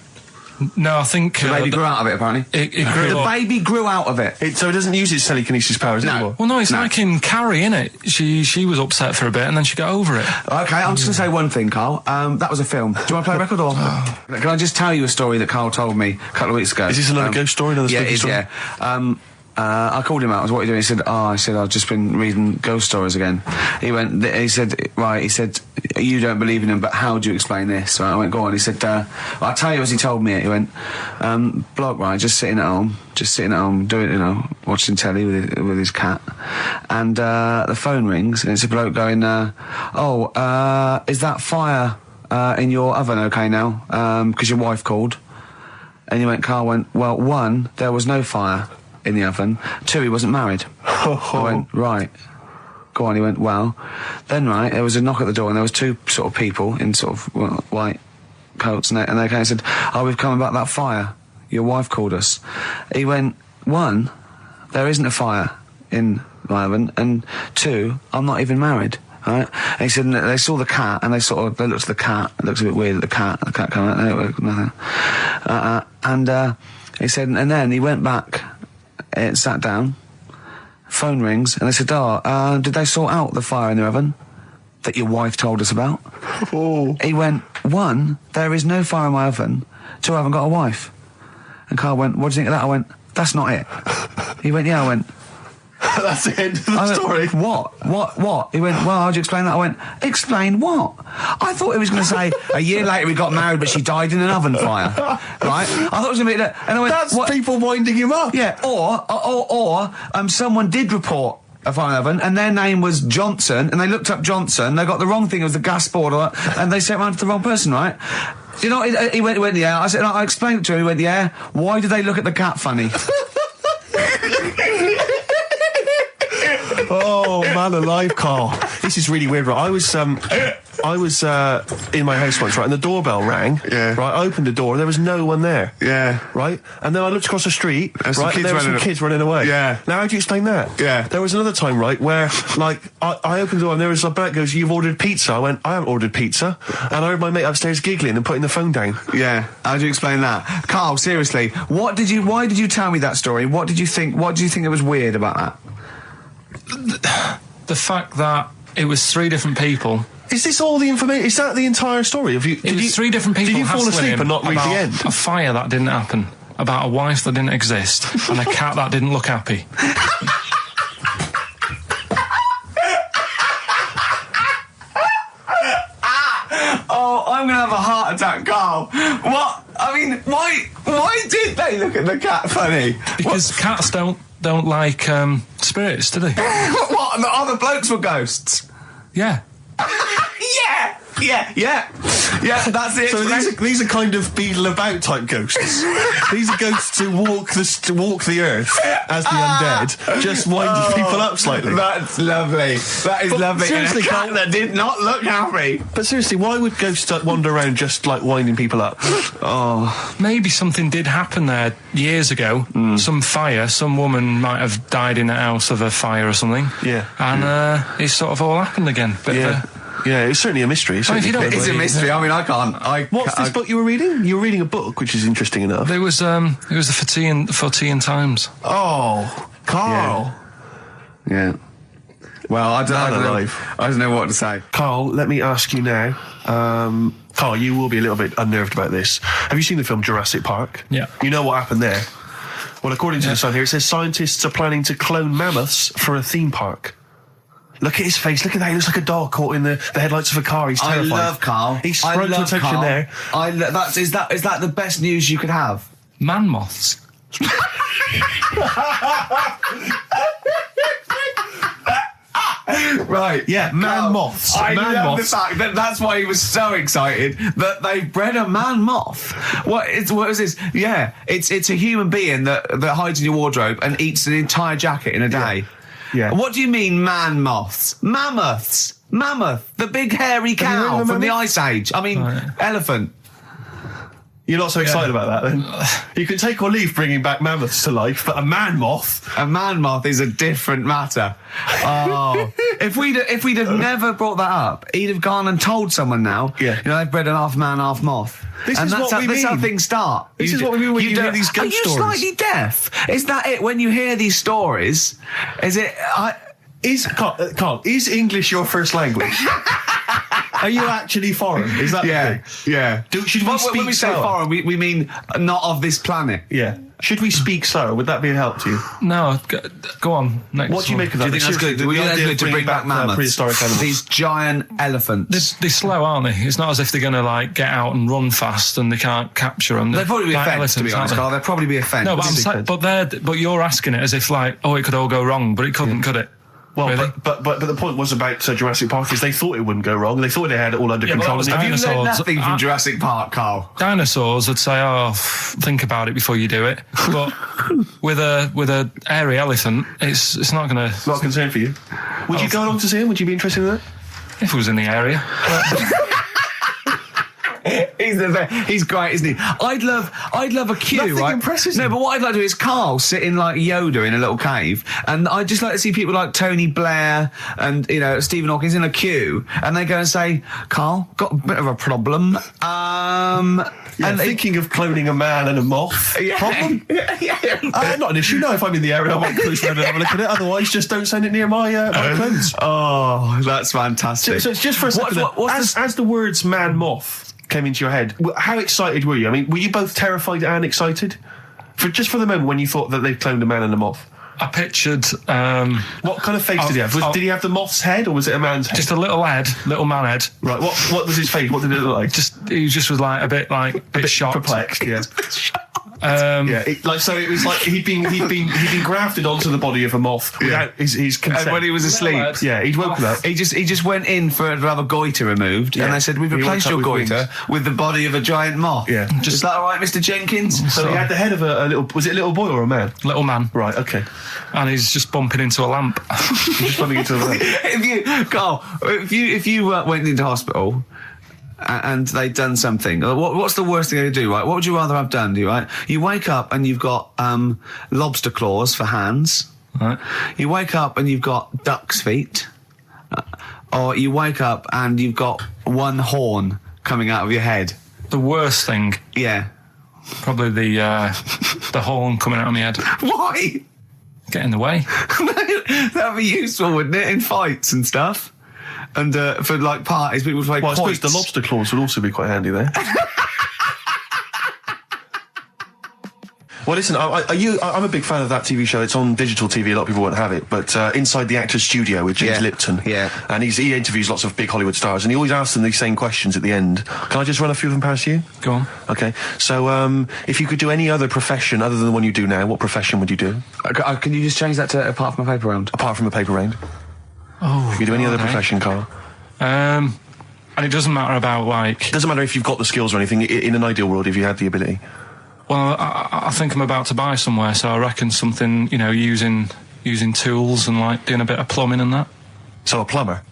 Speaker 2: I think
Speaker 3: the baby grew out of it, apparently.
Speaker 2: it grew
Speaker 3: The
Speaker 2: up.
Speaker 3: baby grew out of it.
Speaker 1: So it doesn't use its telekinesis powers
Speaker 3: No.
Speaker 1: anymore?
Speaker 2: Well, no, it's
Speaker 3: No.
Speaker 2: like in Carrie, innit? She was upset for a bit, and then she got over it.
Speaker 3: Okay, I'm just going to say one thing, Carl. That was a film. Do you want to play a record or? Can I just tell you a story that Carl told me a couple of weeks ago?
Speaker 1: Is this another ghost story, another
Speaker 3: yeah,
Speaker 1: spooky
Speaker 3: it is,
Speaker 1: story?
Speaker 3: Yeah. I called him out. I was, what are you doing? He said, I've just been reading ghost stories again. He said, you don't believe in them, but how do you explain this? So I went, go on. He said, I'll tell you as he told me it. He went, bloke, right, just sitting at home, doing, watching telly with his cat. And, the phone rings and it's a bloke going, is that fire, in your oven okay now? 'Cause your wife called. And Carl went, well, 1, there was no fire in the oven. 2, he wasn't married. I went, right. Go on, he went, well. Then, right, there was a knock at the door and there was 2 sort of people in sort of white coats and they came and said, we've come about that fire. Your wife called us. He went, 1, there isn't a fire in my oven, and 2, I'm not even married. Right? And he said they saw the cat and they looked at the cat. It looks a bit weird at the cat came out, nothing. And he said, and then he went back, sat down, phone rings, and they said, did they sort out the fire in the oven that your wife told us about?
Speaker 1: Oh.
Speaker 3: He went, 1, there is no fire in my oven. 2, I haven't got a wife. And Carl went, what do you think of that? I went, that's not it. He went, yeah. I went,
Speaker 1: That's the end of the
Speaker 3: I went,
Speaker 1: story.
Speaker 3: What? He went, well, how'd you explain that? I went, explain what? I thought he was going to say, a year later we got married, but she died in an oven fire. Right? I thought it was going to be that. And I went,
Speaker 1: That's
Speaker 3: what?
Speaker 1: people winding him up.
Speaker 3: Yeah, or someone did report a fire oven, and their name was Johnson, and they looked up Johnson, they got the wrong thing, it was the gas board, and they sent around to the wrong person, right?
Speaker 4: Do you know, he went, yeah. I said, I explained it to him, he went, yeah. Why do they look at the cat funny?
Speaker 1: Oh, man alive, Carl. This is really weird, right? I was in my house once, right, and the doorbell rang.
Speaker 3: Yeah.
Speaker 1: Right, I opened the door, and there was no one there.
Speaker 3: Yeah.
Speaker 1: Right? And then I looked across the street,
Speaker 3: There's some
Speaker 1: right, and
Speaker 3: kids
Speaker 1: there were some
Speaker 3: running
Speaker 1: kids running away.
Speaker 3: Yeah.
Speaker 1: Now, how do you explain that?
Speaker 3: Yeah.
Speaker 1: There was another time, right, where, like, I opened the door, and there was a bloke goes, "You've ordered pizza." I went, "I haven't ordered pizza." And I heard my mate upstairs giggling and putting the phone down.
Speaker 3: Yeah.
Speaker 4: How do you explain that? Carl, seriously, why did you tell me that story? What did you think that was weird about that?
Speaker 2: The fact that it was 3 different people.
Speaker 1: Is this all the information? Is that the entire story?
Speaker 2: It was 3 different people.
Speaker 1: Did you fall
Speaker 2: hassling
Speaker 1: asleep
Speaker 2: him
Speaker 1: and not read the
Speaker 2: about
Speaker 1: end?
Speaker 2: A fire that didn't happen, about a wife that didn't exist, and a cat that didn't look happy.
Speaker 4: Oh, I'm gonna have a heart attack, Carl. What? I mean, why did they look at the cat funny?
Speaker 2: Because cats don't like spirits, do they?
Speaker 4: What? The other blokes were ghosts?
Speaker 2: Yeah.
Speaker 4: Yeah, that's the
Speaker 1: So
Speaker 4: explanation.
Speaker 1: these are kind of beetle about type ghosts. These are ghosts who walk the earth as the undead, just winding people up slightly.
Speaker 4: That's lovely. That is lovely.
Speaker 1: seriously,
Speaker 4: and a cat
Speaker 1: Carl-
Speaker 4: that did not look happy.
Speaker 1: But seriously, why would ghosts wander around just like winding people up?
Speaker 4: Oh,
Speaker 2: Maybe something did happen there years ago. Some fire. Some woman might have died in a house of a fire or something.
Speaker 1: Yeah.
Speaker 2: And it sort of all happened again. Bit of a-
Speaker 1: Yeah, it's certainly a mystery.
Speaker 2: Well, if you don't
Speaker 1: Certainly
Speaker 4: it's a
Speaker 2: believe-
Speaker 4: mystery. I mean, I can't.
Speaker 1: What's this book you were reading? You were reading a book, which is interesting enough.
Speaker 2: It was the Fortean Times.
Speaker 1: Oh, Carl.
Speaker 4: Yeah. Well, I don't know what to say.
Speaker 1: Carl, let me ask you now. Carl, you will be a little bit unnerved about this. Have you seen the film Jurassic Park?
Speaker 2: Yeah.
Speaker 1: You know what happened there? Well, according to the sign here, it says scientists are planning to clone mammoths for a theme park. Look at his face. Look at that. He looks like a dog caught in the headlights of a car. He's terrified.
Speaker 4: I love Carl.
Speaker 1: He sprung to attention
Speaker 4: Carl.
Speaker 1: there.
Speaker 4: Is that the best news you could have?
Speaker 2: Man moths.
Speaker 4: Right.
Speaker 1: Yeah, man moths.
Speaker 4: I
Speaker 1: Man
Speaker 4: love
Speaker 1: moths.
Speaker 4: the fact that that's why he was so excited that they bred a man moth. What is this? Yeah, it's a human being that hides in your wardrobe and eats an entire jacket in a day.
Speaker 1: Yeah.
Speaker 4: What do you mean, man moths? Mammoths. Mammoth, the big hairy
Speaker 1: Have you heard
Speaker 4: cow
Speaker 1: of a
Speaker 4: from the
Speaker 1: mammoth?
Speaker 4: Ice Age. I mean,
Speaker 2: Right.
Speaker 4: elephant.
Speaker 1: You're not so excited about that, then? You can take or leave bringing back mammoths to life, but a man moth...
Speaker 4: A man moth is a different matter. Oh, if we'd have never brought that up, he'd have gone and told someone now.
Speaker 1: Yeah.
Speaker 4: You know, they've bred an half man, half moth.
Speaker 1: This
Speaker 4: and
Speaker 1: is
Speaker 4: that's
Speaker 1: what we
Speaker 4: that's how
Speaker 1: mean.
Speaker 4: things start.
Speaker 1: This is what we mean when you hear
Speaker 4: don't-
Speaker 1: these ghost
Speaker 4: Are you
Speaker 1: stories.
Speaker 4: slightly deaf? Is that it? When you hear these stories, is it?
Speaker 1: Carl, is English your first language? Are you actually foreign? Is that the thing?
Speaker 4: yeah.
Speaker 1: Should we speak
Speaker 4: when we say
Speaker 1: slower?
Speaker 4: foreign, we mean not of this planet.
Speaker 1: Yeah. Should we speak slower? Would that be a help to you?
Speaker 2: No, go on. Next
Speaker 1: What do you
Speaker 2: one.
Speaker 1: make of
Speaker 4: Do
Speaker 1: that?
Speaker 4: you think that's good?
Speaker 1: The
Speaker 4: Do you think
Speaker 1: idea
Speaker 4: that's
Speaker 1: of
Speaker 4: good to bring back mammoths?
Speaker 1: prehistoric animals.
Speaker 4: These giant elephants.
Speaker 2: They're slow, aren't they? It's not as if they're going to like get out and run fast and they can't capture them.
Speaker 4: They'd probably be a
Speaker 2: like
Speaker 4: fence, to be
Speaker 2: elephants,
Speaker 4: honest,
Speaker 2: aren't
Speaker 4: Carl.
Speaker 2: they?
Speaker 4: They'd probably be a fence.
Speaker 2: No, but I'm saying, but you're asking it as if like, oh, it could all go wrong, but it couldn't, could it?
Speaker 1: Well,
Speaker 2: Really?
Speaker 1: but the point was about Jurassic Park is they thought it wouldn't go wrong. They thought they had it all under
Speaker 2: Yeah, but
Speaker 1: control.
Speaker 2: that was
Speaker 1: and
Speaker 4: Have you learned
Speaker 2: dinosaurs.
Speaker 4: nothing from Jurassic Park, Carl?
Speaker 2: Dinosaurs would say, "Oh, think about it before you do it." But with a hairy elephant, it's not going to.
Speaker 1: not a concern for you. Would you go along to see him? Would you be interested in that?
Speaker 2: If it was in the area,
Speaker 4: He's great, isn't he? I'd love a queue,
Speaker 1: Nothing
Speaker 4: right?
Speaker 1: impresses
Speaker 4: No,
Speaker 1: him.
Speaker 4: but what I'd like to do is Carl sitting like Yoda in a little cave, and I'd just like to see people like Tony Blair and Stephen Hawking in a queue, and they go and say, "Carl, got a bit of a problem."
Speaker 1: And thinking of cloning a man and a moth. Problem? Not an issue. No, if I'm in the area, I might cruise around and have a look at it. Otherwise, just don't send it near my clothes.
Speaker 4: Oh, that's fantastic.
Speaker 1: So it's just for a second. As the words "man moth" came into your head, how excited were you? I mean, were you both terrified and excited? For the moment when you thought that they'd cloned a man and a moth.
Speaker 2: I pictured
Speaker 1: What kind of face did he have? Did he have the moth's head or was it a man's head?
Speaker 2: just a little man head.
Speaker 1: Right. What was his face? What did it look like?
Speaker 2: He just was like a bit shocked.
Speaker 1: Perplexed. Yeah. Yeah, so it was like he'd been grafted onto the body of a moth without his consent.
Speaker 3: And when he was asleep,
Speaker 1: he'd woken up.
Speaker 3: he just went in to have a goiter removed, and they said, "We've replaced your goiter with the body of a giant moth."
Speaker 1: Yeah.
Speaker 3: Is that all right, Mr. Jenkins?
Speaker 1: So he had the head of a little. Was it a little boy or a man?
Speaker 2: Little man.
Speaker 1: Right. Okay.
Speaker 2: And he's just bumping into a lamp.
Speaker 1: Just running into the.
Speaker 3: If you went into hospital and they'd done something, what's the worst thing they could do, right? What would you rather have done, right? You wake up and you've got lobster claws for hands.
Speaker 2: Right.
Speaker 3: You wake up and you've got duck's feet. Or you wake up and you've got one horn coming out of your head.
Speaker 2: The worst thing,
Speaker 3: Yeah.
Speaker 2: probably the horn coming out of my head.
Speaker 3: Why?
Speaker 2: Get in the way.
Speaker 3: That'd be useful, wouldn't it, in fights and stuff? And for like parties, people would play
Speaker 1: Well, I suppose
Speaker 3: quoits.
Speaker 1: the lobster claws would also be quite handy there. Well, listen, I'm a big fan of that TV show. It's on digital TV. A lot of people won't have it, but Inside the Actor's Studio with James Lipton.
Speaker 3: Yeah.
Speaker 1: And he interviews lots of big Hollywood stars, and he always asks them these same questions at the end. Can I just run a few of them past you?
Speaker 2: Go on.
Speaker 1: Okay. So, if you could do any other profession other than the one you do now, what profession would you do?
Speaker 3: Can you just change that to apart from a paper round?
Speaker 1: Apart from a paper round.
Speaker 2: Oh.
Speaker 1: If you could do any other
Speaker 2: okay.
Speaker 1: profession, Carl.
Speaker 2: And it doesn't matter about like.
Speaker 1: Doesn't matter if you've got the skills or anything. In an ideal world, if you had the ability.
Speaker 2: Well, I think I'm about to buy somewhere, so I reckon something, using tools and like doing a bit of plumbing and that.
Speaker 1: So a plumber.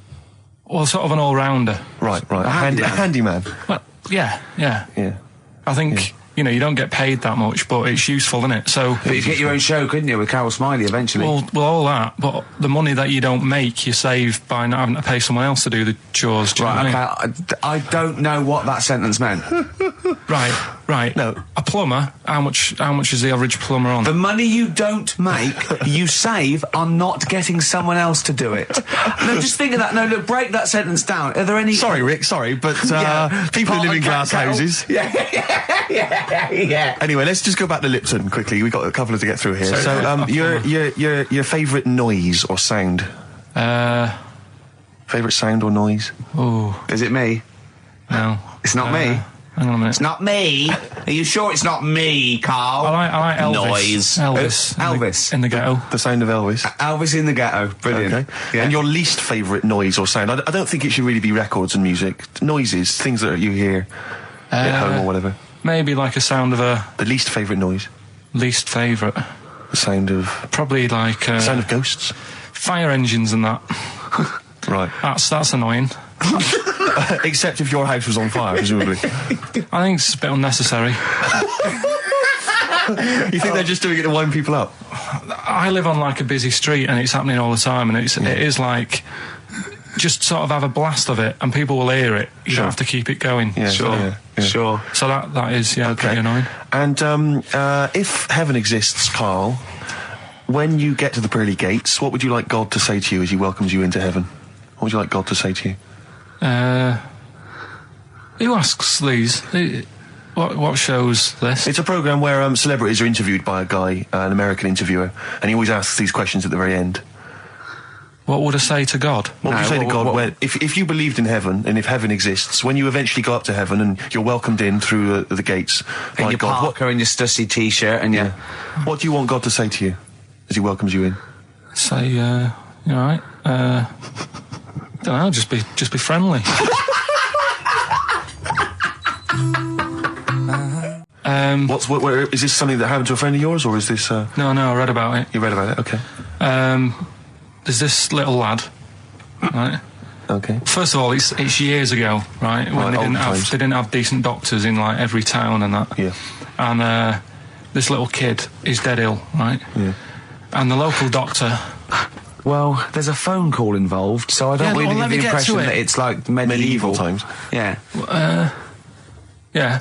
Speaker 2: Well, sort of an all-rounder.
Speaker 1: Right. A handyman.
Speaker 2: Well, yeah.
Speaker 1: Yeah.
Speaker 2: I think, you don't get paid that much, but it's useful, isn't it? So.
Speaker 3: But you'd get your own show, couldn't you, with Carol Smiley eventually?
Speaker 2: Well, all that, but the money that you don't make, you save by not having to pay someone else to do the chores. Do you know what I mean?
Speaker 3: I don't know what that sentence meant.
Speaker 2: Right.
Speaker 1: No.
Speaker 2: A plumber, how much is the average plumber on?
Speaker 3: The money you don't make, you save on not getting someone else to do it. No, just think of that. No, look, break that sentence down. Are there any...
Speaker 1: Sorry, Rick, but people who live in glass houses.
Speaker 3: Yeah.
Speaker 1: Anyway, let's just go back to Lipton quickly. We've got a couple to get through here. So, your favourite noise or sound? Favourite sound or noise?
Speaker 2: Oh,
Speaker 3: Is it me?
Speaker 2: no.
Speaker 3: It's not me.
Speaker 2: Hang on a minute.
Speaker 3: It's not me. Are you sure it's not me, Carl?
Speaker 2: I like Elvis.
Speaker 3: Noise.
Speaker 2: Elvis. In the ghetto.
Speaker 1: The sound of Elvis.
Speaker 3: Elvis in the Ghetto. Brilliant.
Speaker 1: Okay.
Speaker 3: Yeah.
Speaker 1: And your least favourite noise or sound? I don't think it should really be records and music. Noises, things that you hear at home or whatever.
Speaker 2: Maybe like a sound of a
Speaker 1: The least favourite noise?
Speaker 2: least favourite.
Speaker 1: The sound of...
Speaker 2: Probably like
Speaker 1: sound of ghosts?
Speaker 2: fire engines and that.
Speaker 1: Right.
Speaker 2: That's annoying.
Speaker 1: Except if your house was on fire, presumably.
Speaker 2: I think it's a bit unnecessary.
Speaker 1: You think they're just doing it to wind people up?
Speaker 2: I live on like a busy street and it's happening all the time, and it is like just sort of have a blast of it and people will hear it. You don't have to keep it going.
Speaker 1: Yeah,
Speaker 3: Sure. Sure.
Speaker 2: So that is pretty annoying.
Speaker 1: And if heaven exists, Carl, when you get to the pearly gates, what would you like God to say to you as he welcomes you into heaven? What would you like God to say to you?
Speaker 2: Who asks these? What show's this?
Speaker 1: It's a programme where celebrities are interviewed by a guy, an American interviewer, and he always asks these questions at the very end.
Speaker 2: What would I say to God?
Speaker 1: What would you say to God if you believed in heaven, and if heaven exists, when you eventually go up to heaven and you're welcomed in through the gates
Speaker 3: And
Speaker 1: by
Speaker 3: your
Speaker 1: God,
Speaker 3: Parker and your Stussy t-shirt and your...
Speaker 1: what do you want God to say to you as he welcomes you in?
Speaker 2: Say, you alright? Don't know, just be friendly.
Speaker 1: Is this something that happened to a friend of yours, or is this?
Speaker 2: No, I read about it.
Speaker 1: You read about it, okay.
Speaker 2: There's this little lad, right?
Speaker 1: Okay.
Speaker 2: First of all, it's years ago, right? When they didn't have decent doctors in like every town and that.
Speaker 1: Yeah.
Speaker 2: And this little kid is dead ill, right?
Speaker 1: Yeah.
Speaker 2: And the local doctor.
Speaker 3: Well, there's a phone call involved, so I don't really
Speaker 2: let
Speaker 3: get
Speaker 2: me
Speaker 3: the
Speaker 2: get to
Speaker 3: impression
Speaker 2: it.
Speaker 3: that it's like medieval
Speaker 1: times.
Speaker 3: Yeah.
Speaker 2: Yeah.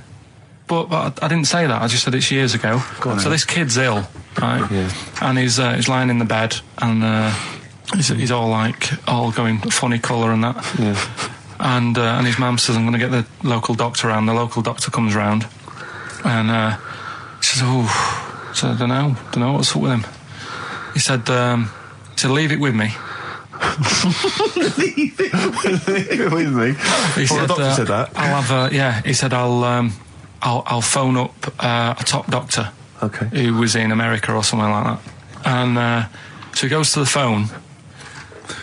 Speaker 2: But I didn't say that. I just said it's years ago. So this kid's ill, right?
Speaker 1: Yeah.
Speaker 2: And he's lying in the bed, and he's all going funny colour and that.
Speaker 1: Yeah.
Speaker 2: And his mum says, I'm going to get the local doctor round. The local doctor comes round, and he says, so I don't know what's up with him. He said, leave it with me.
Speaker 1: Leave it with me.
Speaker 2: He said,
Speaker 1: the doctor said that.
Speaker 2: I'll have he said, I'll I'll phone up a top doctor
Speaker 1: Okay.
Speaker 2: who was in America or somewhere like that. And so he goes to the phone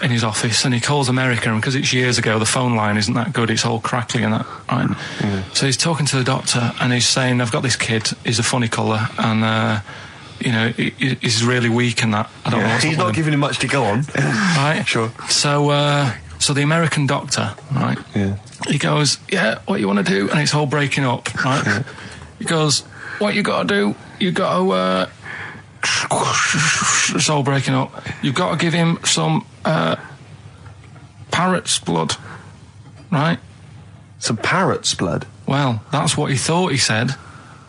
Speaker 2: in his office and he calls America, and because it's years ago, the phone line isn't that good, it's all crackly and that, right? So he's talking to the doctor and he's saying, I've got this kid, he's a funny colour, and he's really weak and that. I don't know what's
Speaker 1: He's
Speaker 2: up
Speaker 1: not
Speaker 2: with him.
Speaker 1: giving him much to go on.
Speaker 2: Right?
Speaker 1: Sure.
Speaker 2: So the American doctor, right?
Speaker 1: Yeah.
Speaker 2: He goes, yeah, what you want to do? And it's all breaking up, right?
Speaker 1: Yeah.
Speaker 2: He goes, what you got to do? You got to, it's all breaking up. You've got to give him some parrot's blood, right?
Speaker 1: Some parrot's blood.
Speaker 2: Well, that's what he thought he said,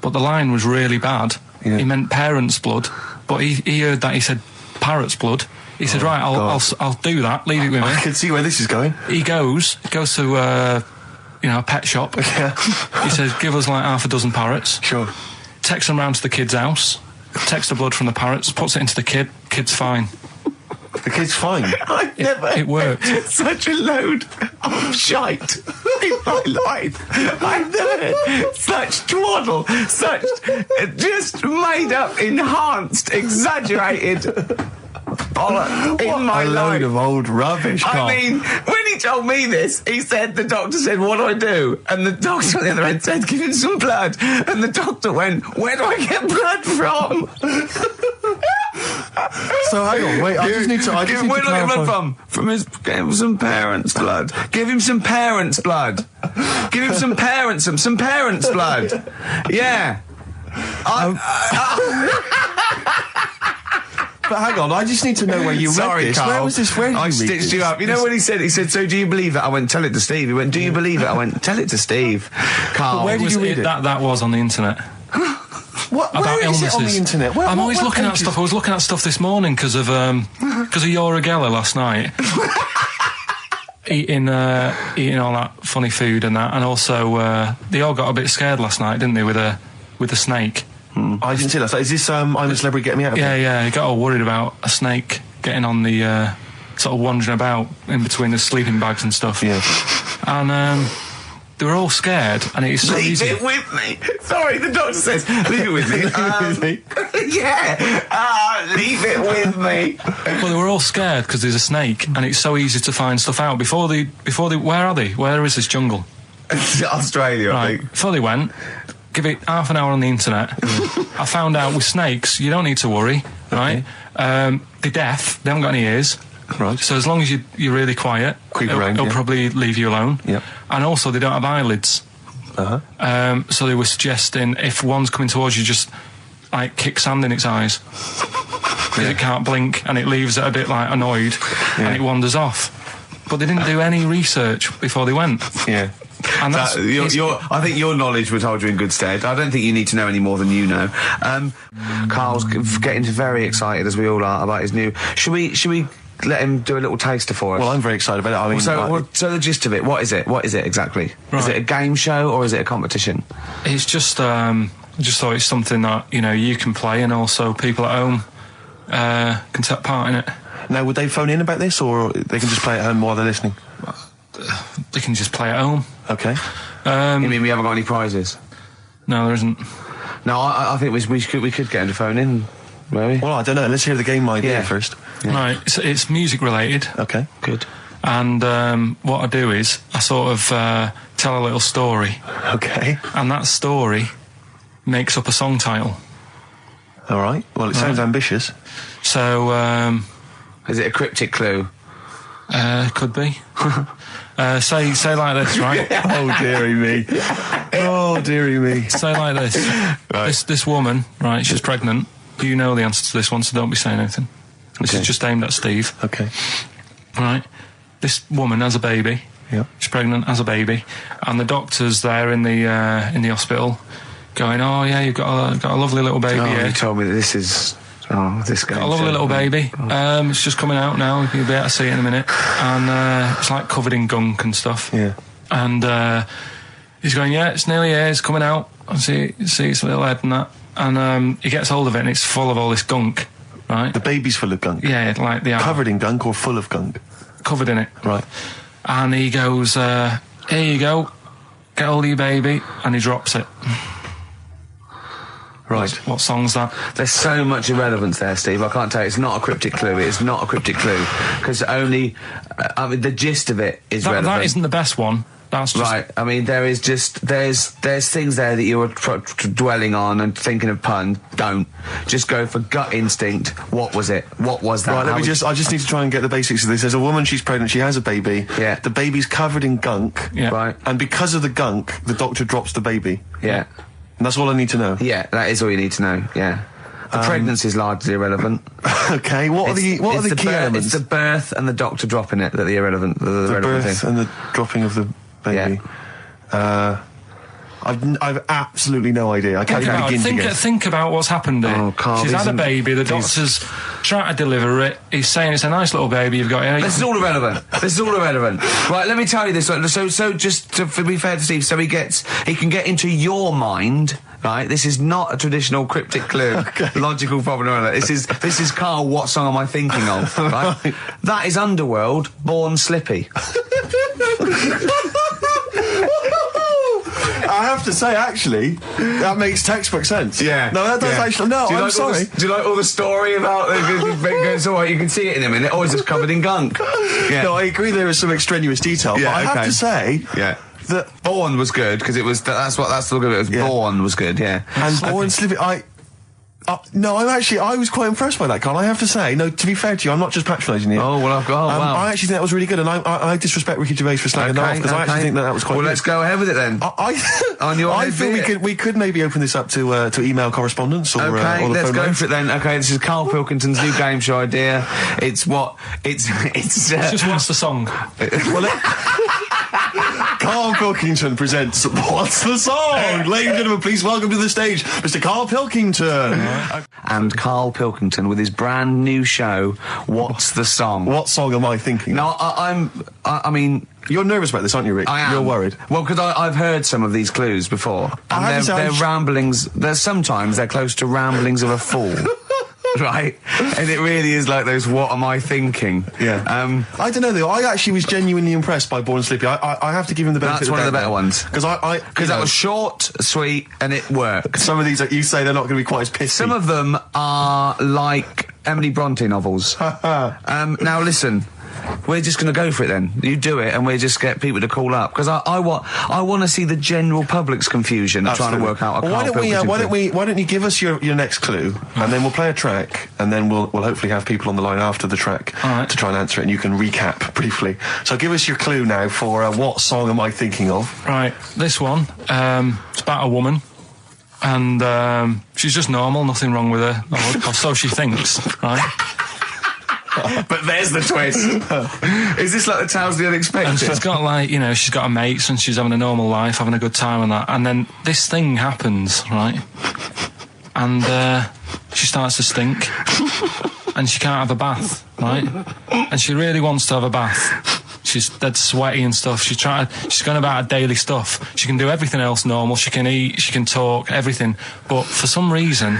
Speaker 2: but the line was really bad.
Speaker 1: Yeah.
Speaker 2: He meant parent's blood, but he heard that he said parrot's blood. He said, right, I'll do that. Leave it with me.
Speaker 1: I can see where this is going.
Speaker 2: He goes to a pet shop.
Speaker 1: Yeah.
Speaker 2: He says, give us like half a dozen parrots.
Speaker 1: Sure.
Speaker 2: Takes them round to the kid's house, takes the blood from the parrots, puts it into the kid. Kid's fine.
Speaker 1: The kid's fine.
Speaker 3: I've never
Speaker 2: it worked.
Speaker 3: heard such a load of shite in my life. I've never heard such twaddle, such just made up, enhanced, exaggerated bollocks in my
Speaker 1: a
Speaker 3: life.
Speaker 1: load of old rubbish, Carl.
Speaker 3: I mean, when he told me this, he said, the doctor said, what do I do? And the doctor on the other end said, give him some blood. And the doctor went, where do I get blood from?
Speaker 1: So hang on, wait. I just need to
Speaker 3: Where do I get
Speaker 1: clarify.
Speaker 3: blood from? Give him some parents' blood. Give him some parents' blood. Give him some parents' blood. Yeah.
Speaker 1: But hang on, I just need to know where you
Speaker 3: Sorry,
Speaker 1: read this.
Speaker 3: Carl.
Speaker 1: Where was this? Where did
Speaker 3: I
Speaker 1: you read
Speaker 3: stitched
Speaker 1: this?
Speaker 3: you up. You know what he said? He said, so do you believe it? I went, tell it to Steve. He went, do you believe it? I went, tell it to Steve. Carl.
Speaker 1: where did you read it?
Speaker 2: That was on the internet.
Speaker 1: What?
Speaker 2: About
Speaker 1: Where is
Speaker 2: illnesses.
Speaker 1: it on the internet?
Speaker 2: I'm always looking at stuff. I was looking at stuff this morning because of Yoragella last night. eating all that funny food and that, and also they all got a bit scared last night, didn't they, with a snake?
Speaker 1: I didn't see that. So is this I'm a Celebrity, Get Me Out of Here?
Speaker 2: Yeah, he got all worried about a snake getting on the sort of wandering about in between the sleeping bags and stuff.
Speaker 1: Yeah.
Speaker 2: And they were all scared, and it's so
Speaker 3: Leave
Speaker 2: easy.
Speaker 3: it with me. Sorry, the doctor says, leave it with me. Yeah. Leave it with me.
Speaker 2: Well, they were all scared because there's a snake, and it's so easy to find stuff out. Before they, where are they? Where is this jungle?
Speaker 3: Australia, I
Speaker 2: Right.
Speaker 3: think.
Speaker 2: Before they went, give it half an hour on the internet. I found out with snakes, you don't need to worry, right? They're deaf. They haven't got any ears.
Speaker 1: Right.
Speaker 2: So as long as you're really quiet,
Speaker 1: Creep around,
Speaker 2: it'll
Speaker 1: yeah.
Speaker 2: probably leave you alone.
Speaker 1: Yep.
Speaker 2: And also, they don't have eyelids.
Speaker 1: Uh-huh.
Speaker 2: So they were suggesting if one's coming towards you, just like kick sand in its eyes because it can't blink, and it leaves it a bit like annoyed, and it wanders off. But they didn't do any research before they went.
Speaker 1: Yeah.
Speaker 2: And that's
Speaker 3: I think your knowledge would hold you in good stead. I don't think you need to know any more than you know. Carl's getting very excited, as we all are, about his new. Should we let him do a little taster for us?
Speaker 1: Well, I'm very excited about it. I mean,
Speaker 3: So the gist of it, what is it? What is it exactly?
Speaker 2: Right.
Speaker 3: Is it a game show or is it a competition?
Speaker 2: It's just I just thought it's something that you can play, and also people at home can take part in it.
Speaker 1: now, would they phone in about this, or they can just play at home while they're listening?
Speaker 2: They can just play at home.
Speaker 1: Okay.
Speaker 3: You mean we haven't got any prizes?
Speaker 2: No, there isn't.
Speaker 3: No, I think we could get him to phone in, maybe.
Speaker 1: Well, I don't know. Let's hear the game idea
Speaker 3: Yeah.
Speaker 1: first.
Speaker 2: Right, it's music related.
Speaker 1: Okay.
Speaker 3: Good.
Speaker 2: And what I do is I sort of tell a little story,
Speaker 1: Okay.
Speaker 2: and that story makes up a song title.
Speaker 1: All right. Well, it sounds ambitious.
Speaker 2: So
Speaker 3: Is it a cryptic clue?
Speaker 2: could be. Say like this, right?
Speaker 1: Oh, dearie me. Oh, dearie me.
Speaker 2: Say like this.
Speaker 1: Right.
Speaker 2: This woman, right? She's pregnant. You know the answer to this one, so don't be saying anything. This
Speaker 1: Okay.
Speaker 2: is just aimed at Steve.
Speaker 1: Okay.
Speaker 2: Right. This woman has a baby.
Speaker 1: Yeah.
Speaker 2: She's pregnant, has a baby, and the doctor's there in the hospital, going, "Oh yeah, you've got a lovely little baby
Speaker 3: Oh,
Speaker 2: here.
Speaker 3: you told me that this is. Oh, this guy.
Speaker 2: Got a lovely little baby. It's just coming out now. You'll be able to see it in a minute, and it's like covered in gunk and stuff.
Speaker 1: Yeah.
Speaker 2: And he's going, yeah, it's nearly here. It's coming out. I see its little head and that, and he gets hold of it, and it's full of all this gunk, right?
Speaker 1: The baby's full of gunk.
Speaker 2: Yeah, like the
Speaker 1: Covered in gunk or full of gunk?
Speaker 2: covered in it.
Speaker 1: Right.
Speaker 2: And he goes, here you go, get hold of your baby, and he drops it.
Speaker 1: Right.
Speaker 2: What song's that?
Speaker 3: There's so much irrelevance there, Steve. I can't tell you. It's not a cryptic clue. It's not a cryptic clue. Because only... I mean, the gist of it is relevant.
Speaker 2: That isn't the best one. That's just...
Speaker 3: Right. I mean, there is just... There's things there that you were dwelling on and thinking of pun. Don't. Just go for gut instinct. What was it? What was that?
Speaker 1: Right, I just need to try and get the basics of this. There's a woman, she's pregnant, she has a baby.
Speaker 3: Yeah.
Speaker 1: The baby's covered in gunk.
Speaker 2: Yeah.
Speaker 3: Right.
Speaker 1: And because of the gunk, the doctor drops the baby.
Speaker 3: Yeah.
Speaker 1: And that's all I need to know.
Speaker 3: Yeah, that is all you need to know. Yeah. The pregnancy's largely irrelevant.
Speaker 1: Okay, what are the key elements?
Speaker 3: It's the birth and the doctor dropping it that are the irrelevant. The relevant
Speaker 1: birth
Speaker 3: thing.
Speaker 1: and the dropping of the baby.
Speaker 3: Yeah.
Speaker 1: I've absolutely no idea. I can't even begin to guess.
Speaker 2: Think about what's happened here.
Speaker 3: Oh, Carl,
Speaker 2: she's had a baby. The doctor's trying to deliver it. He's saying it's a nice little baby you've got here.
Speaker 3: This is all irrelevant. This is all irrelevant. Right, let me tell you this. So just to be fair to Steve, so he can get into your mind. Right, this is not a traditional cryptic clue, logical problem or other. This is Carl. What song am I thinking of? Right, that is Underworld, Born Slippy.
Speaker 1: I have to say, actually, that makes textbook sense.
Speaker 3: Yeah.
Speaker 1: No, that does actually. No, I'm sorry.
Speaker 3: Do you like all the story about it's all right, you can see it in him, and it always is covered in gunk. Yeah.
Speaker 1: No, I agree there is some extraneous detail, but I have to say...
Speaker 3: Yeah. Born was good, because it was... That's the look of it. It was Born was good, yeah.
Speaker 1: And Born Slippy, no, I was quite impressed by that, Carl. I have to say, no, to be fair to you, I'm not just patronising you.
Speaker 3: Oh, well, wow.
Speaker 1: I actually think that was really good, and I disrespect Ricky Gervais for slagging that off, because I actually think that was quite good.
Speaker 3: Well, let's go ahead with it then.
Speaker 1: I think we could maybe open this up to email correspondence or
Speaker 3: okay,
Speaker 1: or the
Speaker 3: let's
Speaker 1: phone
Speaker 3: go
Speaker 1: lines.
Speaker 3: for it then. Okay, this is Karl Pilkington's new game show idea. It's
Speaker 2: Just what's the song?
Speaker 1: Karl Pilkington presents What's the Song? Ladies and gentlemen, please welcome to the stage Mr. Karl Pilkington.
Speaker 3: And Karl Pilkington with his brand new show, What's the Song?
Speaker 1: What song am I thinking?
Speaker 3: No, I mean...
Speaker 1: You're nervous about this, aren't you, Rick?
Speaker 3: I am.
Speaker 1: You're worried.
Speaker 3: Well, because I've heard some of these clues before. And they're ramblings... Sometimes they're close to ramblings of a fool. Right? And it really is like those, what am I thinking?
Speaker 1: Yeah. I don't know, though. I actually was genuinely impressed by Born Slippy. I have to give him the benefit
Speaker 3: That's one of the better ones.
Speaker 1: Because
Speaker 3: that was short, sweet, and it worked.
Speaker 1: Some of these, like you say, they're not going to be quite as pissy.
Speaker 3: Some of them are like Emily Bronte novels. Now, listen. We're just going to go for it then. You do it, and we'll just get people to call up because I want to see the general public's confusion of trying to work out.
Speaker 1: Well, why don't you give us your next clue, and then we'll play a track, and then we'll hopefully have people on the line after the track to try and answer it, and you can recap briefly. So give us your clue now for what song am I thinking of?
Speaker 2: Right, this one. It's about a woman. And she's just normal, nothing wrong with her, or so she thinks, right?
Speaker 3: But there's the twist. Is this like the Tales of the Unexpected?
Speaker 2: And she's got she's got her mates and she's having a normal life, having a good time and that. And then this thing happens, right? And she starts to stink. And she can't have a bath, right? And she really wants to have a bath. She's dead sweaty and stuff. She's going about her daily stuff. She can do everything else normal. She can eat, she can talk, everything. But for some reason,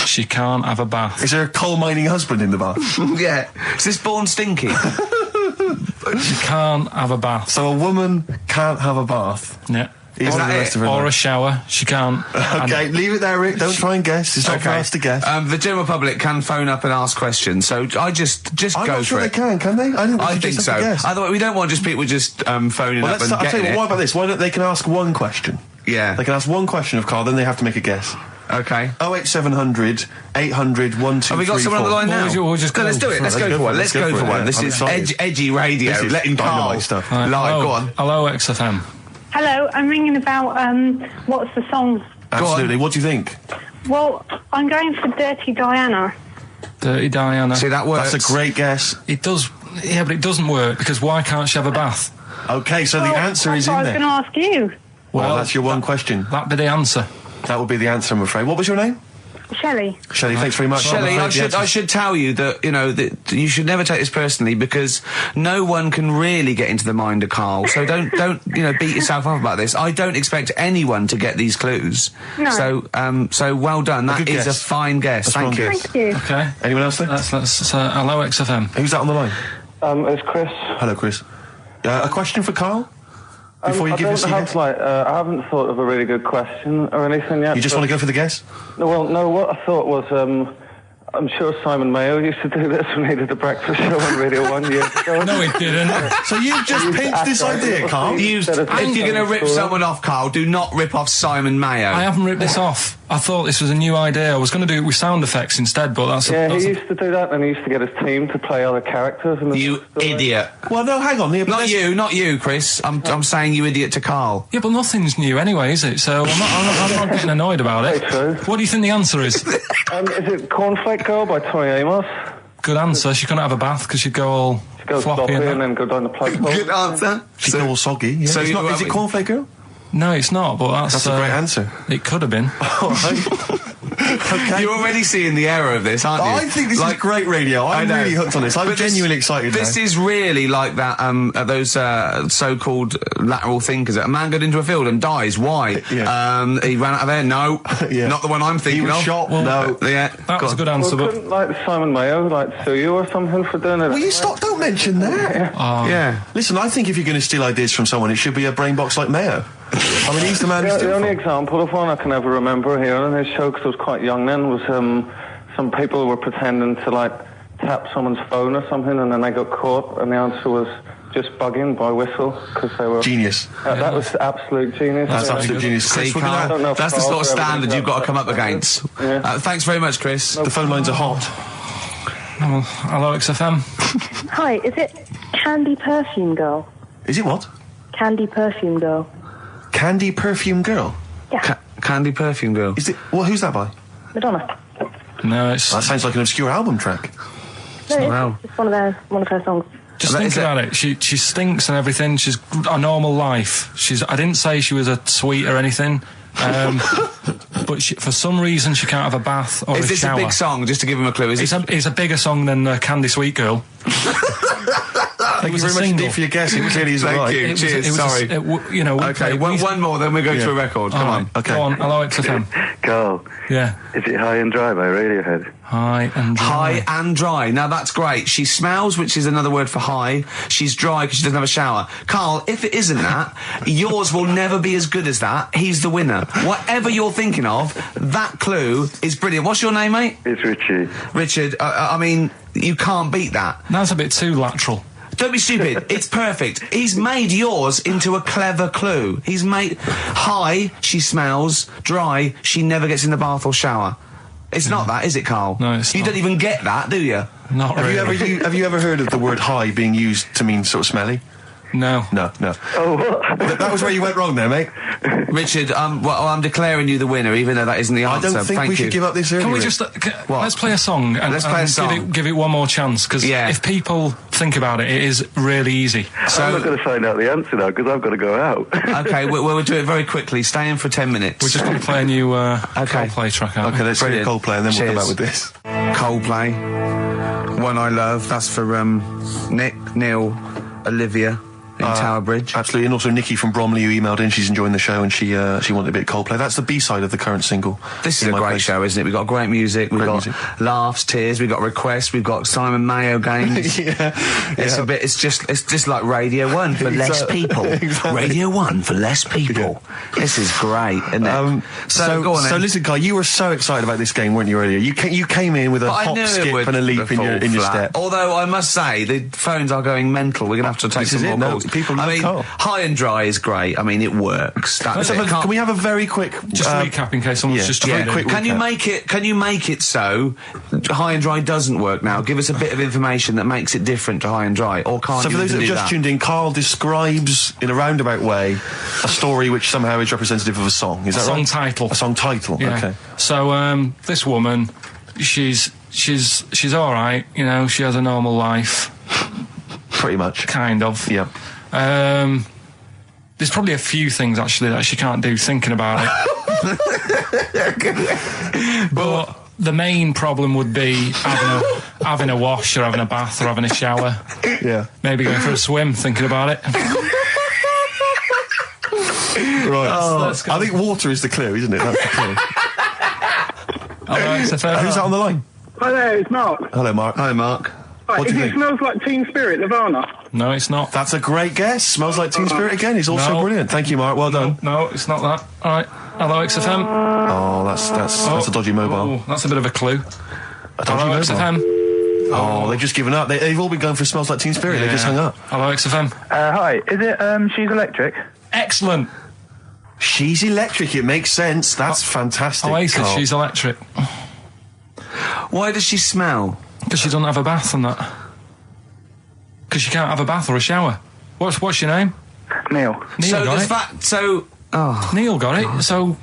Speaker 2: she can't have a bath.
Speaker 1: Is there a coal mining husband in the bath?
Speaker 3: Yeah. Is this Born Stinky?
Speaker 2: She can't have a bath.
Speaker 1: So a woman can't have a bath?
Speaker 2: Yeah.
Speaker 1: Even the rest of her
Speaker 2: or
Speaker 1: life.
Speaker 2: A shower. She can't.
Speaker 1: Okay, leave it there, Rick. Don't try and guess. It's not for us to guess.
Speaker 3: The general public can phone up and ask questions, so I just
Speaker 1: I'm
Speaker 3: go
Speaker 1: not
Speaker 3: for
Speaker 1: sure
Speaker 3: it.
Speaker 1: Can they?
Speaker 3: I think so. Otherwise, we don't want just people just phoning up and
Speaker 1: I'll
Speaker 3: getting
Speaker 1: tell you
Speaker 3: it.
Speaker 1: what about this? Why don't they can ask one question?
Speaker 3: Yeah.
Speaker 1: They can ask one question of Carl, then they have to make a guess.
Speaker 3: Okay.
Speaker 1: 08700 800 1234.
Speaker 3: Have we got someone on the line now?
Speaker 2: We'll just
Speaker 3: let's do it. Let's go for one. Let's go for one. This is edgy radio.
Speaker 1: This is
Speaker 3: letting Carl
Speaker 1: stuff.
Speaker 3: live. Go on.
Speaker 2: Hello, XFM.
Speaker 6: Hello, I'm ringing about what's the song?
Speaker 1: Absolutely. What do you think?
Speaker 6: Well, I'm going for Dirty Diana.
Speaker 2: Dirty Diana.
Speaker 3: See, that works.
Speaker 1: That's a great guess.
Speaker 2: It does. Yeah, but it doesn't work because why can't she have a bath?
Speaker 1: Okay, so the answer is in
Speaker 6: I was
Speaker 1: there.
Speaker 6: going to ask you.
Speaker 1: Well, that's your one question.
Speaker 2: That'd be the answer.
Speaker 1: That would be the answer, I'm afraid. What was your name?
Speaker 6: Shelley.
Speaker 1: Shelley, thanks very much.
Speaker 3: Shelley, I should tell you that, that you should never take this personally because no one can really get into the mind of Carl. So don't beat yourself up about this. I don't expect anyone to get these clues.
Speaker 6: No.
Speaker 3: So well done. That is
Speaker 1: guess.
Speaker 3: a fine guess. Thank you.
Speaker 6: Thank you.
Speaker 2: Okay.
Speaker 1: Anyone else there?
Speaker 2: Let's hello, XFM.
Speaker 1: Who's that on the line?
Speaker 7: It's Chris.
Speaker 1: Hello, Chris. A question for Carl? before you
Speaker 8: I
Speaker 1: give us
Speaker 8: don't have, I haven't thought of a really good question or anything yet.
Speaker 1: You just want to go for the guess?
Speaker 8: No, well, no, what I thought was, I'm sure Simon Mayo used to do this when he did the breakfast show on Radio 1 years ago.
Speaker 2: No, he didn't.
Speaker 1: So you've just pinched this idea, Carl?
Speaker 4: If you're going to rip someone off, Carl, do not rip off Simon Mayo.
Speaker 2: I haven't ripped this off. I thought this was a new idea. I was going to do it with sound effects instead, but that's...
Speaker 8: Yeah, he used to do that, and he used to get his team to play other characters.
Speaker 4: You idiot.
Speaker 1: Well, no, hang on.
Speaker 4: Not you, Chris. I'm saying you idiot to Carl.
Speaker 2: Yeah, but nothing's new anyway, is it? So I'm not getting annoyed about it.
Speaker 8: True.
Speaker 2: What do you think the answer is?
Speaker 8: Is it Cornflake Girl by Tonny Amos?
Speaker 2: Good answer. She couldn't have a bath because she'd go all
Speaker 8: Go
Speaker 2: floppy
Speaker 8: and then go down the plug hole.
Speaker 4: Good answer.
Speaker 1: She'd go all soggy. Yeah.
Speaker 4: So
Speaker 1: is it Cornflake Girl?
Speaker 2: No, it's not, but that's
Speaker 1: a great answer.
Speaker 2: It could have been.
Speaker 1: All right. Okay.
Speaker 4: You're already seeing the error of this, aren't you?
Speaker 1: I think this is great radio. I'm really hooked on this. I'm genuinely excited
Speaker 4: This is really like that, those so-called lateral thinkers. A man got into a field and dies. Why?
Speaker 1: Yeah.
Speaker 4: He ran out of air. No.
Speaker 1: Yeah.
Speaker 4: Not the one I'm thinking
Speaker 1: He was
Speaker 4: of.
Speaker 1: shot. Well,
Speaker 4: no. Yeah.
Speaker 2: That was a good answer,
Speaker 8: Well,
Speaker 2: but...
Speaker 8: couldn't, like, Simon Mayo, sue you or something for doing it?
Speaker 1: Will you stop? Don't mention that.
Speaker 4: Yeah.
Speaker 1: Listen, I think if you're going to steal ideas from someone, it should be a brain box like Mayo. I mean, he's the man who's
Speaker 8: The only example of one I can ever remember hearing on his show, because I was quite young then, was some people were pretending to, tap someone's phone or something, and then they got caught, and the answer was just bugging by whistle, because they were...
Speaker 1: Genius.
Speaker 8: That was absolute genius.
Speaker 1: That's absolute genius.
Speaker 4: See,
Speaker 1: Chris,
Speaker 4: Carl, that's the sort of standard you've got to come up against.
Speaker 8: Yeah.
Speaker 4: Thanks very much, Chris.
Speaker 1: the phone lines are hot.
Speaker 2: Oh, hello, XFM.
Speaker 9: Hi, is it Candy Perfume Girl?
Speaker 1: Is it what?
Speaker 9: Candy Perfume Girl.
Speaker 1: Candy Perfume Girl?
Speaker 9: Yeah.
Speaker 4: Candy Perfume Girl.
Speaker 1: Is it? Well, who's that by?
Speaker 9: Madonna.
Speaker 2: No, it's...
Speaker 1: That sounds like an obscure album track.
Speaker 9: No,
Speaker 4: Wow.
Speaker 9: it's one of her songs.
Speaker 2: Just think about it. She stinks and everything. She's a normal life. I didn't say she was a sweet or anything. But for some reason she can't have a bath or
Speaker 4: Is
Speaker 2: a
Speaker 4: this
Speaker 2: shower.
Speaker 4: a big song? Just to give him a clue.
Speaker 2: It's a bigger song than Candy Sweet Girl.
Speaker 1: Thank you very much indeed for your guess. It clearly isn't right.
Speaker 4: Thank you. Cheers. Sorry.
Speaker 2: Okay,
Speaker 4: one more, then we go to a record. Come on.
Speaker 1: Okay.
Speaker 2: Go on. Hello, XFM.
Speaker 5: Carl,
Speaker 2: Yeah.
Speaker 5: is it High and Dry by Radiohead?
Speaker 2: High and dry.
Speaker 4: High and dry. Now that's great. She smells, which is another word for high. She's dry because she doesn't have a shower. Carl, if it isn't that, yours will never be as good as that. He's the winner. Whatever you're thinking of, that clue is brilliant. What's your name, mate?
Speaker 5: It's Richie.
Speaker 4: Richard, I mean, you can't beat that.
Speaker 2: That's a bit too lateral.
Speaker 4: Don't be stupid. It's perfect. He's made yours into a clever clue. He's made high, she smells, dry, she never gets in the bath or shower. It's not that, is it, Carl?
Speaker 2: No, it's
Speaker 4: You
Speaker 2: not.
Speaker 4: don't even get that, do you?
Speaker 2: Not
Speaker 1: Have
Speaker 2: really.
Speaker 1: you ever heard of the word high being used to mean sort of smelly?
Speaker 2: No.
Speaker 1: No.
Speaker 5: Oh, what?
Speaker 1: That was where you went wrong there, mate.
Speaker 4: Richard, I'm declaring you the winner, even though that isn't the
Speaker 1: I
Speaker 4: answer.
Speaker 1: don't think
Speaker 4: Thank
Speaker 1: we
Speaker 4: you.
Speaker 1: should give up this early.
Speaker 2: Can we just let's play a song and,
Speaker 4: Let's play a
Speaker 2: and
Speaker 4: song.
Speaker 2: give it one more chance, because if people think about it, it is really easy.
Speaker 5: I'm not going to find out the answer now because I've got to go out.
Speaker 4: Okay, we'll do it very quickly. Stay in for 10 minutes.
Speaker 2: We're just going to play a new Coldplay track out.
Speaker 1: Okay, let's hear
Speaker 4: Brilliant.
Speaker 1: Coldplay and then we'll come
Speaker 4: Cheers.
Speaker 1: back with this.
Speaker 4: Coldplay, One I Love. That's for Nick, Neil, Olivia in Tower Bridge.
Speaker 1: Absolutely, and also Nikki from Bromley who emailed in. She's enjoying the show and she wanted a bit of Coldplay. That's the B-side of the current single.
Speaker 4: This is
Speaker 1: In
Speaker 4: a
Speaker 1: My
Speaker 4: great
Speaker 1: Place.
Speaker 4: show, isn't it? We've got great music, we've
Speaker 1: Great
Speaker 4: got
Speaker 1: music.
Speaker 4: laughs, tears, we've got requests, we've got Simon Mayo games. It's just like Radio 1 for less people.
Speaker 1: Exactly.
Speaker 4: Radio 1 for less people. This is great, isn't it?
Speaker 1: So
Speaker 4: go on then.
Speaker 1: So listen, Guy, you were so excited about this game, weren't you, earlier? You came in with a
Speaker 4: But I
Speaker 1: hop,
Speaker 4: knew it
Speaker 1: skip
Speaker 4: would
Speaker 1: and a leap in your
Speaker 4: fall
Speaker 1: step.
Speaker 4: flat. Although I must say, the phones are going mental. We're going to have to take
Speaker 1: This
Speaker 4: some
Speaker 1: is
Speaker 4: more
Speaker 1: it. No,
Speaker 4: calls.
Speaker 1: people love
Speaker 4: I mean,
Speaker 1: Carl.
Speaker 4: high and dry is great. I mean, it works. That's it.
Speaker 1: Can we have a very quick...
Speaker 2: Just recap in case someone's just
Speaker 1: yeah,
Speaker 2: tuned in.
Speaker 1: quick
Speaker 4: Can you
Speaker 1: recap.
Speaker 4: make it so high and dry doesn't work now? Give us a bit of information that makes it different to high and dry, or can't
Speaker 1: So
Speaker 4: you
Speaker 1: for those that
Speaker 4: even
Speaker 1: have
Speaker 4: do
Speaker 1: just
Speaker 4: that?
Speaker 1: tuned in, Carl describes in a roundabout way a story which somehow is representative of a song. Is that
Speaker 2: song
Speaker 1: right?
Speaker 2: title.
Speaker 1: A song title.
Speaker 2: Yeah.
Speaker 1: Okay.
Speaker 2: So this woman, she's all right. You know, she has a normal life,
Speaker 1: Pretty much.
Speaker 2: kind of.
Speaker 1: Yeah.
Speaker 2: There's probably a few things actually that she can't do thinking about it. But the main problem would be having a wash or having a bath or having a shower.
Speaker 1: Yeah.
Speaker 2: Maybe going for a swim thinking about it.
Speaker 1: Right.
Speaker 2: Let's go.
Speaker 1: I think water is the clue, isn't it? That's the clue.
Speaker 2: All right, so
Speaker 1: Who's that on the line?
Speaker 10: Hi there, it's Mark.
Speaker 1: Hello, Mark.
Speaker 4: Hi, Mark.
Speaker 10: Right,
Speaker 1: What do
Speaker 10: if
Speaker 1: you
Speaker 10: it
Speaker 1: think?
Speaker 10: smells like Teen Spirit, Nirvana.
Speaker 2: No, it's not.
Speaker 1: That's a great guess. Smells Like Teen Spirit again. He's also
Speaker 2: No.
Speaker 1: brilliant. Thank you, Mark. Well done.
Speaker 2: No, it's not that. All right. Hello, XFM.
Speaker 1: Oh, that's a dodgy mobile.
Speaker 2: Oh, that's a bit of a clue.
Speaker 1: A dodgy
Speaker 2: Hello,
Speaker 1: mobile.
Speaker 2: XFM.
Speaker 1: Oh, they've just given up. They've all been going for Smells Like Teen Spirit. They just hung up.
Speaker 2: Hello, XFM.
Speaker 5: Hi, is it, She's Electric?
Speaker 2: Excellent.
Speaker 1: She's Electric. It makes sense. That's fantastic.
Speaker 2: Oasis,
Speaker 1: Carl.
Speaker 2: She's Electric.
Speaker 3: Why does she smell?
Speaker 2: Because she doesn't have a bath and that. Because she can't have a bath or a shower. What's your name?
Speaker 5: Neil.
Speaker 2: Neil
Speaker 3: So
Speaker 2: got
Speaker 3: the
Speaker 2: it.
Speaker 3: fact. So. Oh.
Speaker 2: Neil got it. So,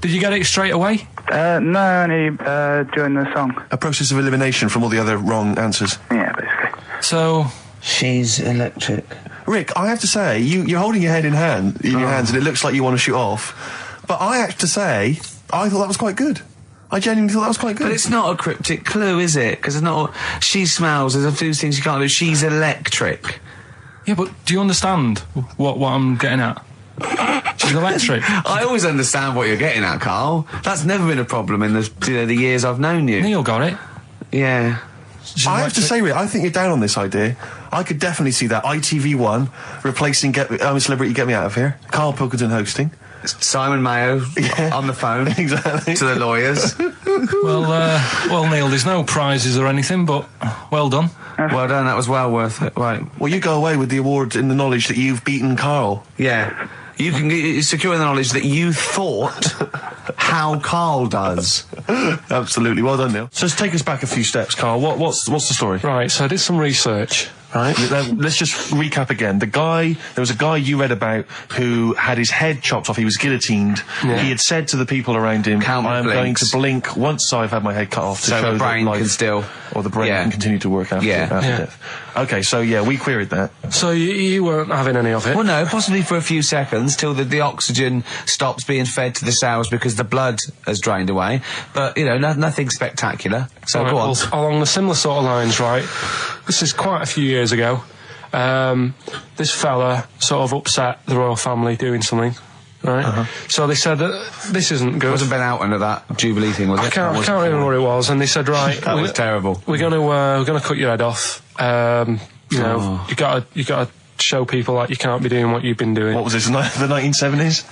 Speaker 2: did you get it straight away?
Speaker 5: No, only, during the song.
Speaker 1: A process of elimination from all the other wrong answers.
Speaker 5: Yeah, basically.
Speaker 2: So,
Speaker 3: She's Electric.
Speaker 1: Rick, I have to say, you're holding your head in your hands, and it looks like you want to shoot off. But I have to say, I thought that was quite good. I genuinely thought that was quite good.
Speaker 3: But it's not a cryptic clue, is it? Because it's not. She smells. There's a few things you can't do. She's electric.
Speaker 2: yeah, but do you understand what I'm getting at? She's electric.
Speaker 3: I always understand what you're getting at, Carl. That's never been a problem in the years I've known you.
Speaker 2: Neil got it.
Speaker 3: Yeah.
Speaker 2: She's
Speaker 1: I have to
Speaker 2: electric.
Speaker 1: say, Rick, I think you're down on this idea. I could definitely see that ITV1 replacing I'm a Celebrity, Get Me Out of Here. Karl Pilkington hosting.
Speaker 3: Simon Mayo on the phone
Speaker 1: Exactly.
Speaker 3: to the lawyers.
Speaker 2: Well, Neil, there's no prizes or anything, but well done.
Speaker 3: Well done. That was well worth it. Right.
Speaker 1: Well, you go away with the award in the knowledge that you've beaten Karl.
Speaker 3: Yeah. You can secure the knowledge that you thought how Carl does.
Speaker 1: Absolutely. Well done, Neil. So let's take us back a few steps, Karl. What's the story?
Speaker 2: Right, so I did some research.
Speaker 1: Right. Let's just recap again. There was a guy you read about who had his head chopped off. He was guillotined.
Speaker 2: Yeah.
Speaker 1: He had said to the people around him,
Speaker 3: Count
Speaker 1: I am going
Speaker 3: blinks.
Speaker 1: to blink once I've had my head cut off to
Speaker 3: So
Speaker 1: show
Speaker 3: the brain
Speaker 1: that life
Speaker 3: can still...
Speaker 1: or the brain
Speaker 3: Yeah.
Speaker 1: can continue to work after
Speaker 3: Yeah.
Speaker 1: death. Okay, so we queried that.
Speaker 2: So you weren't having any of it?
Speaker 3: Well, no, possibly for a few seconds till the oxygen stops being fed to the cells because the blood has drained away. But, nothing spectacular. So
Speaker 2: Right,
Speaker 3: go on.
Speaker 2: well, along the similar sort of lines, right? This is quite a few years ago. This fella sort of upset the royal family doing something, right? So they said that this isn't good.
Speaker 3: Wasn't Ben out under that Jubilee thing, was it?
Speaker 2: I can't remember what it was, and they said, right,
Speaker 3: That was terrible.
Speaker 2: We're gonna cut your head off. You gotta show people that you can't be doing what you've been doing.
Speaker 1: What was this, the 1970s?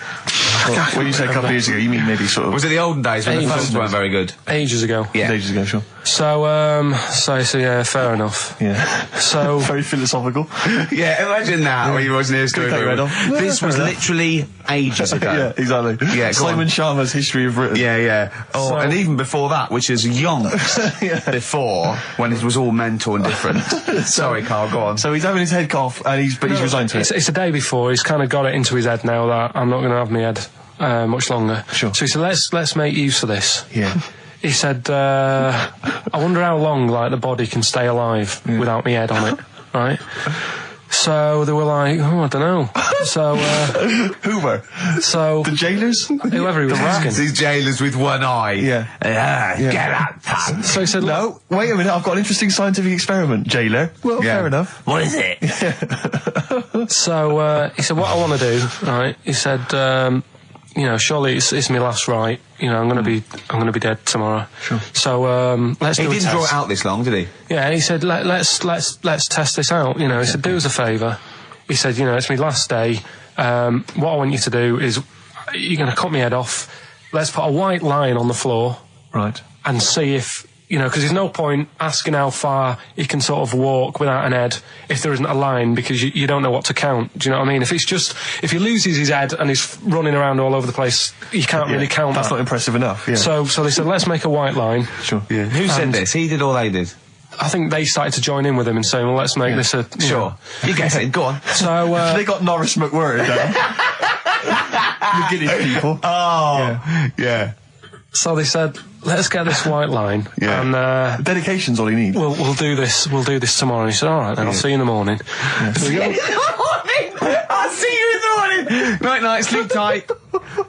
Speaker 1: When you say a couple of years ago, you mean maybe sort of...
Speaker 3: Was it the olden days when the
Speaker 2: Ages
Speaker 3: phones
Speaker 2: ago.
Speaker 3: weren't very good?
Speaker 2: Ages ago.
Speaker 3: Yeah.
Speaker 1: Ages ago, sure.
Speaker 2: So yeah, fair enough.
Speaker 1: Yeah.
Speaker 2: So
Speaker 1: Very philosophical.
Speaker 3: Yeah, imagine that when you watching the history.
Speaker 1: Cut your head off.
Speaker 3: This
Speaker 1: Yeah,
Speaker 3: was
Speaker 1: fair enough.
Speaker 3: literally ages ago.
Speaker 1: Yeah, exactly.
Speaker 3: Yeah, go
Speaker 1: Simon
Speaker 3: on.
Speaker 1: Sharma's History of Britain.
Speaker 3: Yeah. Oh,
Speaker 2: So-
Speaker 3: and even before that, which is yonks before, when it was all mental and different. Sorry, Carl, go on.
Speaker 1: So he's having his head cut off, and he's resigned to it.
Speaker 2: It's a day before. He's kind of got it into his head now that I'm not going to have my head much longer.
Speaker 1: Sure.
Speaker 2: So he said, let's make use of this.
Speaker 1: Yeah.
Speaker 2: He said, I wonder how long the body can stay alive without my head on it, right? So they were like, I don't know. So
Speaker 1: Hoover.
Speaker 2: so
Speaker 1: The jailers?
Speaker 2: whoever he was asking.
Speaker 3: These jailers with one eye.
Speaker 1: Yeah.
Speaker 3: Get out, pal.
Speaker 2: So he said,
Speaker 1: No, wait a minute, I've got an interesting scientific experiment, jailer. Well,
Speaker 3: Yeah.
Speaker 1: fair enough.
Speaker 3: What is it?
Speaker 2: So he said, what I want to do, right? He said, surely it's my last right. I'm going to be dead tomorrow.
Speaker 1: Sure.
Speaker 2: So let's
Speaker 3: He
Speaker 2: do a
Speaker 3: didn't draw it
Speaker 2: test.
Speaker 3: out this long, did he?
Speaker 2: Yeah, he said, let's test this out. He said, do us a favour. He said, it's my last day. What I want you to do is, you're going to cut my head off. Let's put a white line on the floor
Speaker 1: Right.
Speaker 2: and see if, because there's no point asking how far he can sort of walk without an head if there isn't a line, because you don't know what to count. Do you know what I mean? If he loses his head and he's running around all over the place, you can't really count
Speaker 1: That's
Speaker 2: that.
Speaker 1: not impressive enough, yeah.
Speaker 2: So they said, let's make a white line.
Speaker 1: Sure.
Speaker 3: Yeah. Who said
Speaker 2: And-
Speaker 3: this? He did or they did?
Speaker 2: I think they started to join in with him and saying, well, let's make this a... you know.
Speaker 3: You guess it. Go on.
Speaker 2: So,
Speaker 1: They got Norris McWhirter down. The Guinness people.
Speaker 3: Oh, yeah.
Speaker 2: so they said, let's get this white line.
Speaker 3: Yeah.
Speaker 2: And
Speaker 1: Dedication's all you need.
Speaker 2: we'll do this tomorrow. And he said, all right, then I'll see you in the morning. So we go-
Speaker 3: I'll see you in the morning. Night, sleep tight.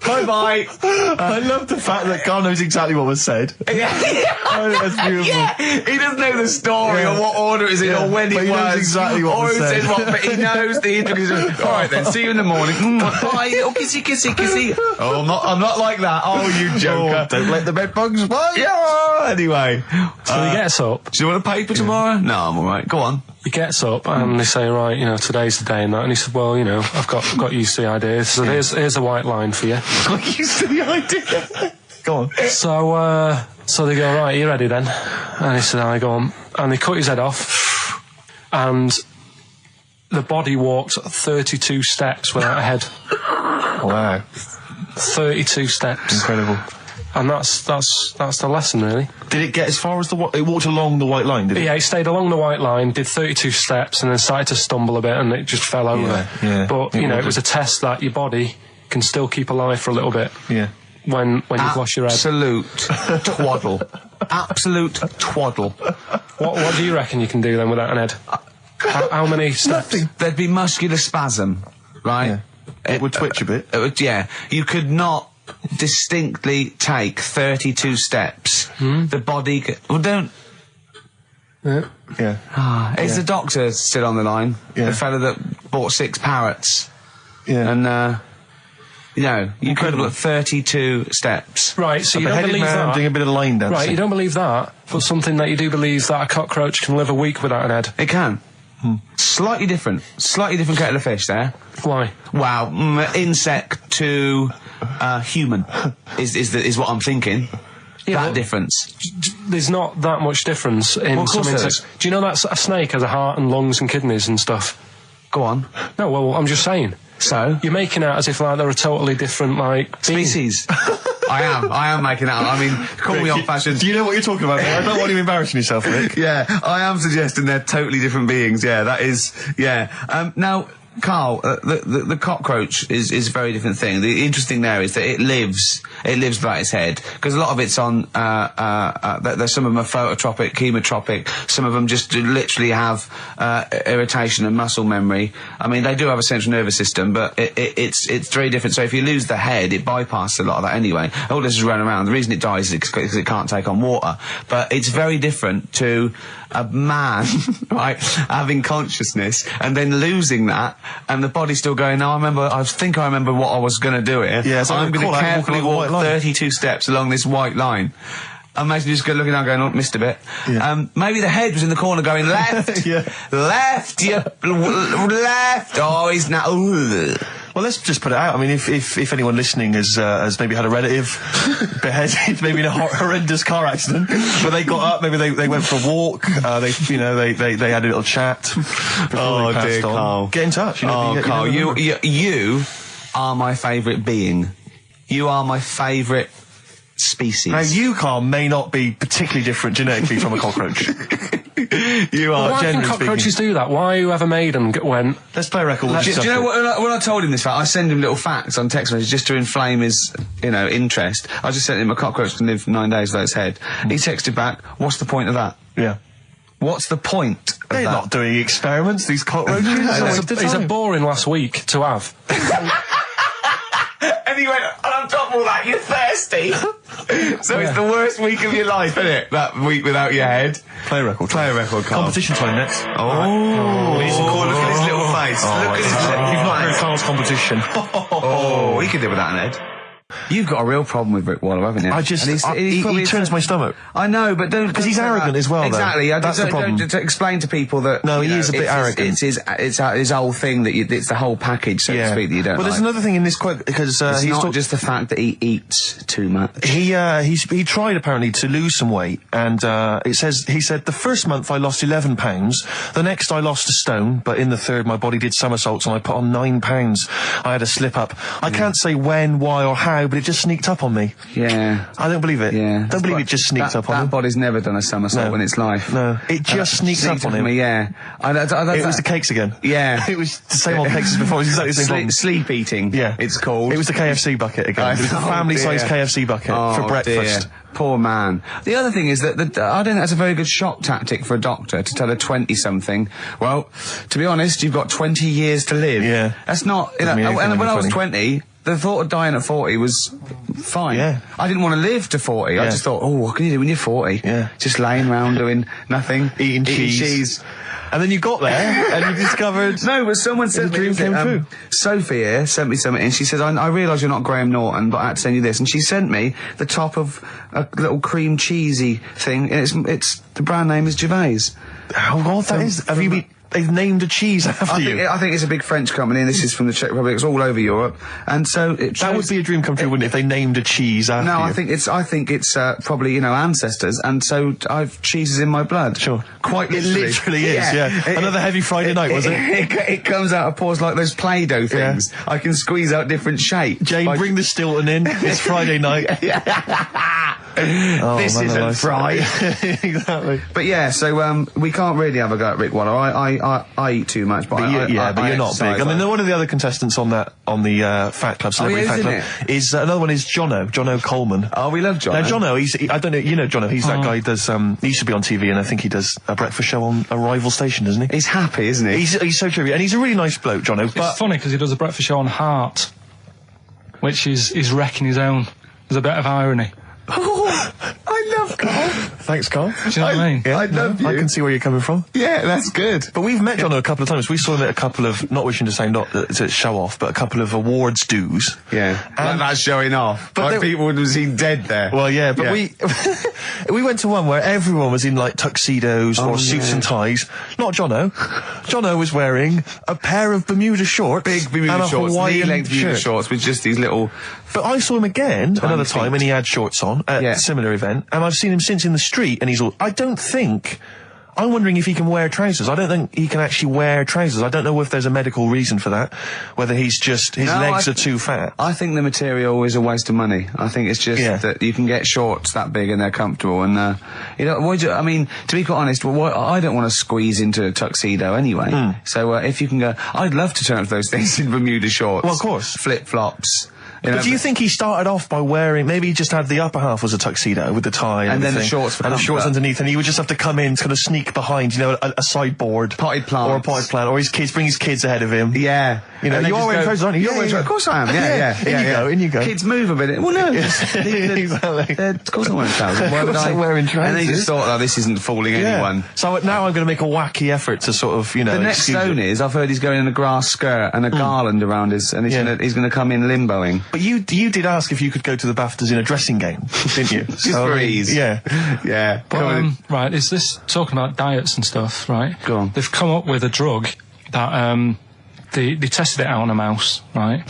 Speaker 3: Bye.
Speaker 1: I love the fact that Carl knows exactly what was said. Oh, that's beautiful.
Speaker 3: Yeah, he doesn't know the story or what order it is in
Speaker 1: Yeah,
Speaker 3: or when
Speaker 1: but
Speaker 3: it
Speaker 1: he
Speaker 3: was.
Speaker 1: knows exactly what
Speaker 3: or
Speaker 1: was
Speaker 3: who
Speaker 1: said.
Speaker 3: said what, but he knows the intricacies. All right then, see you in the morning. Bye, little kissy. Oh, I'm not like that. Oh, you joker.
Speaker 1: Don't let the bed bugs fly.
Speaker 3: Yeah, anyway.
Speaker 2: So he gets up.
Speaker 3: Do you want a paper tomorrow? No, I'm all right. Go on.
Speaker 2: he gets up and they say, right, today's the day and that. And he said, well, I've got used to the idea. So here's a white line for you.
Speaker 1: Got used to the idea. Go on.
Speaker 2: So they go, right, you ready then? And he said, I go on. And they cut his head off. And the body walked 32 steps without a head.
Speaker 1: Wow.
Speaker 2: 32 steps.
Speaker 1: Incredible.
Speaker 2: And that's the lesson, really.
Speaker 1: Did it get as far as it walked along the white line, did it?
Speaker 2: Yeah, it stayed along the white line, did 32 steps, and then started to stumble a bit, and it just fell over.
Speaker 1: Yeah.
Speaker 2: But, it was a test that your body can still keep alive for a little bit.
Speaker 1: Yeah.
Speaker 2: When you've lost your head.
Speaker 3: Absolute twaddle. Absolute twaddle.
Speaker 2: What do you reckon you can do then without an head? How many steps?
Speaker 3: Nothing. There'd be muscular spasm, right?
Speaker 1: Yeah. It would twitch a bit.
Speaker 3: It would, yeah. You could not distinctly take 32 steps. The body don't...
Speaker 1: Yeah.
Speaker 3: Is the doctor still on the line?
Speaker 1: Yeah.
Speaker 3: The fella that bought 6 parrots.
Speaker 1: Yeah.
Speaker 3: And, you could have got 32 steps.
Speaker 2: Right, so you don't believe that.
Speaker 1: Doing a bit of line dancing.
Speaker 2: Right, you don't believe that, but something that you do believe that a cockroach can live a week without an head.
Speaker 3: It can. Slightly different kettle of fish there.
Speaker 2: Why?
Speaker 3: Wow, insect to human is what I'm thinking.
Speaker 2: Yeah,
Speaker 3: that difference.
Speaker 2: There's not that much difference in some insects. Do you know that a snake has a heart and lungs and kidneys and stuff?
Speaker 3: Go on.
Speaker 2: No, well, I'm just saying.
Speaker 3: So?
Speaker 2: You're making out as if they're a totally different,
Speaker 3: species. I am making out. I mean, call me old-fashioned.
Speaker 1: Do you know what you're talking about? I don't want you embarrassing yourself, Rick.
Speaker 3: Yeah, I am suggesting they're totally different beings. Yeah, that is... Yeah. Now, Karl, the cockroach is a very different thing. The interesting there is that it lives without its head, because a lot of it's on, there's some of them are phototropic, chemotropic, some of them just literally have, irritation and muscle memory. I mean, they do have a central nervous system, but it's very different. So if you lose the head, it bypasses a lot of that anyway. All this is running around. The reason it dies is because it can't take on water. But it's very different to a man, right, having consciousness and then losing that, and the body's still going, no, I think I remember what I was going to do here.
Speaker 1: Yeah, so
Speaker 3: I'm going to carefully walk 32 steps along this white line. Imagine you just looking down going, oh, missed a bit. Yeah. Maybe the head was in the corner going, left, left, left, oh, he's now, ooh.
Speaker 1: Well, let's just put it out. I mean, if anyone listening has maybe had a relative beheaded, maybe in a horrendous car accident, but they got up, maybe they went for a walk, they had a little chat.
Speaker 3: Oh dear, Karl.
Speaker 1: Get in touch.
Speaker 3: Karl, you are my favourite being. You are my favourite species.
Speaker 1: Now, you, Karl, may not be particularly different genetically from a cockroach. You are,
Speaker 2: why can
Speaker 1: generally
Speaker 2: cockroaches do that? Why whoever made them went...
Speaker 1: Let's play a record.
Speaker 3: Do you know what, when I told him this fact, I send him little facts on text messages just to inflame his, interest. I just sent him a cockroach can live 9 days without its head. He texted back, what's the point of that?
Speaker 1: Yeah.
Speaker 3: What's the point of
Speaker 1: They're
Speaker 3: that?
Speaker 1: not doing experiments, these cockroaches.
Speaker 2: It's a boring last week to have.
Speaker 3: And he went, and on top of all that, you're thirsty. So it's the worst week of your life, isn't it? That week without your head.
Speaker 1: Play a record.
Speaker 3: Karl.
Speaker 1: Competition time next.
Speaker 3: Oh. Look at his little face. Look at his little face.
Speaker 1: You've not heard Karl's competition.
Speaker 3: Oh, he could live without an head. You've got a real problem with Rick Waller, haven't you?
Speaker 1: He turns my stomach.
Speaker 3: I know, but don't...
Speaker 1: Because he's arrogant as well,
Speaker 3: exactly.
Speaker 1: though. That's the problem.
Speaker 3: To explain to people that...
Speaker 1: No, he is a bit arrogant.
Speaker 3: It's his whole thing that it's the whole package, so to speak, that you don't
Speaker 1: Well, there's another thing in this quote, because
Speaker 3: it's not just the fact that he eats too much.
Speaker 1: He tried, apparently, to lose some weight, and he said, the first month I lost 11 pounds, the next I lost a stone, but in the third my body did somersaults and I put on 9 pounds. I had a slip up. I can't say when, why or how, but it just sneaked up on me.
Speaker 3: Yeah.
Speaker 1: I don't believe it.
Speaker 3: Yeah.
Speaker 1: Don't believe it just sneaked up on him.
Speaker 3: That body's never done a somersault in its life.
Speaker 1: No. It just sneaked up on him.
Speaker 3: Yeah.
Speaker 1: It was the cakes again.
Speaker 3: Yeah.
Speaker 1: It was the same old cakes as before. It was exactly the same problem.
Speaker 3: Sleep eating.
Speaker 1: Yeah.
Speaker 3: It's called.
Speaker 1: It was the KFC bucket again. It was the family-sized KFC bucket for breakfast.
Speaker 3: Dear. Poor man. The other thing is that I don't think that's a very good shock tactic for a doctor to tell a 20-something, well, to be honest, you've got 20 years to live.
Speaker 1: Yeah.
Speaker 3: That's not, and when I was 20, the thought of dying at 40 was fine.
Speaker 1: Yeah.
Speaker 3: I didn't want to live to 40. I just thought, what can you do when you're 40?
Speaker 1: Yeah.
Speaker 3: Just laying around doing nothing.
Speaker 1: Eating cheese. And then you got there and you discovered...
Speaker 3: No, but someone said
Speaker 1: the dream came true.
Speaker 3: Sophie here sent me something and she says, I realise you're not Graham Norton, but I had to send you this. And she sent me the top of a little cream cheesy thing, and it's the brand name is Gervais.
Speaker 1: Oh, God, that is... Have you been... they've named a cheese after you.
Speaker 3: I think it's a big French company, and this is from the Czech Republic. It's all over Europe, and so
Speaker 1: that would be a dream come true, wouldn't it? If they named a cheese after you.
Speaker 3: No, I think it's probably ancestors, and so I've cheeses in my blood.
Speaker 1: Sure,
Speaker 3: quite
Speaker 1: literally. It literally is. Yeah, another heavy Friday night, was it?
Speaker 3: It comes out of pores like those Play-Doh things. Yeah. I can squeeze out different shapes.
Speaker 1: Jane, bring the Stilton in. It's Friday night.
Speaker 3: This isn't fried.
Speaker 1: Exactly.
Speaker 3: But yeah, so we can't really have a go at Rick Waller. I eat too much, but
Speaker 1: you're not big. I mean, one of the other contestants on the Fat Club, Celebrity Fat Club, is another one is Jono Coleman.
Speaker 3: Oh, we love Jono.
Speaker 1: Now, Jono, I don't know, you know Jono, he's that guy who does, he used to be on TV, and I think he does a breakfast show on a rival station, doesn't he?
Speaker 3: He's happy, isn't he?
Speaker 1: He's so true, and he's a really nice bloke, Jono.
Speaker 2: It's funny because he does a breakfast show on Heart, which is wrecking his own. There's a bit of irony.
Speaker 3: Oh, I love Carl.
Speaker 1: Thanks, Carl.
Speaker 2: Do you know what I mean?
Speaker 1: Yeah,
Speaker 3: I love you.
Speaker 1: I can see where you're coming from.
Speaker 3: Yeah, that's good.
Speaker 1: But we've met Jono a couple of times. We saw him at a couple of, not wishing to say not to show off, but a couple of awards dues.
Speaker 3: Yeah, and that's showing off. But people would have seen dead there.
Speaker 1: Well, yeah, but we went to one where everyone was in like tuxedos or suits and ties. Not Jono. Jono was wearing a pair of Bermuda shorts,
Speaker 3: big Bermuda shorts, knee-length Bermuda shorts with just these little.
Speaker 1: But I saw him again another time, and he had shorts on at a similar event, and I've seen him since in the street, and he's all. I'm wondering if he can wear trousers. I don't think he can actually wear trousers. I don't know if there's a medical reason for that, whether he's just, his legs are too fat.
Speaker 3: I think the material is a waste of money. I think it's just that you can get shorts that big and they're comfortable, and, I mean, to be quite honest, I don't want to squeeze into a tuxedo anyway. So, if you can go, I'd love to turn up those things in Bermuda shorts.
Speaker 1: Well, of course.
Speaker 3: Flip-flops.
Speaker 1: But do you think he started off by wearing, maybe he just had the upper half was a tuxedo with the tie and
Speaker 3: then the shorts for
Speaker 1: and the shorts underneath, and he would just have to come in, kind of sneak behind, a sideboard.
Speaker 3: Potted plant.
Speaker 1: Or a potted plant, or bring his kids ahead of him.
Speaker 3: Yeah.
Speaker 1: You are wearing trousers, aren't you?
Speaker 3: You're wearing trousers. Of course I am,
Speaker 1: In you go.
Speaker 3: Kids move a bit. Well, no.
Speaker 1: Exactly.
Speaker 3: Of course I'm wearing trousers. Why would I?
Speaker 1: Wearing trousers.
Speaker 3: And they just thought, this isn't fooling anyone.
Speaker 1: So now I'm going to make a wacky effort to sort of,
Speaker 3: The next stone is, I've heard he's going in a grass skirt and a garland around his, and he's going to come in limboing.
Speaker 1: But you did ask if you could go to the BAFTAs in a dressing gown, didn't you?
Speaker 3: Just for ease.
Speaker 1: Yeah.
Speaker 2: But, right, is this talking about diets and stuff, right?
Speaker 3: Go on.
Speaker 2: They've come up with a drug that they tested it out on a mouse, right?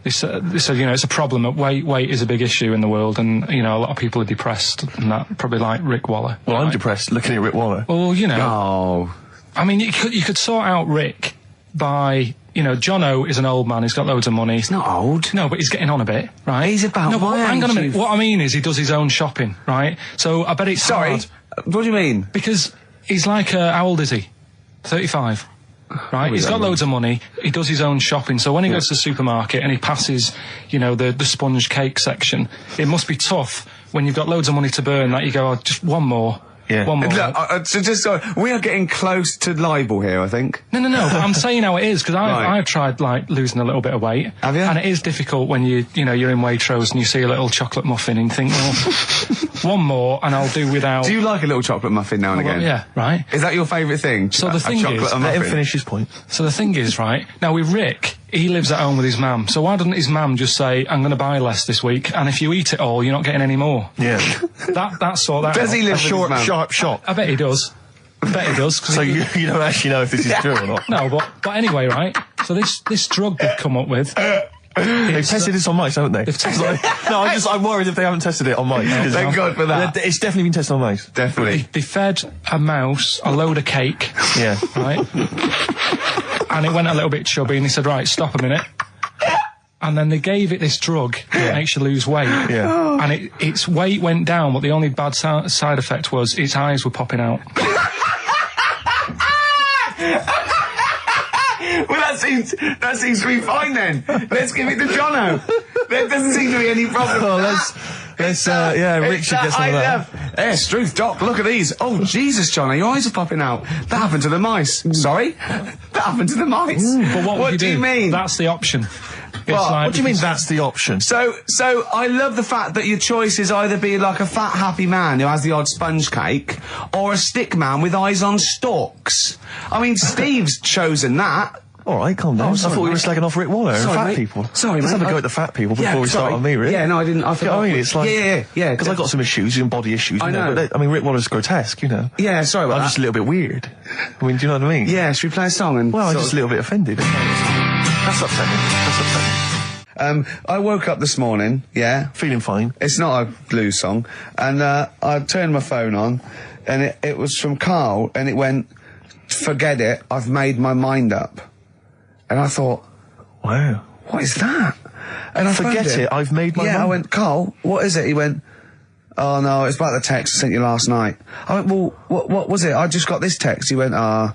Speaker 2: They said, it's a problem that weight is a big issue in the world, and, a lot of people are depressed, and that probably like Rick Waller.
Speaker 1: Well, right? I'm depressed looking at Rick Waller.
Speaker 2: Well,
Speaker 3: Oh.
Speaker 2: I mean, you could sort out Rick by, Jono is an old man, he's got loads of money.
Speaker 3: He's not old.
Speaker 2: No, but he's getting on a bit, right?
Speaker 3: He's about
Speaker 2: No, but
Speaker 3: my
Speaker 2: hang on a
Speaker 3: age,
Speaker 2: minute. What I mean is he does his own shopping, right? So I bet it's hard.
Speaker 3: What do you mean?
Speaker 2: Because he's like, how old is he? 35. Right, he's got loads of money, he does his own shopping, so when he goes to the supermarket and he passes, the sponge cake section, it must be tough when you've got loads of money to burn that you go, just one more.
Speaker 1: Yeah.
Speaker 2: One more.
Speaker 3: Look, we are getting close to libel here, I think.
Speaker 2: No, but I'm saying how it is, because I've tried, losing a little bit of weight.
Speaker 3: Have you?
Speaker 2: And it is difficult when you're in Waitrose and you see a little chocolate muffin and you think, well, one more and I'll do without...
Speaker 3: Do you like a little chocolate muffin now and again?
Speaker 2: Yeah, right.
Speaker 3: Is that your favourite thing?
Speaker 2: So the thing is...
Speaker 1: Let him finish his point.
Speaker 2: So the thing is, right, now with Rick, he lives at home with his mum, so why doesn't his mum just say, I'm going to buy less this week, and if you eat it all, you're not getting any more?
Speaker 1: Yeah.
Speaker 2: That's sort that
Speaker 3: Does
Speaker 2: out.
Speaker 3: he live
Speaker 1: a short, sharp shop?
Speaker 2: I bet he does.
Speaker 1: So you don't actually know if this is true or not?
Speaker 2: No, but anyway, right, so this drug they've come up with...
Speaker 1: They've tested this on mice, haven't they?
Speaker 2: They've tested
Speaker 1: I'm worried if they haven't tested it on mice.
Speaker 3: Thank God for that.
Speaker 1: It's definitely been tested on mice.
Speaker 3: Definitely.
Speaker 2: They fed a mouse a load of cake.
Speaker 1: Yeah.
Speaker 2: Right? And it went a little bit chubby, and they said, right, stop a minute. And then they gave it this drug that makes you lose weight.
Speaker 1: Yeah.
Speaker 2: And its weight went down, but the only bad side effect was its eyes were popping out.
Speaker 3: Well, that seems to be fine then. Let's give it to Jono. There doesn't seem to be any problem.
Speaker 1: Oh, Rick should get some of that.
Speaker 3: Hey, Struth, Doc, look at these. Oh, Jesus, Jono, your eyes are popping out. That happened to the mice. Sorry? That happened to the mice.
Speaker 2: But what
Speaker 3: do you mean?
Speaker 2: That's the option.
Speaker 1: What do you mean that's the option?
Speaker 3: So I love the fact that your choice is either be like a fat, happy man who has the odd sponge cake, or a stick man with eyes on stalks. I mean, Steve's chosen that.
Speaker 1: All right, calm down.
Speaker 4: Oh, sorry,
Speaker 1: I thought we were
Speaker 4: mate.
Speaker 1: slagging off Rick Waller and
Speaker 4: Sorry,
Speaker 1: fat
Speaker 4: mate.
Speaker 1: people.
Speaker 4: Sorry,
Speaker 1: Let's
Speaker 4: mate.
Speaker 1: have a go at the fat people before we start
Speaker 4: sorry.
Speaker 1: on me, Rick.
Speaker 4: Yeah, no, I didn't. I
Speaker 1: You know
Speaker 4: forgot.
Speaker 1: what I mean? It's like...
Speaker 4: Yeah.
Speaker 1: Because I've got some issues and body issues.
Speaker 4: I know.
Speaker 1: But Rick Waller's grotesque, you know.
Speaker 4: Yeah, sorry about
Speaker 1: I'm
Speaker 4: that.
Speaker 1: just a little bit weird. I mean, do you know what I mean?
Speaker 4: Yeah, should we play a song and...
Speaker 1: Well, I'm
Speaker 4: sort
Speaker 1: just
Speaker 4: of-
Speaker 1: a little bit offended. That's upsetting.
Speaker 3: I woke up this morning, yeah.
Speaker 1: Feeling fine.
Speaker 3: It's not a blues song. And I turned my phone on, and it was from Karl, and it went, "Forget it, I've made my mind up." And I thought,
Speaker 1: Wow.
Speaker 3: what is that? And I
Speaker 1: Forget
Speaker 3: phoned
Speaker 1: it, I've made my
Speaker 3: Yeah, I
Speaker 1: mind.
Speaker 3: went, "Karl, what is it?" He went, "Oh no, it's about the text I sent you last night." I went, "Well, what was it? I just got this text." He went, I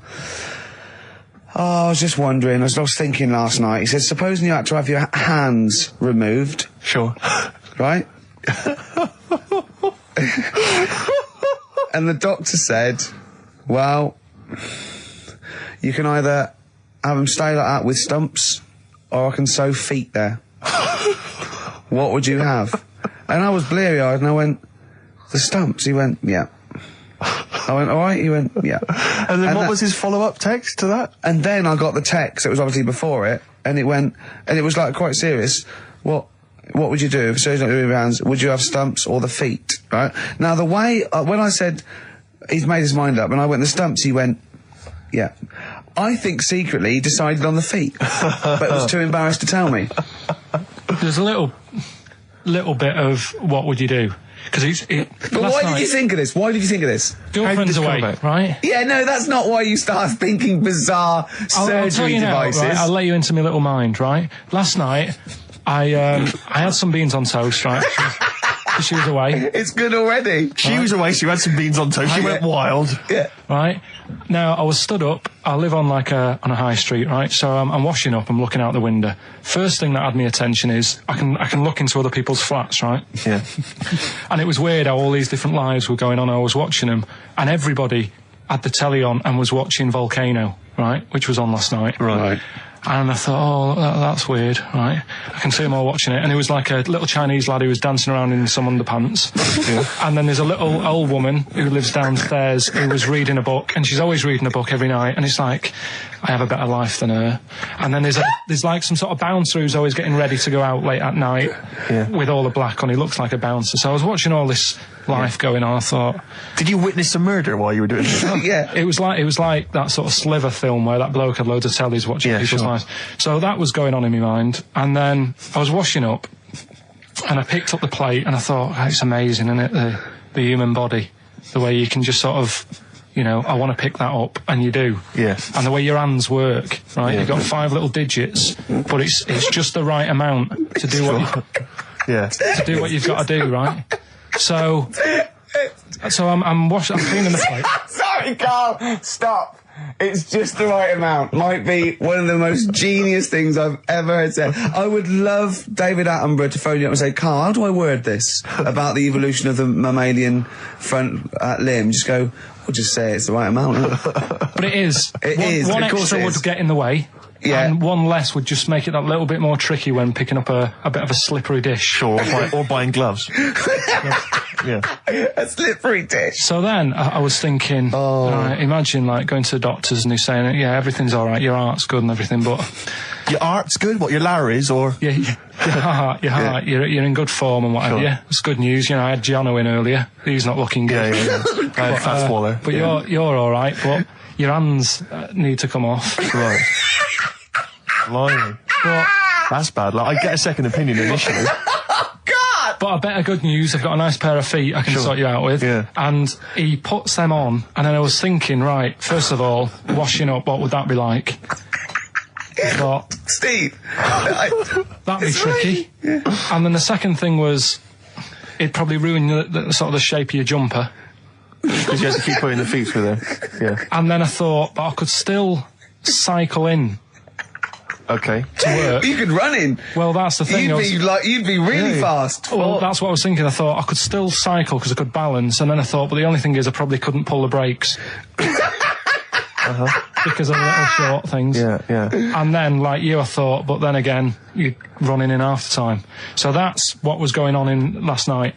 Speaker 3: was just wondering, I was thinking last night. He said, "Supposing you had to have your hands removed,"
Speaker 1: Sure.
Speaker 3: right? And the doctor said, "Well, you can either have them stay like that with stumps, or I can sew feet there. What would you have?" And I was bleary-eyed, and I went, "The stumps." He went, "Yeah." I went, "All right." He went, "Yeah."
Speaker 1: And then
Speaker 3: And
Speaker 1: what
Speaker 3: that-
Speaker 1: was his follow-up text to that?
Speaker 3: And then I got the text, it was obviously before it, and it went, and it was like quite serious. What would you do if so you don't do your hands? Would you have stumps or the feet? Right? Now the way, when I said he's made his mind up, and I went the stumps, he went, "Yeah." I think secretly he decided on the feet, but was too embarrassed to tell me.
Speaker 2: There's a little bit of what would you do? Because
Speaker 3: But why did you think of this? Why did you think of this?
Speaker 2: Girlfriend's
Speaker 1: How did this
Speaker 2: away,
Speaker 1: come about?
Speaker 2: right?
Speaker 3: Yeah, no, that's not why you start thinking bizarre
Speaker 2: I'll tell
Speaker 3: surgery
Speaker 2: you now,
Speaker 3: devices.
Speaker 2: right? I'll let you into my little mind, right? Last night, I had some beans on toast, right? She was away,
Speaker 3: It's good already.
Speaker 1: She was away, she had some beans on toast, she went wild.
Speaker 3: Yeah.
Speaker 2: right? Now, I was stood up. I live on on a high street, right? So I'm washing up. I'm looking out the window. First thing that had my attention is I can look into other people's flats, right?
Speaker 1: Yeah.
Speaker 2: And it was weird how all these different lives were going on. I was watching them, and everybody had the telly on and was watching Volcano, right? Which was on last night.
Speaker 3: Right.
Speaker 2: And I thought, oh, that's weird, right? I can see them all watching it. And it was like a little Chinese lad who was dancing around in some underpants. And then there's a little old woman who lives downstairs who was reading a book, and she's always reading a book every night. And it's like, I have a better life than her. And then there's like some sort of bouncer who's always getting ready to go out late at night with all the black on. He looks like a bouncer. So I was watching all this life going on. I thought,
Speaker 1: Did you witness a murder while you were doing this?
Speaker 3: Yeah.
Speaker 2: it was like that sort of Sliver film where that bloke had loads of tellies watching
Speaker 1: Yeah,
Speaker 2: people's
Speaker 1: sure.
Speaker 2: lives. So that was going on in my mind. And then I was washing up, and I picked up the plate, and I thought, oh, it's amazing, isn't it? The human body, the way you can just sort of, I want to pick that up, and you do.
Speaker 1: Yes.
Speaker 2: And the way your hands work, right?
Speaker 1: Yeah.
Speaker 2: You've got 5 little digits, but it's just the right amount to do
Speaker 1: Yeah.
Speaker 2: to do what you've got to do, right? So I'm cleaning the plate.
Speaker 4: Sorry, Karl, stop. It's just the right amount. Might be one of the most genius things I've ever heard said. I would love David Attenborough to phone you up and say, "Karl, how do I word this about the evolution of the mammalian front limb?" Just go, "We'll just say it's the right amount."
Speaker 2: But it is.
Speaker 3: It
Speaker 2: one,
Speaker 3: is,
Speaker 2: One
Speaker 3: of course
Speaker 2: extra
Speaker 3: it
Speaker 2: would
Speaker 3: is.
Speaker 2: get in the way.
Speaker 3: Yeah.
Speaker 2: And one less would just make it that little bit more tricky when picking up a bit of a slippery dish.
Speaker 1: Sure, or buying gloves. Yeah.
Speaker 3: A slippery dish.
Speaker 2: So then I was thinking, imagine going to the doctors and he's saying, yeah, everything's all right, your heart's good and everything, but
Speaker 1: Your art's good, what, your Larry is, or...
Speaker 2: your heart, you're in good form and whatever.
Speaker 1: Sure.
Speaker 2: Yeah, it's good news. I had Giano in earlier. He's not looking good.
Speaker 1: Yeah. I had Fats Waller.
Speaker 2: But you're all right. But your hands need to come off.
Speaker 1: Right. Blimey.
Speaker 2: But
Speaker 1: That's bad. I get a second opinion initially.
Speaker 2: But a better good news, I've got a nice pair of feet I can sort you out with.
Speaker 1: Yeah.
Speaker 2: And he puts them on, and then I was thinking, right, first of all, washing up, what would that be like? But
Speaker 3: Steve.
Speaker 2: that'd be tricky. And then the second thing was, it'd probably ruin the sort of the shape of your jumper.
Speaker 1: Because you have to keep putting the feet through there. Yeah.
Speaker 2: And then I thought, but I could still cycle in
Speaker 1: Okay.
Speaker 2: to work.
Speaker 3: You could run in.
Speaker 2: Well, that's the thing.
Speaker 3: You'd be really fast.
Speaker 2: Well, that's what I was thinking. I thought I could still cycle because I could balance, and then I thought, but the only thing is I probably couldn't pull the brakes. Because of the little short things.
Speaker 1: Yeah.
Speaker 2: And then, like you, I thought, but then again, you're running in half the time. So that's what was going on in last night.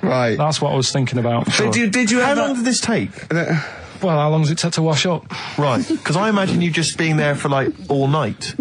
Speaker 3: Right.
Speaker 2: That's what I was thinking about.
Speaker 3: Did you
Speaker 1: How
Speaker 3: have
Speaker 1: long did this take?
Speaker 2: Well, how long does it take to wash up?
Speaker 1: Right, because I imagine you just being there for, like, all night.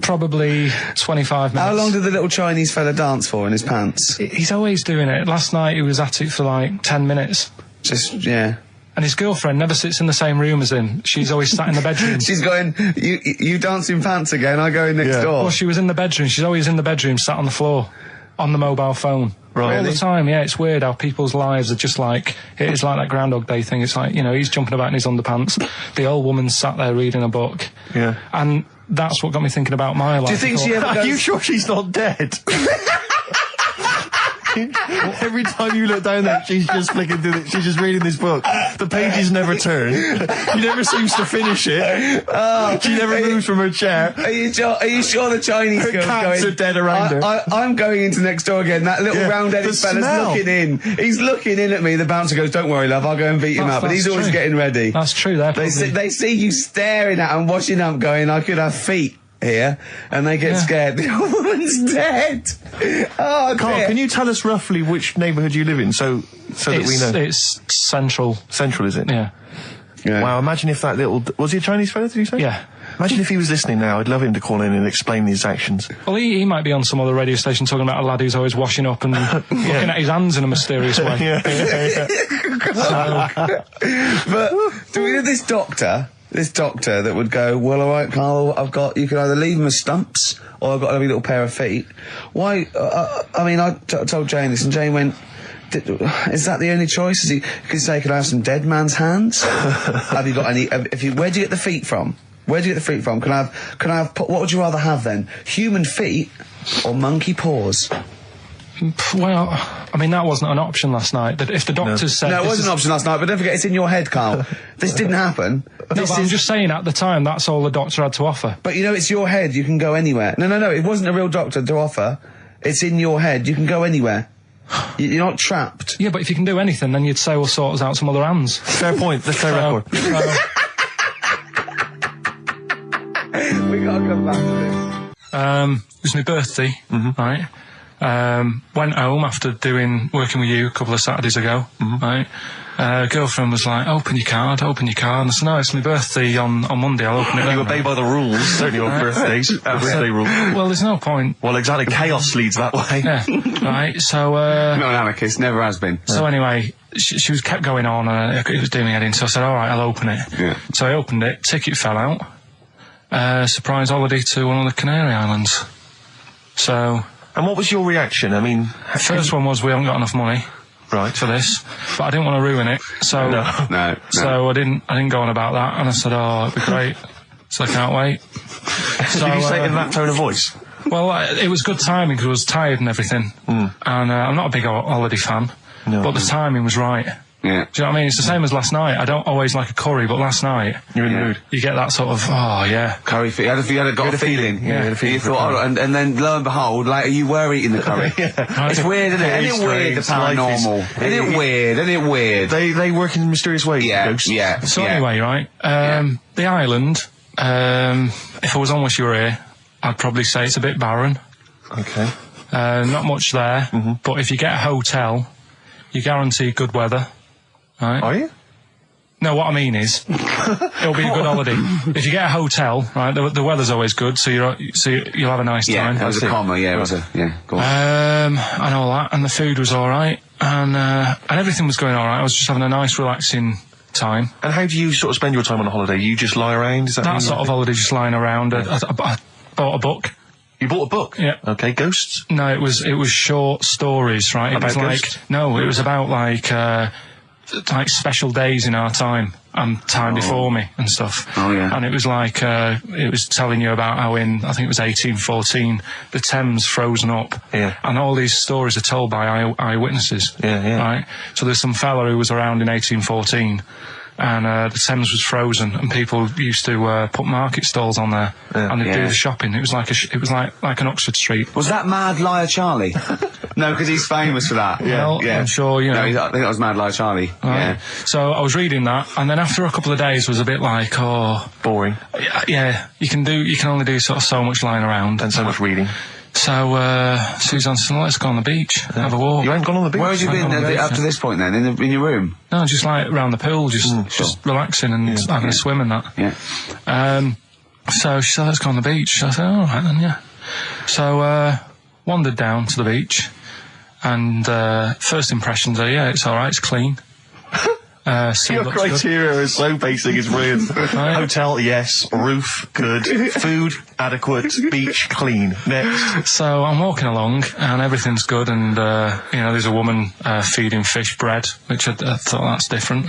Speaker 2: Probably 25 minutes.
Speaker 3: How long did the little Chinese fella dance for in his pants?
Speaker 2: He's always doing it. Last night he was at it for like 10 minutes.
Speaker 3: Just, yeah.
Speaker 2: And his girlfriend never sits in the same room as him. She's always sat in the bedroom.
Speaker 3: She's going, you dance in pants again, I go in next door.
Speaker 2: Well, she was in the bedroom. She's always in the bedroom, sat on the floor, on the mobile phone.
Speaker 1: Right.
Speaker 2: All the time, yeah. It's weird how people's lives are just like, it is like that Groundhog Day thing. It's like, you know, he's jumping about in his underpants. The old woman's sat there reading a book.
Speaker 1: Yeah.
Speaker 2: And that's what got me thinking about my life.
Speaker 3: Do you think she ever
Speaker 1: Are
Speaker 3: goes...
Speaker 1: you sure she's not dead? Every time you look down there, she's just flicking through it. She's just reading this book. The pages never turn. She never seems to finish it. She never moves from her chair.
Speaker 3: Are you sure the Chinese girl's
Speaker 1: cats
Speaker 3: going...
Speaker 1: are dead around her.
Speaker 3: I'm going into next door again. That little round-headed fella's looking in. He's looking in at me. The bouncer goes, "Don't worry, love, I'll go and beat him up." But he's always getting ready.
Speaker 2: That's true.
Speaker 3: They see you staring at him, washing up, going, "I could have feet here," and they get scared. The old woman's dead. Oh,
Speaker 1: Carl,
Speaker 3: dear.
Speaker 1: can you tell us roughly which neighbourhood you live in, so that we know?
Speaker 2: It's central.
Speaker 1: Central, is it?
Speaker 2: Yeah.
Speaker 1: Wow, imagine if that little... Was he a Chinese fella, did you say?
Speaker 2: Yeah.
Speaker 1: Imagine if he was listening now. I'd love him to call in and explain his actions.
Speaker 2: Well, he might be on some other radio station talking about a lad who's always washing up and looking at his hands in a mysterious way.
Speaker 3: But do we know this doctor that would go, "Well, all right, Carl, you can either leave them as stumps or I've got a little pair of feet." Why? I mean, I told Jane this, and Jane went, "Is that the only choice?" He could say, "Could I have some dead man's hands?" Have you got any? Where do you get the feet from? Where do you get the feet from? Can I have? What would you rather have then? Human feet or monkey paws?
Speaker 2: Well, I mean, that wasn't an option last night. That if the doctors said...
Speaker 3: No, it wasn't an option last night, but don't forget, it's in your head, Carl. This didn't happen.
Speaker 2: No, but I'm just saying, at the time, that's all the doctor had to offer.
Speaker 3: But, you know, it's your head. You can go anywhere. No. It wasn't a real doctor to offer. It's in your head. You can go anywhere. You're not trapped.
Speaker 2: Yeah, but if you can do anything, then you'd say, "We'll sort us out some other hands."
Speaker 1: Fair point. Let's play record.
Speaker 3: We gotta come back to this.
Speaker 2: It was my birthday, right? Went home after working with you a couple of Saturdays ago, right? Girlfriend was like, open your card. And I said, "No, it's my birthday on Monday, I'll open it."
Speaker 1: You obey by the rules, certainly on birthdays. Birthday rules.
Speaker 2: Well, there's no point.
Speaker 1: Well, exactly. Chaos leads that way.
Speaker 2: Yeah, right, so...
Speaker 3: Not an anarchist, never has been.
Speaker 2: So anyway, she was kept going on, it was doing me head in, so I said, "All right, I'll open it."
Speaker 3: Yeah.
Speaker 2: So I opened it, ticket fell out. Surprise holiday to one of the Canary Islands. So...
Speaker 1: And what was your reaction? I mean...
Speaker 2: First one was, we haven't got enough money.
Speaker 1: Right.
Speaker 2: For this, but I didn't want to ruin it, so
Speaker 3: No.
Speaker 2: So I didn't go on about that, and I said, "Oh, it'd be great." So I can't wait.
Speaker 1: So did you say it in that tone of voice?
Speaker 2: Well, it was good timing because I was tired and everything, and I'm not a big holiday fan, but the timing was right.
Speaker 3: Yeah.
Speaker 2: Do you know what I mean? It's the same as last night. I don't always like a curry, but last night
Speaker 1: you're in the mood.
Speaker 2: You get that sort of, oh yeah,
Speaker 3: curry. You had a feeling.
Speaker 1: Yeah.
Speaker 3: You thought, and then lo and behold, later you were eating the curry. It's weird, isn't it? Isn't it weird, the paranormal? Isn't it weird?
Speaker 1: They work in mysterious ways. Ghosts.
Speaker 3: Yeah.
Speaker 2: So anyway, right, the island. If I was on with your ear, I'd probably say it's a bit barren.
Speaker 1: Okay.
Speaker 2: Not much there, but if you get a hotel, you guarantee good weather. Right.
Speaker 1: Are you?
Speaker 2: No, what I mean is, it'll be a good holiday. If you get a hotel, right, the weather's always good, so you'll have a nice time.
Speaker 3: Yeah, that was a comma. Yeah, it was a Go on.
Speaker 2: And all that, and the food was all right, and everything was going all right. I was just having a nice, relaxing time.
Speaker 1: And how do you sort of spend your time on a holiday? You just lie around? Is that
Speaker 2: sort of holiday, just lying around. I bought a book.
Speaker 1: You bought a book?
Speaker 2: Yeah.
Speaker 1: Okay, ghosts?
Speaker 2: No, it was short stories, right?
Speaker 1: About
Speaker 2: it was
Speaker 1: ghosts?
Speaker 2: it was about like special days in our time and time before me and stuff.
Speaker 3: Oh, yeah.
Speaker 2: And it was like, it was telling you about how I think it was 1814, the Thames frozen up.
Speaker 1: Yeah.
Speaker 2: And all these stories are told by eyewitnesses.
Speaker 1: Yeah.
Speaker 2: Right? So there's some fella who was around in 1814 and the Thames was frozen and people used to put market stalls on there and they'd do the shopping. It was like like an Oxford Street.
Speaker 3: Was that Mad Liar Charlie? No, because he's famous for that.
Speaker 2: Well, I'm sure, you know.
Speaker 3: No, I think that was Mad Liar Charlie.
Speaker 2: Right.
Speaker 3: Yeah.
Speaker 2: So I was reading that, and then after a couple of days was a bit like,
Speaker 1: boring.
Speaker 2: Yeah, you can only do sort of so much lying around
Speaker 1: And so much reading.
Speaker 2: So, Suzanne said, let's go on the beach, have a walk.
Speaker 1: You ain't gone on the beach?
Speaker 3: Where had you been up to this point then? In your room?
Speaker 2: No, just like around the pool, just relaxing and having a swim and that.
Speaker 3: Yeah.
Speaker 2: So she said, let's go on the beach. I said, all right then, yeah. So, wandered down to the beach, and first impressions are, yeah, it's all right, it's clean.
Speaker 1: Your criteria is so basic, it's brilliant. Hotel, yes. Roof, good. Food, adequate. Beach, clean. Next.
Speaker 2: So I'm walking along, and everything's good, and, there's a woman feeding fish bread, which I thought that's different.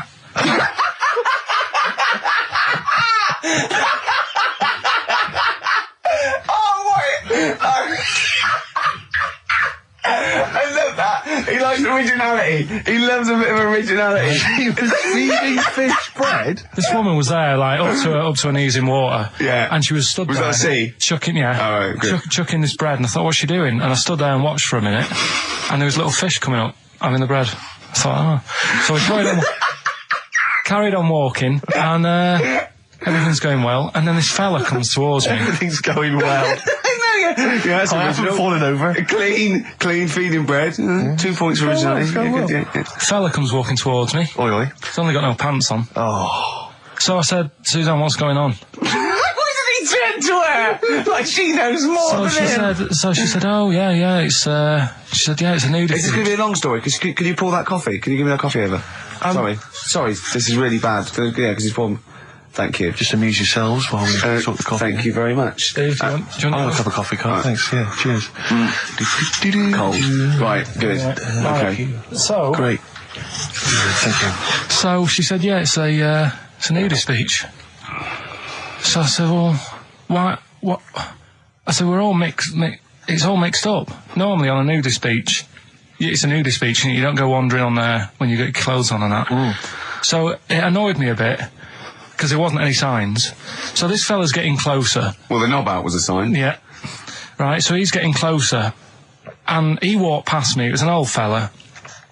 Speaker 3: I love that. He likes originality. He loves a bit of originality.
Speaker 1: He was feeding fish bread?
Speaker 2: This woman was there, like, up to her knees in water.
Speaker 3: Yeah.
Speaker 2: And she was stood there.
Speaker 3: Was that a sea?
Speaker 2: Chucking, yeah.
Speaker 3: All right, good.
Speaker 2: Chucking this bread, and I thought, what's she doing? And I stood there and watched for a minute, and there was little fish coming up, having the bread. I thought, oh. So we carried on walking, and, everything's going well, and then this fella comes towards me.
Speaker 1: Everything's going well.
Speaker 3: Yeah,
Speaker 1: I haven't fallen over.
Speaker 3: Clean feeding bread. 2 points for originality.
Speaker 2: Fella comes walking towards me.
Speaker 1: Oi, oi.
Speaker 2: He's only got no pants on.
Speaker 1: Oh.
Speaker 2: So I said, Suzanne, what's going on?
Speaker 3: Why did he turn to her? Like she knows more than him.
Speaker 2: So she said, oh, yeah, it's, she said, yeah, it's a nudity.
Speaker 3: Is this going to be a long story? Could you pour that coffee? Can you give me that coffee over? Sorry, this is really bad. Yeah, because he's poured... Thank you.
Speaker 1: Just amuse yourselves while we sort the coffee.
Speaker 3: Thank you very much.
Speaker 2: Dave, do you want
Speaker 1: I'll have a cup of coffee, Carl.
Speaker 3: Right.
Speaker 1: Thanks, yeah, cheers.
Speaker 3: Cold. Right, good. Okay.
Speaker 2: So...
Speaker 1: Great. Thank you.
Speaker 2: So she said, yeah, it's a nudist beach. So I said, well, why, what? I said, we're all it's all mixed up. Normally on a nudist beach, it's a nudist beach and you don't go wandering on there when you get your clothes on and that. So it annoyed me a bit, because there wasn't any signs. So this fella's getting closer.
Speaker 3: Well, the knob out was a sign.
Speaker 2: Yeah. Right, so he's getting closer. And he walked past me. It was an old fella.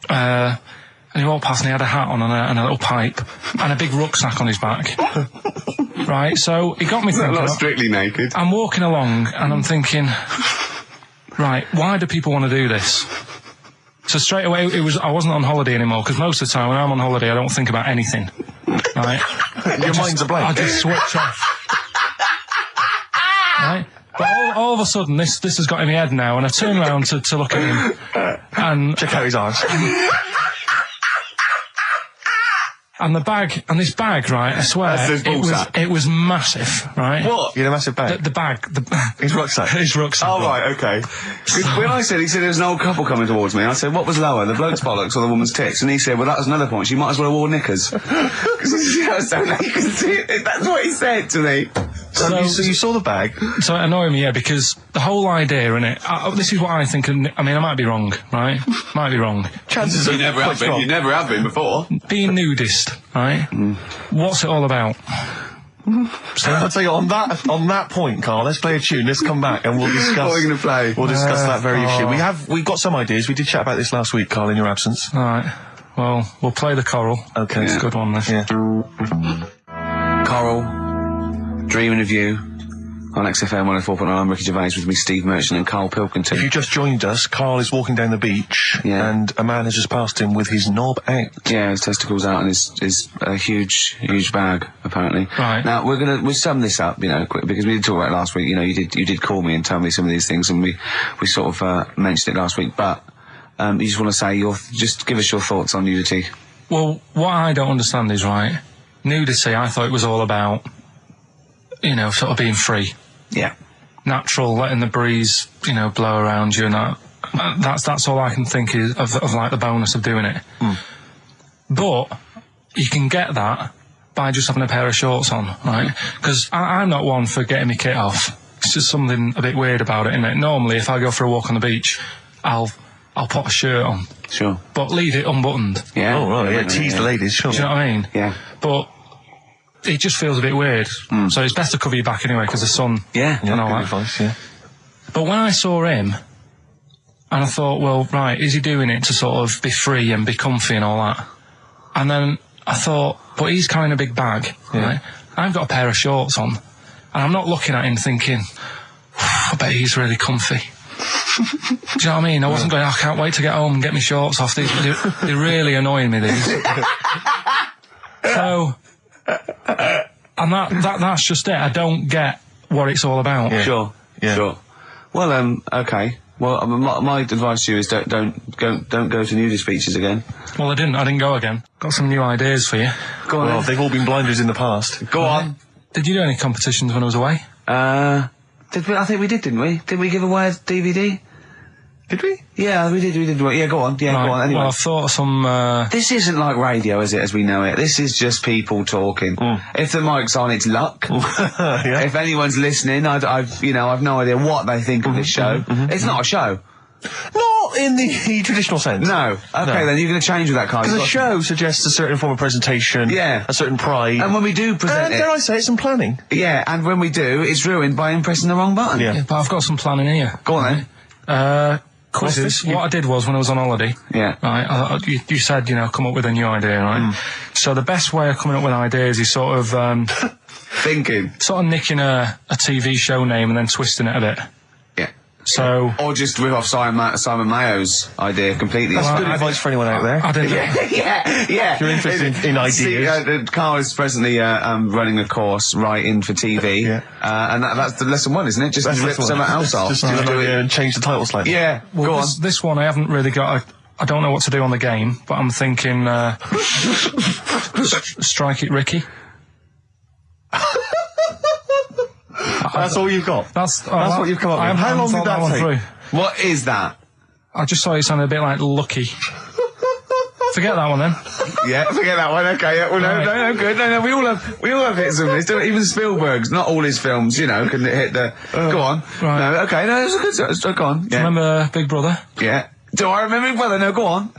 Speaker 2: And he walked past and he had a hat on and a little pipe. And a big rucksack on his back. Right, so he got me thinking...
Speaker 3: Not strictly naked.
Speaker 2: I'm walking along and I'm thinking... Right, why do people want to do this? So straight away, I wasn't on holiday anymore, because most of the time when I'm on holiday, I don't think about anything. Right?
Speaker 1: Your mind's a blank.
Speaker 2: I just switch off. Right? But all of a sudden, this has got in my head now, and I turn around to look at him, and...
Speaker 1: Check out his arms.
Speaker 2: And this bag, right, I swear, it was massive, right?
Speaker 1: What? You had a massive bag?
Speaker 2: The bag.
Speaker 1: His rucksack?
Speaker 2: His rucksack.
Speaker 3: Oh, right, okay. When he said there was an old couple coming towards me, I said, what was lower, the bloke's bollocks or the woman's tits? And he said, well, that was another point. She might as well have worn knickers. Because that's what he said to me.
Speaker 1: So you saw the bag?
Speaker 2: So it annoyed me, yeah, because the whole idea in it, this is what I think, I mean, I might be wrong, right? Might be wrong.
Speaker 1: Chances are
Speaker 3: you never have been before.
Speaker 2: Being nudist, right? What's it all about?
Speaker 1: So I'll tell you, on that point, Carl, let's play a tune, let's come back and we'll discuss...
Speaker 3: What are we going to play?
Speaker 1: We'll discuss that very issue. We've got some ideas, we did chat about this last week, Carl, in your absence.
Speaker 2: Alright, well, we'll play the Coral.
Speaker 1: Okay.
Speaker 2: It's a good one, this.
Speaker 1: Yeah.
Speaker 3: Coral, Dreaming of You, on XFM 104.9. I'm Ricky Gervais, with me Steve Merchant and Karl Pilkington.
Speaker 1: If you just joined us, Carl is walking down the beach, and a man has just passed him with his knob out. Yeah,
Speaker 3: his testicles out and his huge bag, apparently.
Speaker 2: Right.
Speaker 3: Now, we'll sum this up, quick, because we did talk about it last week. You did call me and tell me some of these things, and we sort of mentioned it last week, but you just want to say just give us your thoughts on nudity.
Speaker 2: Well, what I don't understand is, right, nudity, I thought it was all about, sort of being free.
Speaker 3: Yeah.
Speaker 2: Natural, letting the breeze, blow around you and that. That's all I can think is of like the bonus of doing it. But you can get that by just having a pair of shorts on, right? Because I'm not one for getting my kit off. It's just something a bit weird about it, isn't it? Normally, if I go for a walk on the beach, I'll put a shirt on.
Speaker 3: Sure.
Speaker 2: But leave it unbuttoned.
Speaker 3: Yeah.
Speaker 1: Oh, right, yeah, tease the ladies, sure.
Speaker 2: Do you know what I mean?
Speaker 3: Yeah.
Speaker 2: But it just feels a bit weird. So it's best to cover your back anyway, because the sun and all that.
Speaker 1: Advice, yeah.
Speaker 2: But when I saw him, and I thought, well, right, is he doing it to sort of be free and be comfy and all that? And then I thought, but he's carrying a big bag, right? I've got a pair of shorts on, and I'm not looking at him thinking, I bet he's really comfy. Do you know what I mean? I wasn't going, I can't wait to get home and get my shorts off. They're really annoying me, these. So, and that's just it. I don't get what it's all about.
Speaker 3: Yeah. Sure. Well, okay. Well, my advice to you is don't go to nudist beaches again.
Speaker 2: Well, I didn't go again. Got some new ideas for you.
Speaker 3: Go on.
Speaker 1: Well, they've all been blinders in the past.
Speaker 3: Go on.
Speaker 2: Did you do any competitions when I was away?
Speaker 3: Did we? I think we did, didn't we? Did we give away a DVD?
Speaker 1: Did we?
Speaker 3: Yeah, we did. Yeah, go on. Yeah,
Speaker 2: right.
Speaker 3: go on. Anyway.
Speaker 2: Well, I thought some.
Speaker 3: This isn't like radio, is it? As we know it. This is just people talking. If the mic's on, it's luck.
Speaker 1: Yeah.
Speaker 3: If anyone's listening, I've no idea what they think of this show. It's not a show.
Speaker 1: Not in the traditional sense.
Speaker 3: No. Okay, then you're going to change with that, Carl.
Speaker 1: Because a show suggests a certain form of presentation.
Speaker 3: Yeah.
Speaker 1: A certain pride.
Speaker 3: And when we do present
Speaker 1: dare I say it, some planning.
Speaker 3: Yeah, and when we do, it's ruined by him pressing the wrong button.
Speaker 2: Yeah, but I've got some planning here.
Speaker 3: Go on then.
Speaker 2: Quizzes. What I did was, when I was on holiday, right, you said, come up with a new idea, right? So the best way of coming up with ideas is sort of
Speaker 3: thinking,
Speaker 2: sort of nicking a TV show name and then twisting it a bit.
Speaker 3: Yeah.
Speaker 2: So,
Speaker 3: or just rip off Simon Mayo's idea completely.
Speaker 1: That's good advice for anyone out there.
Speaker 2: I didn't.
Speaker 3: Yeah.
Speaker 1: If you're interested in ideas.
Speaker 3: Carl is presently running a course writing for TV.
Speaker 1: Yeah.
Speaker 3: And that's the lesson one, isn't it? Just rip something else off.
Speaker 1: Just do it and change the title slightly.
Speaker 3: Yeah.
Speaker 2: Well,
Speaker 3: go on.
Speaker 2: This one I haven't really got. I don't know what to do on the game, but I'm thinking Strike It Ricky.
Speaker 1: That's all you've got.
Speaker 2: That's
Speaker 1: what you've come up with. How long did that take?
Speaker 2: Through.
Speaker 3: What is that?
Speaker 2: I just thought it sounded a bit like Lucky. Forget that one then.
Speaker 3: Yeah, forget that one. Okay, yeah, well, no, good. No, we all have hits of this. Even Spielberg's, not all his films, can hit the. Go on.
Speaker 2: Right.
Speaker 3: No, okay, no, it's a good. Go on. Yeah.
Speaker 2: Remember Big Brother?
Speaker 3: Yeah. Do I remember Big Brother? No, go on.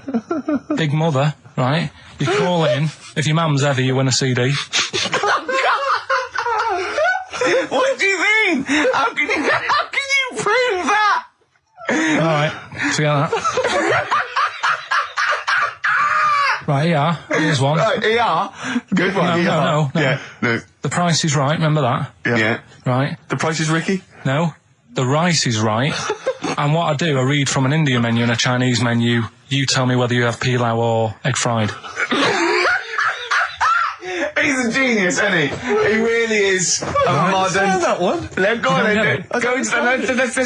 Speaker 2: Big Mother, right? You call in. If your mum's ever, you win a CD.
Speaker 3: What do you mean? How can you prove that?
Speaker 2: Alright, forget that. Right, ER, here's one.
Speaker 3: Right, ER. Good one.
Speaker 2: No.
Speaker 3: Yeah, no.
Speaker 2: The Price is Right, remember that?
Speaker 3: Yeah.
Speaker 2: Right.
Speaker 1: The Price is Ricky?
Speaker 2: No. The Rice is Right. And what I do, I read from an Indian menu and a Chinese menu. You tell me whether you have pilau or egg fried.
Speaker 3: He's a genius, isn't he? He really is a modern.
Speaker 1: That one.
Speaker 3: Go on then. Let's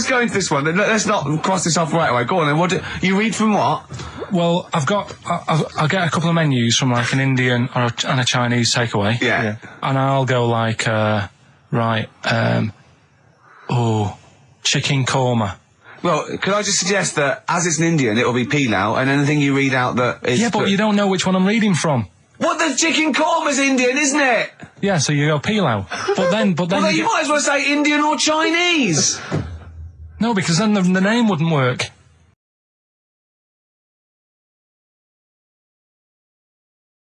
Speaker 3: go into this one. Let's not cross this off right away. Go on then. What you read from what?
Speaker 2: Well, I'll get a couple of menus from like an Indian and a Chinese takeaway.
Speaker 3: Yeah.
Speaker 2: And I'll go like, chicken korma.
Speaker 3: Well, could I just suggest that as it's an Indian, it'll be pilau, and anything you read out that is.
Speaker 2: Yeah, but you don't know which one I'm reading from.
Speaker 3: What, the chicken korma's Indian, isn't it?
Speaker 2: Yeah, so you go pilau. But then
Speaker 3: well, you might as well say Indian or Chinese.
Speaker 2: No, because then the name wouldn't work.